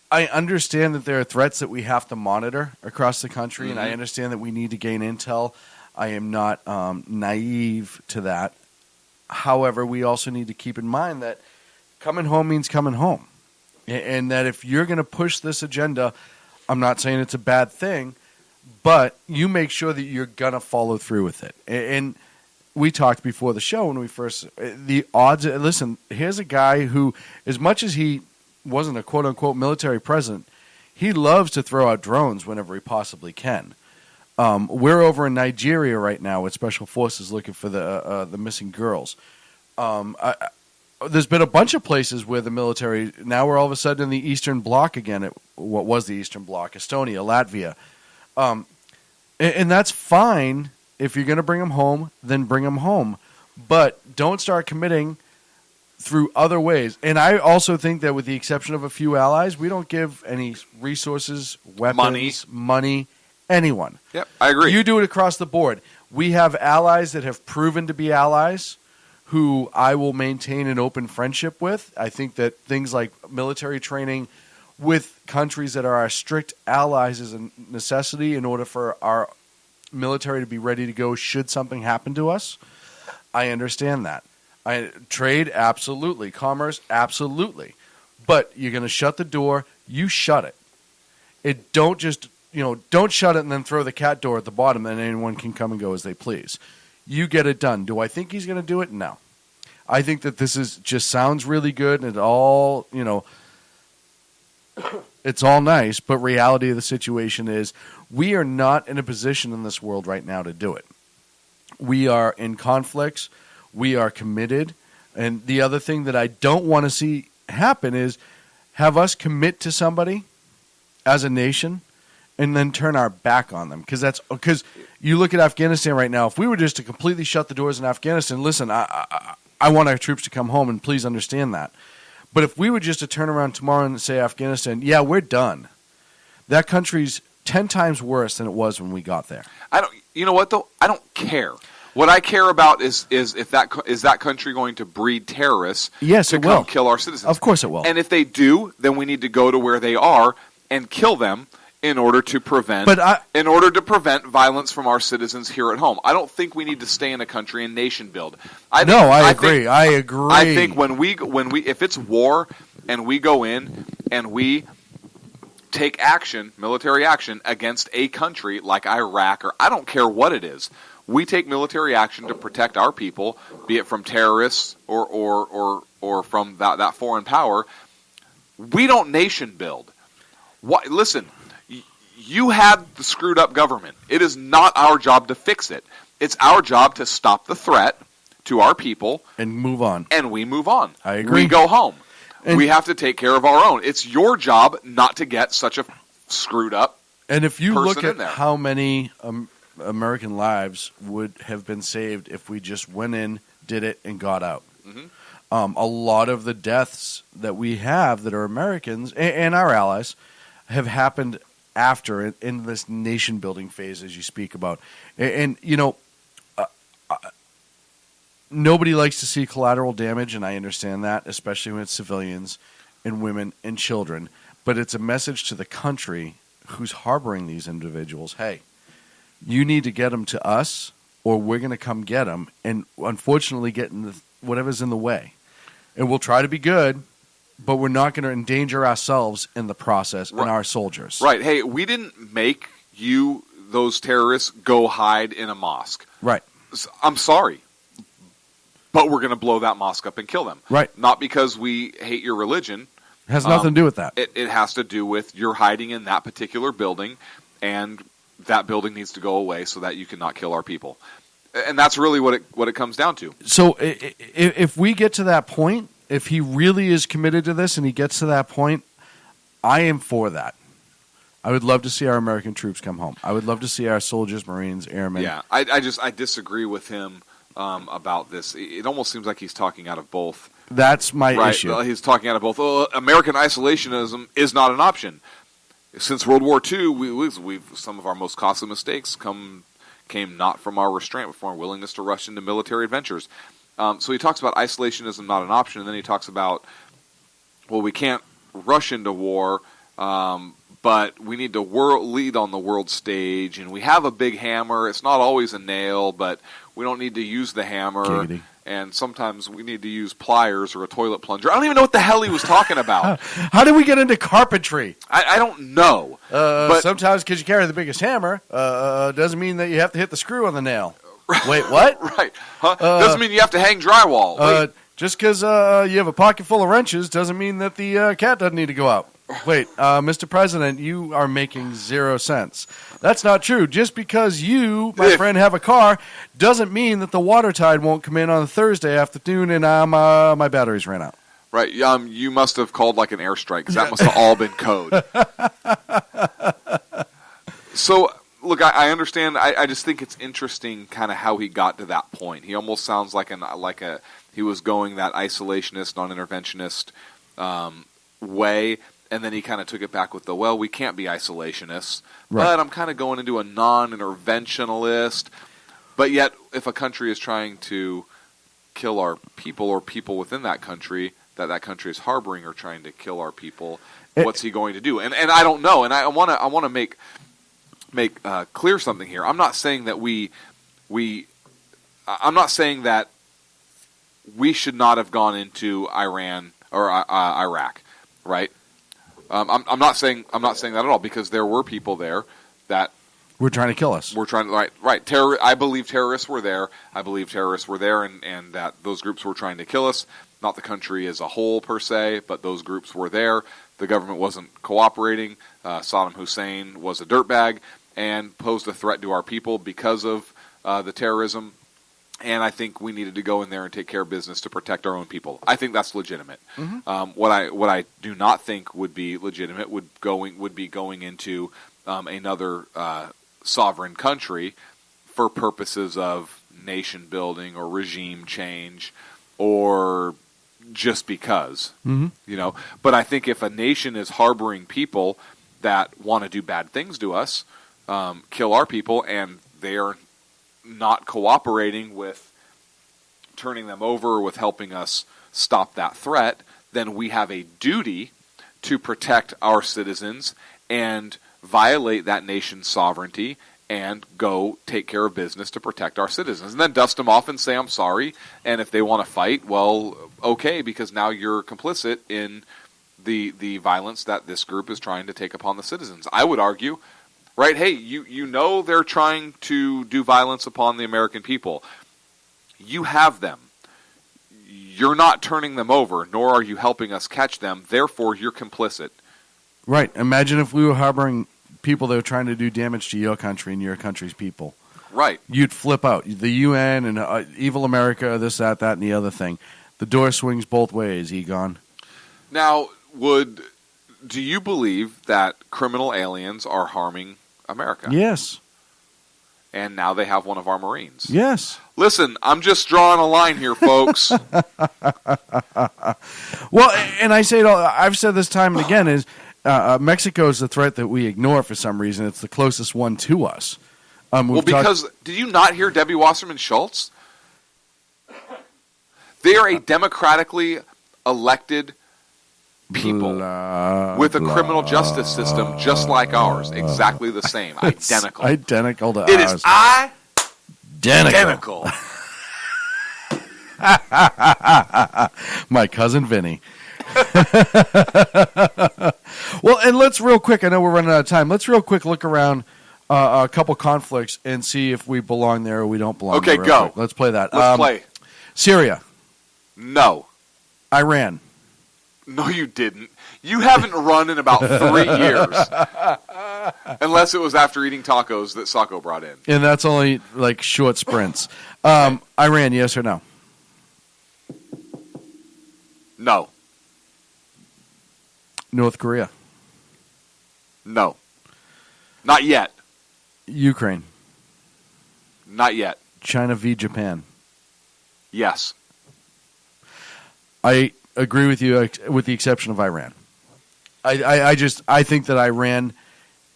S6: I understand that there are threats that we have to monitor across the country, and I understand that we need to gain intel. I am not naive to that. However, we also need to keep in mind that coming home means coming home. And that if you're going to push this agenda, I'm not saying it's a bad thing, but you make sure that you're going to follow through with it. And we talked before the show when we first, the odds, listen, here's a guy who, as much as he wasn't a quote-unquote military president, he loves to throw out drones whenever he possibly can. We're over in Nigeria right now with Special Forces looking for the missing girls. There's been a bunch of places where the military, now we're all of a sudden in the Eastern Bloc again, what was the Eastern Bloc, Estonia, Latvia. And that's fine. If you're going to bring them home, then bring them home. But don't start committing through other ways. And I also think that with the exception of a few allies, we don't give any resources, weapons, money, anyone.
S7: Yep, I agree.
S6: You do it across the board. We have allies that have proven to be allies who I will maintain an open friendship with. I think that things like military training with countries that are our strict allies is a necessity in order for our military to be ready to go should something happen to us. I understand that. Trade, absolutely. Commerce, absolutely. But you're going to shut the door, you shut it. Don't shut it and then throw the cat door at the bottom and anyone can come and go as they please. You get it done. Do I think he's going to do it? No. I think that this just sounds really good and it all, it's all nice, but reality of the situation is we are not in a position in this world right now to do it. We are in conflicts. We are committed. And the other thing that I don't want to see happen is have us commit to somebody as a nation and then turn our back on them. Because you look at Afghanistan right now, if we were just to completely shut the doors in Afghanistan, listen, I want our troops to come home, and please understand that. But if we were just to turn around tomorrow and say Afghanistan, yeah, we're done, that country's 10 times worse than it was when we got there.
S7: You know what, though? I don't care. What I care about is if that country going to breed terrorists to come kill our citizens.
S6: Of course it will.
S7: And if they do, then we need to go to where they are and kill them in order to prevent violence from our citizens here at home. I don't think we need to stay in a country and nation build. I agree. I think when we if it's war and we go in and we take action, military action against a country like Iraq or I don't care what it is. We take military action to protect our people, be it from terrorists or from that foreign power. We don't nation build. Listen, you had the screwed up government. It is not our job to fix it. It's our job to stop the threat to our people.
S6: And move on.
S7: And we move on.
S6: I agree.
S7: We go home. And we have to take care of our own. It's your job not to get such a screwed up
S6: And if you look at
S7: there.
S6: how many American lives would have been saved if we just went in, did it, and got out. Mm-hmm. A lot of the deaths that we have that are Americans and our allies have happened after in this nation-building phase, as you speak about. And you know, nobody likes to see collateral damage, and I understand that, especially when it's civilians and women and children. But it's a message to the country who's harboring these individuals. Hey, you need to get them to us, or we're going to come get them, and unfortunately get in whatever's in the way. And we'll try to be good, but we're not going to endanger ourselves in the process and our soldiers.
S7: Right. Hey, we didn't make you, those terrorists, go hide in a mosque.
S6: Right.
S7: I'm sorry, but we're going to blow that mosque up and kill them.
S6: Right.
S7: Not because we hate your religion.
S6: It has nothing to do with that.
S7: It has to do with you're hiding in that particular building, and that building needs to go away so that you cannot kill our people. And that's really what it comes down to.
S6: So if we get to that point, if he really is committed to this and he gets to that point, I am for that. I would love to see our American troops come home. I would love to see our soldiers, Marines, airmen.
S7: Yeah, I disagree with him about this. It almost seems like he's talking out of both.
S6: That's my issue.
S7: He's talking out of both. American isolationism is not an option. Since World War II, we've some of our most costly mistakes came not from our restraint, but from our willingness to rush into military adventures. So he talks about isolationism not an option, and then he talks about, well, we can't rush into war, but we need to lead on the world stage, and we have a big hammer. It's not always a nail, but we don't need to use the hammer.
S6: Giggity.
S7: and sometimes we need to use pliers or a toilet plunger. I don't even know what the hell he was talking about.
S6: How did we get into carpentry?
S7: I don't know.
S6: But sometimes because you carry the biggest hammer doesn't mean that you have to hit the screw on the nail. Wait, what?
S7: Right. Doesn't mean you have to hang drywall.
S6: Just because you have a pocket full of wrenches doesn't mean that the cat doesn't need to go out. Wait, Mr. President, you are making 0 sense. That's not true. Just because you, my friend, have a car doesn't mean that the water tide won't come in on a Thursday afternoon and my batteries ran out.
S7: Right. You must have called like an airstrike because that must have all been code. So, look, I understand. I just think it's interesting kind of how he got to that point. He almost sounds like he was going that isolationist, non-interventionist way. And then he kind of took it back with we can't be isolationists, but I'm kind of going into a non-interventionalist. But yet, if a country is trying to kill our people or people within that country that country is harboring or trying to kill our people, what's he going to do? And I don't know. And I want to make clear something here. I'm not saying that I'm not saying that we should not have gone into Iran or Iraq, right? I'm not saying that at all because there were people there that
S6: were trying to kill us.
S7: Right. I believe terrorists were there. And that those groups were trying to kill us. Not the country as a whole per se, but those groups were there. The government wasn't cooperating. Saddam Hussein was a dirtbag and posed a threat to our people because of the terrorism. And I think we needed to go in there and take care of business to protect our own people. I think that's legitimate. Mm-hmm. What I do not think would be legitimate would be going into another sovereign country for purposes of nation building or regime change or just because.
S6: Mm-hmm.
S7: But I think if a nation is harboring people that want to do bad things to us, kill our people, and they are not cooperating with turning them over or with helping us stop that threat, then we have a duty to protect our citizens and violate that nation's sovereignty and go take care of business to protect our citizens. And then dust them off and say, I'm sorry. And if they want to fight, well, okay, because now you're complicit in the violence that this group is trying to take upon the citizens. I would argue, right, hey, you know they're trying to do violence upon the American people. You have them. You're not turning them over, nor are you helping us catch them. Therefore, you're complicit.
S6: Right. Imagine if we were harboring people that were trying to do damage to your country and your country's people.
S7: Right.
S6: You'd flip out. The UN and evil America, this, that, and the other thing. The door swings both ways, Egon.
S7: Now, do you believe that criminal aliens are harming America?
S6: Yes.
S7: And now they have one of our Marines.
S6: Yes.
S7: Listen, I'm just drawing a line here, folks.
S6: Well, and I say it all, I've said this time and again, is Mexico is the threat that we ignore for some reason. It's the closest one to us.
S7: Did you not hear Debbie Wasserman Schultz? They are a democratically elected people with a criminal justice system just like ours. Exactly the same. Identical.
S6: Identical to
S7: it
S6: ours.
S7: It is identical.
S6: My cousin Vinny. Well, and let's real quick, I know we're running out of time, let's real quick look around a couple conflicts and see if we belong there or we don't belong there.
S7: Okay, go.
S6: Quick. Let's play that.
S7: Let's play.
S6: Syria.
S7: No.
S6: Iran.
S7: No, you didn't. You haven't run in about 3 years. Unless it was after eating tacos that Sacco brought in.
S6: And that's only like short sprints. Iran, yes or no?
S7: No.
S6: North Korea?
S7: No. Not yet.
S6: Ukraine?
S7: Not yet.
S6: China v. Japan?
S7: Yes.
S6: I agree with you, with the exception of Iran. I think that Iran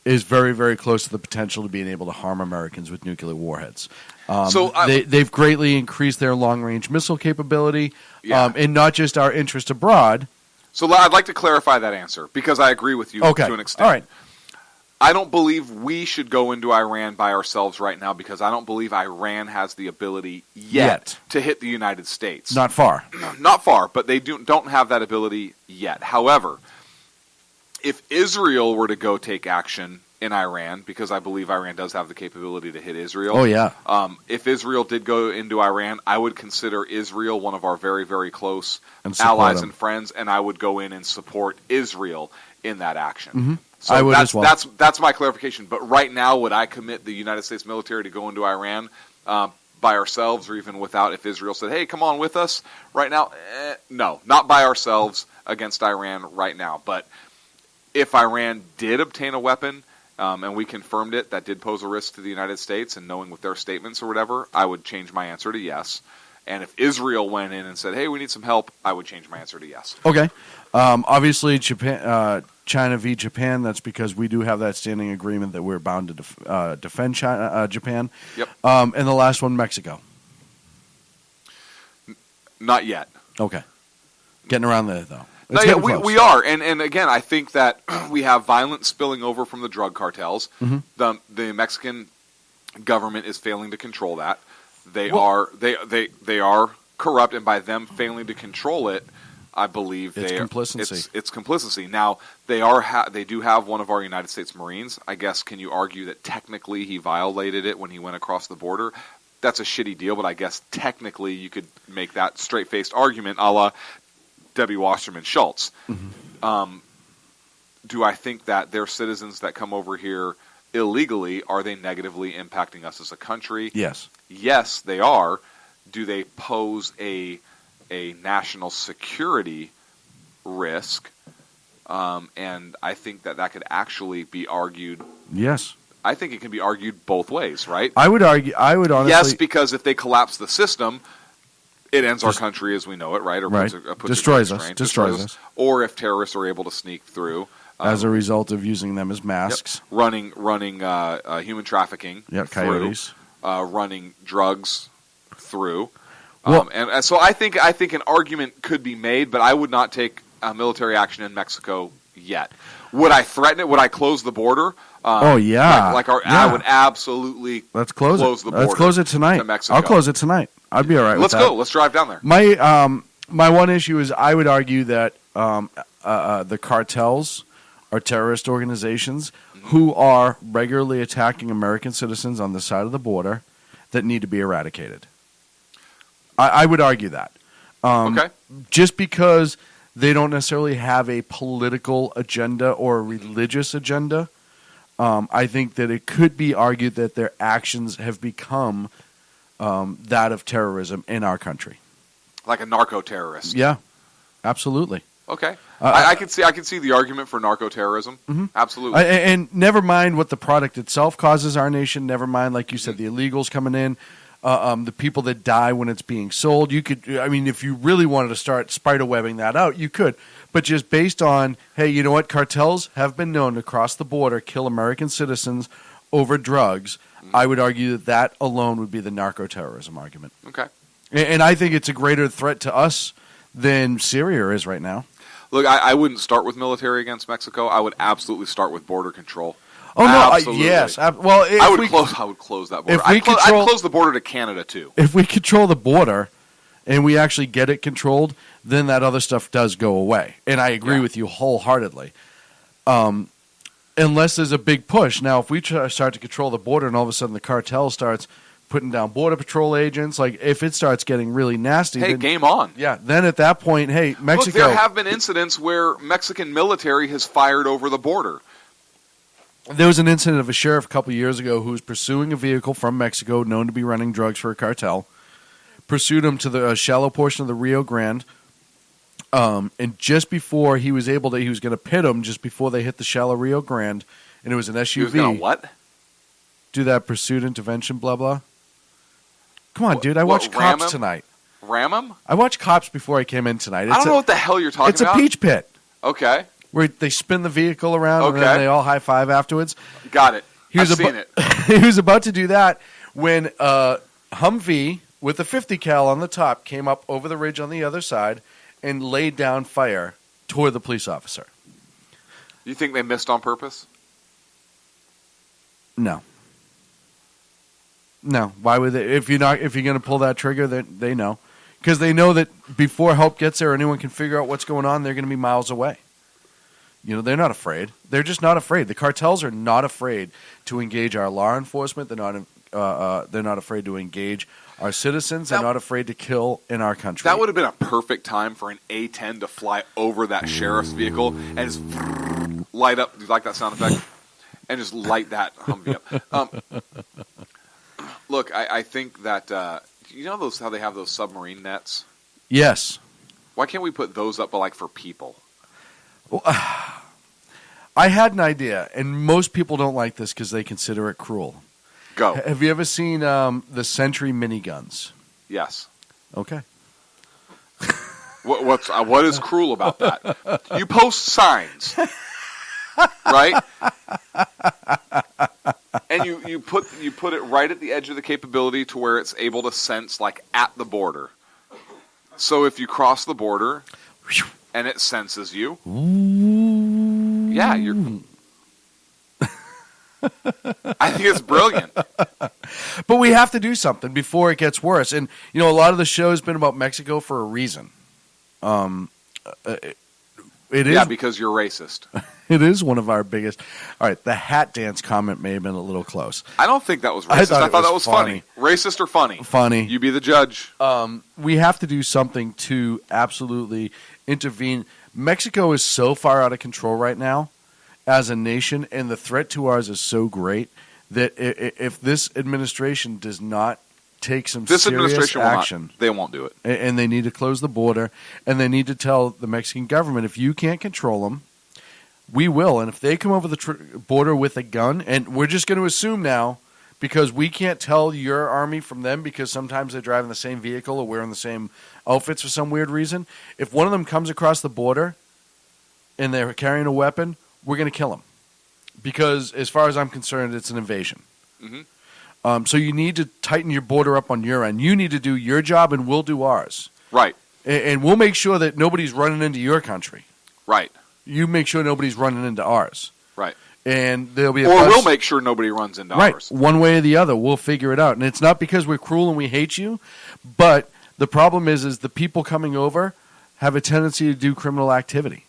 S6: is very, very close to the potential to being able to harm Americans with nuclear warheads. They've greatly increased their long-range missile capability, and not just our interest abroad.
S7: So I'd like to clarify that answer, because I agree with you to an extent.
S6: All right.
S7: I don't believe we should go into Iran by ourselves right now because I don't believe Iran has the ability yet to hit the United States.
S6: Not far.
S7: Not far, but they don't have that ability yet. However, if Israel were to go take action in Iran, because I believe Iran does have the capability to hit Israel.
S6: Oh, yeah.
S7: If Israel did go into Iran, I would consider Israel one of our very, very close
S6: And
S7: allies
S6: them.
S7: and friends, and I would go in and support Israel in that action.
S6: Mhm.
S7: So
S6: I would
S7: that's,
S6: as well.
S7: That's my clarification. But right now, would I commit the United States military to go into Iran by ourselves or even without, if Israel said, hey, come on with us right now? No, not by ourselves against Iran right now. But if Iran did obtain a weapon, and we confirmed it, that did pose a risk to the United States, and knowing with their statements or whatever, I would change my answer to yes. And if Israel went in and said, hey, we need some help, I would change my answer to yes.
S6: Okay. Obviously, China v. Japan, that's because we do have that standing agreement that we're bound to defend Japan.
S7: Yep.
S6: And the last one, Mexico.
S7: Not yet.
S6: Okay. Getting around there, though.
S7: No, yeah, we are. And again, I think that we have violence spilling over from the drug cartels.
S6: Mhm.
S7: The Mexican government is failing to control that. They are corrupt, and by them failing to control it, I believe
S6: It's complicity.
S7: It's complicity. Now they do have one of our United States Marines. I guess can you argue that technically he violated it when he went across the border? That's a shitty deal, but I guess technically you could make that straight-faced argument, a la Debbie Wasserman Schultz.
S6: Mm-hmm.
S7: Do I think that their citizens that come over here illegally, are they negatively impacting us as a country?
S6: Yes.
S7: Yes, they are. Do they pose a national security risk? And I think that could actually be argued.
S6: Yes.
S7: I think it can be argued both ways, right?
S6: I would honestly.
S7: Yes, because if they collapse the system, it ends our country as we know it, right? Or
S6: Right.
S7: puts
S6: Destroys
S7: a
S6: us.
S7: constraint,
S6: Destroys us.
S7: Or if terrorists are able to sneak through.
S6: As a result of using them as masks.
S7: Yep. Running human trafficking
S6: Coyotes.
S7: through, running drugs through.
S6: Well-
S7: And so I think an argument could be made, but I would not take military action in Mexico yet. Would I threaten it? Would I close the border?
S6: Oh, yeah.
S7: I would absolutely
S6: Let's close
S7: the
S6: it.
S7: border.
S6: Let's close it tonight.
S7: to Mexico.
S6: I'll close it tonight. I'd be all right
S7: Let's
S6: with that.
S7: go. Let's drive down there.
S6: My one issue is I would argue that the cartels are terrorist organizations who are regularly attacking American citizens on the side of the border that need to be eradicated. I would argue that.
S7: Okay.
S6: Just because they don't necessarily have a political agenda or a religious agenda, I think that it could be argued that their actions have become that of terrorism in our country.
S7: Like a narco-terrorist.
S6: Yeah, absolutely.
S7: Okay. I can see the argument for narco-terrorism.
S6: Mhm.
S7: Absolutely.
S6: And never mind what the product itself causes our nation. Never mind, like you said, the illegals coming in, the people that die when it's being sold. You could, I mean, if you really wanted to start spiderwebbing that out, you could. But just based on, hey, you know what? Cartels have been known to cross the border, kill American citizens over drugs. I would argue that alone would be the narco-terrorism argument.
S7: Okay.
S6: And I think it's a greater threat to us than Syria is right now.
S7: Look, I wouldn't start with military against Mexico. I would absolutely start with border control.
S6: Oh no!
S7: Absolutely.
S6: Yes. Well,
S7: I would close that border. I'd close the border to Canada too.
S6: If we control the border, and we actually get it controlled, then that other stuff does go away. And I agree with you wholeheartedly. Unless there's a big push. Now, if we start to control the border, and all of a sudden the cartel starts putting down border patrol agents, like if it starts getting really nasty,
S7: Hey,
S6: then,
S7: game on.
S6: Yeah. Then at that point, hey, Mexico.
S7: Look, there have been incidents where Mexican military has fired over the border.
S6: There was an incident of a sheriff a couple years ago who was pursuing a vehicle from Mexico known to be running drugs for a cartel. Pursued him to the shallow portion of the Rio Grande. And just before he was going to pit him just before they hit the shallow Rio Grande, and it was an SUV.
S7: He was going to what?
S6: Do that pursuit intervention, blah, blah. Come on, dude. I watched Cops tonight.
S7: Ram him?
S6: I watched Cops before I came in tonight.
S7: I don't know what the hell you're talking about.
S6: It's a peach pit.
S7: Okay.
S6: Where they spin the vehicle around and then they all high five afterwards.
S7: Got it. I've seen it.
S6: He was about to do that when Humvee with a 50 cal on the top came up over the ridge on the other side and laid down fire toward the police officer.
S7: You think they missed on purpose?
S6: No. No. Why would they? If you're going to pull that trigger, they know. Because they know that before help gets there, anyone can figure out what's going on, they're going to be miles away. They're not afraid. They're just not afraid. The cartels are not afraid to engage our law enforcement. They're not afraid to engage our citizens. They're not afraid to kill in our country.
S7: That would have been a perfect time for an A-10 to fly over that sheriff's vehicle and just light up. Do you like that sound effect? And just light that Humvee up. Look, I think that how they have those submarine nets?
S6: Yes.
S7: Why can't we put those up, but for people?
S6: Well, I had an idea, and most people don't like this because they consider it cruel.
S7: Go.
S6: Have you ever seen the Sentry miniguns?
S7: Yes.
S6: Okay.
S7: What is cruel about that? You post signs, right? And you put it right at the edge of the capability to where it's able to sense at the border. So if you cross the border and it senses you, yeah, you're. I think it's brilliant.
S6: But we have to do something before it gets worse. And a lot of the show has been about Mexico for a reason. It is
S7: because you're racist.
S6: It is one of our biggest. All right, the hat dance comment may have been a little close.
S7: I don't think that was racist. I thought that was funny. Racist or funny?
S6: Funny.
S7: You be the judge.
S6: We have to do something to absolutely intervene. Mexico is so far out of control right now as a nation, and the threat to ours is so great that if this administration does not take some serious action,
S7: they won't do it.
S6: And they need to close the border, and they need to tell the Mexican government, if you can't control them, we will. And if they come over the border with a gun, and we're just going to assume now, because we can't tell your army from them because sometimes they're driving the same vehicle or wearing the same outfits for some weird reason. If one of them comes across the border and they're carrying a weapon, we're going to kill them. Because as far as I'm concerned, it's an invasion.
S7: Mm-hmm.
S6: So you need to tighten your border up on your end. You need to do your job, and we'll do ours.
S7: Right.
S6: And we'll make sure that nobody's running into your country.
S7: Right.
S6: You make sure nobody's running into ours.
S7: Right.
S6: And there'll be
S7: we'll make sure nobody runs into ours.
S6: One way or the other, we'll figure it out. And it's not because we're cruel and we hate you, but the problem is the people coming over have a tendency to do criminal activity.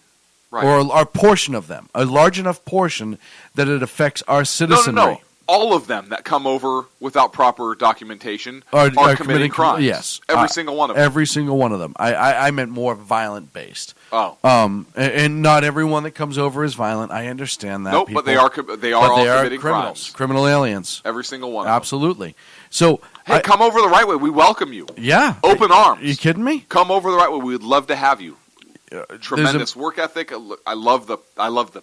S7: Right.
S6: Or a portion of them, a large enough portion that it affects our citizenry.
S7: No. All of them that come over without proper documentation are committing crimes.
S6: Yes.
S7: Every single one of them.
S6: Every single one of them. I meant more violent based.
S7: Oh.
S6: And not everyone that comes over is violent. I understand that.
S7: Nope,
S6: people,
S7: but they are all committing
S6: criminals.
S7: crimes.
S6: Criminal aliens.
S7: Every single one of them.
S6: Absolutely. So,
S7: hey, come over the right way. We welcome you.
S6: Yeah.
S7: Open arms.
S6: Are you kidding me?
S7: Come over the right way. We would love to have you. Tremendous work ethic. I love the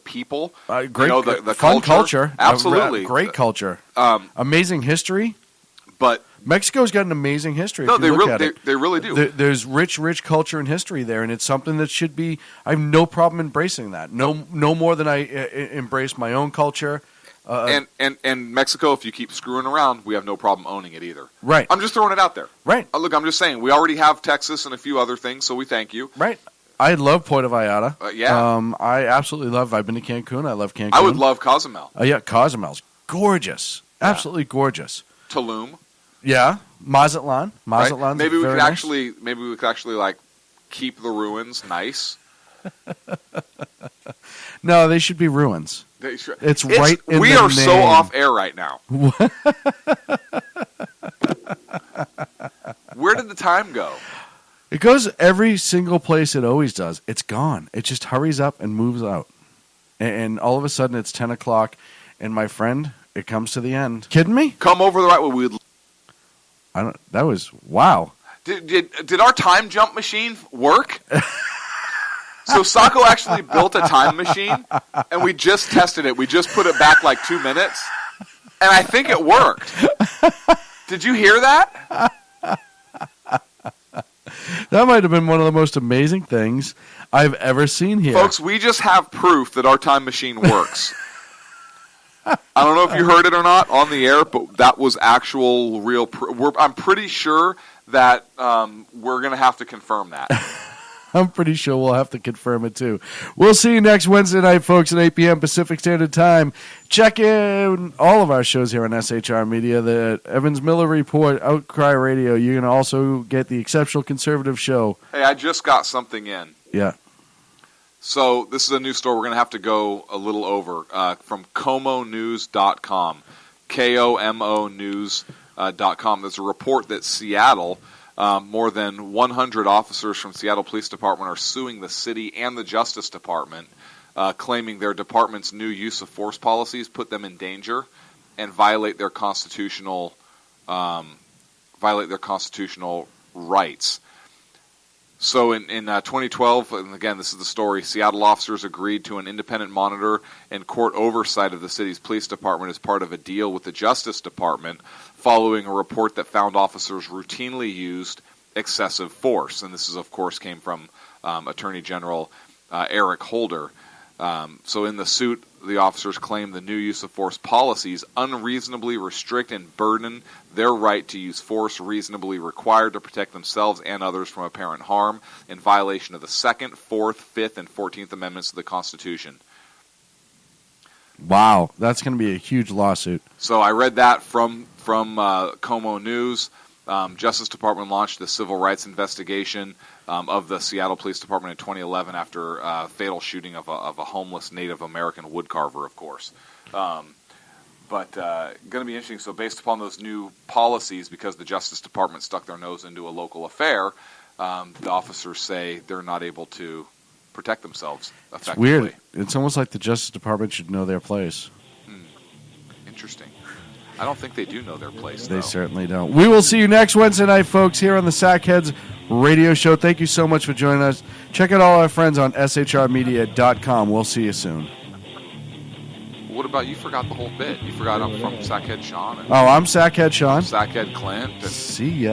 S7: people.
S6: Great,
S7: the
S6: fun culture.
S7: Absolutely,
S6: great culture. Amazing history.
S7: But
S6: Mexico's got an amazing history.
S7: No,
S6: if you look at it.
S7: They really do.
S6: There's rich culture and history there, and it's something that should be. I have no problem embracing that. No more than I embrace my own culture.
S7: And Mexico, if you keep screwing around, we have no problem owning it either.
S6: Right.
S7: I'm just throwing it out there.
S6: Right.
S7: Look, I'm just saying we already have Texas and a few other things, so we thank you.
S6: Right. I love Puerto Vallarta.
S7: Yeah.
S6: I absolutely love. I've been to Cancun. I love Cancun.
S7: I would love Cozumel.
S6: Yeah, Cozumel's gorgeous. Yeah. Absolutely gorgeous.
S7: Tulum.
S6: Yeah. Mazatlan. Mazatlan's
S7: right? Maybe we could
S6: nice.
S7: actually keep the ruins nice.
S6: No, they should be ruins. It's right in
S7: we
S6: the
S7: are
S6: name.
S7: so off air right now. Where did the time go?
S6: It goes every single place it always does. It's gone. It just hurries up and moves out. And all of a sudden it's 10 o'clock, and my friend, it comes to the end. Kidding me?
S7: Come over the right way.
S6: That was, wow.
S7: Did our time jump machine work? So Sacco actually built a time machine, and we just tested it. We just put it back like 2 minutes, and I think it worked. Did you hear that?
S6: That might have been one of the most amazing things I've ever seen here.
S7: Folks, we just have proof that our time machine works. I don't know if you heard it or not on the air, but that was actual real proof. I'm pretty sure that we're going to have to confirm that.
S6: I'm pretty sure we'll have to confirm it, too. We'll see you next Wednesday night, folks, at 8 p.m. Pacific Standard Time. Check in all of our shows here on SHR Media, the Evans Miller Report, Outcry Radio. You're going to also get the Exceptional Conservative Show.
S7: Hey, I just got something in.
S6: Yeah.
S7: So this is a new story we're going to have to go a little over from KOMOnews.com, KOMOnews.com. There's a report that Seattle, more than 100 officers from Seattle Police Department are suing the city and the Justice Department, claiming their department's new use of force policies put them in danger and violate their constitutional rights. So in 2012, and again, this is the story, Seattle officers agreed to an independent monitor and court oversight of the city's police department as part of a deal with the Justice Department following a report that found officers routinely used excessive force. And this is, of course, came from Attorney General Eric Holder. So in the suit, the officers claim the new use of force policies unreasonably restrict and burden their right to use force reasonably required to protect themselves and others from apparent harm in violation of the 2nd, 4th, 5th, and 14th Amendments of the Constitution.
S6: Wow, that's going to be a huge lawsuit.
S7: So I read that from Como News. Justice Department launched the civil rights investigation of the Seattle Police Department in 2011 after a fatal shooting of a homeless Native American woodcarver, of course. But going to be interesting. So based upon those new policies, because the Justice Department stuck their nose into a local affair, the officers say they're not able to protect themselves effectively.
S6: It's weird. It's almost like the Justice Department should know their place.
S7: Interesting. I don't think they do know their place,
S6: They
S7: though.
S6: certainly don't. We will see you next Wednesday night, folks, here on the Sackheads Radio Show. Thank you so much for joining us. Check out all our friends on shrmedia.com. We'll see you soon.
S7: What about, you forgot the whole bit. You forgot I'm from Sackhead Sean.
S6: Oh, I'm Sackhead Sean.
S7: Sackhead Clint.
S6: See ya.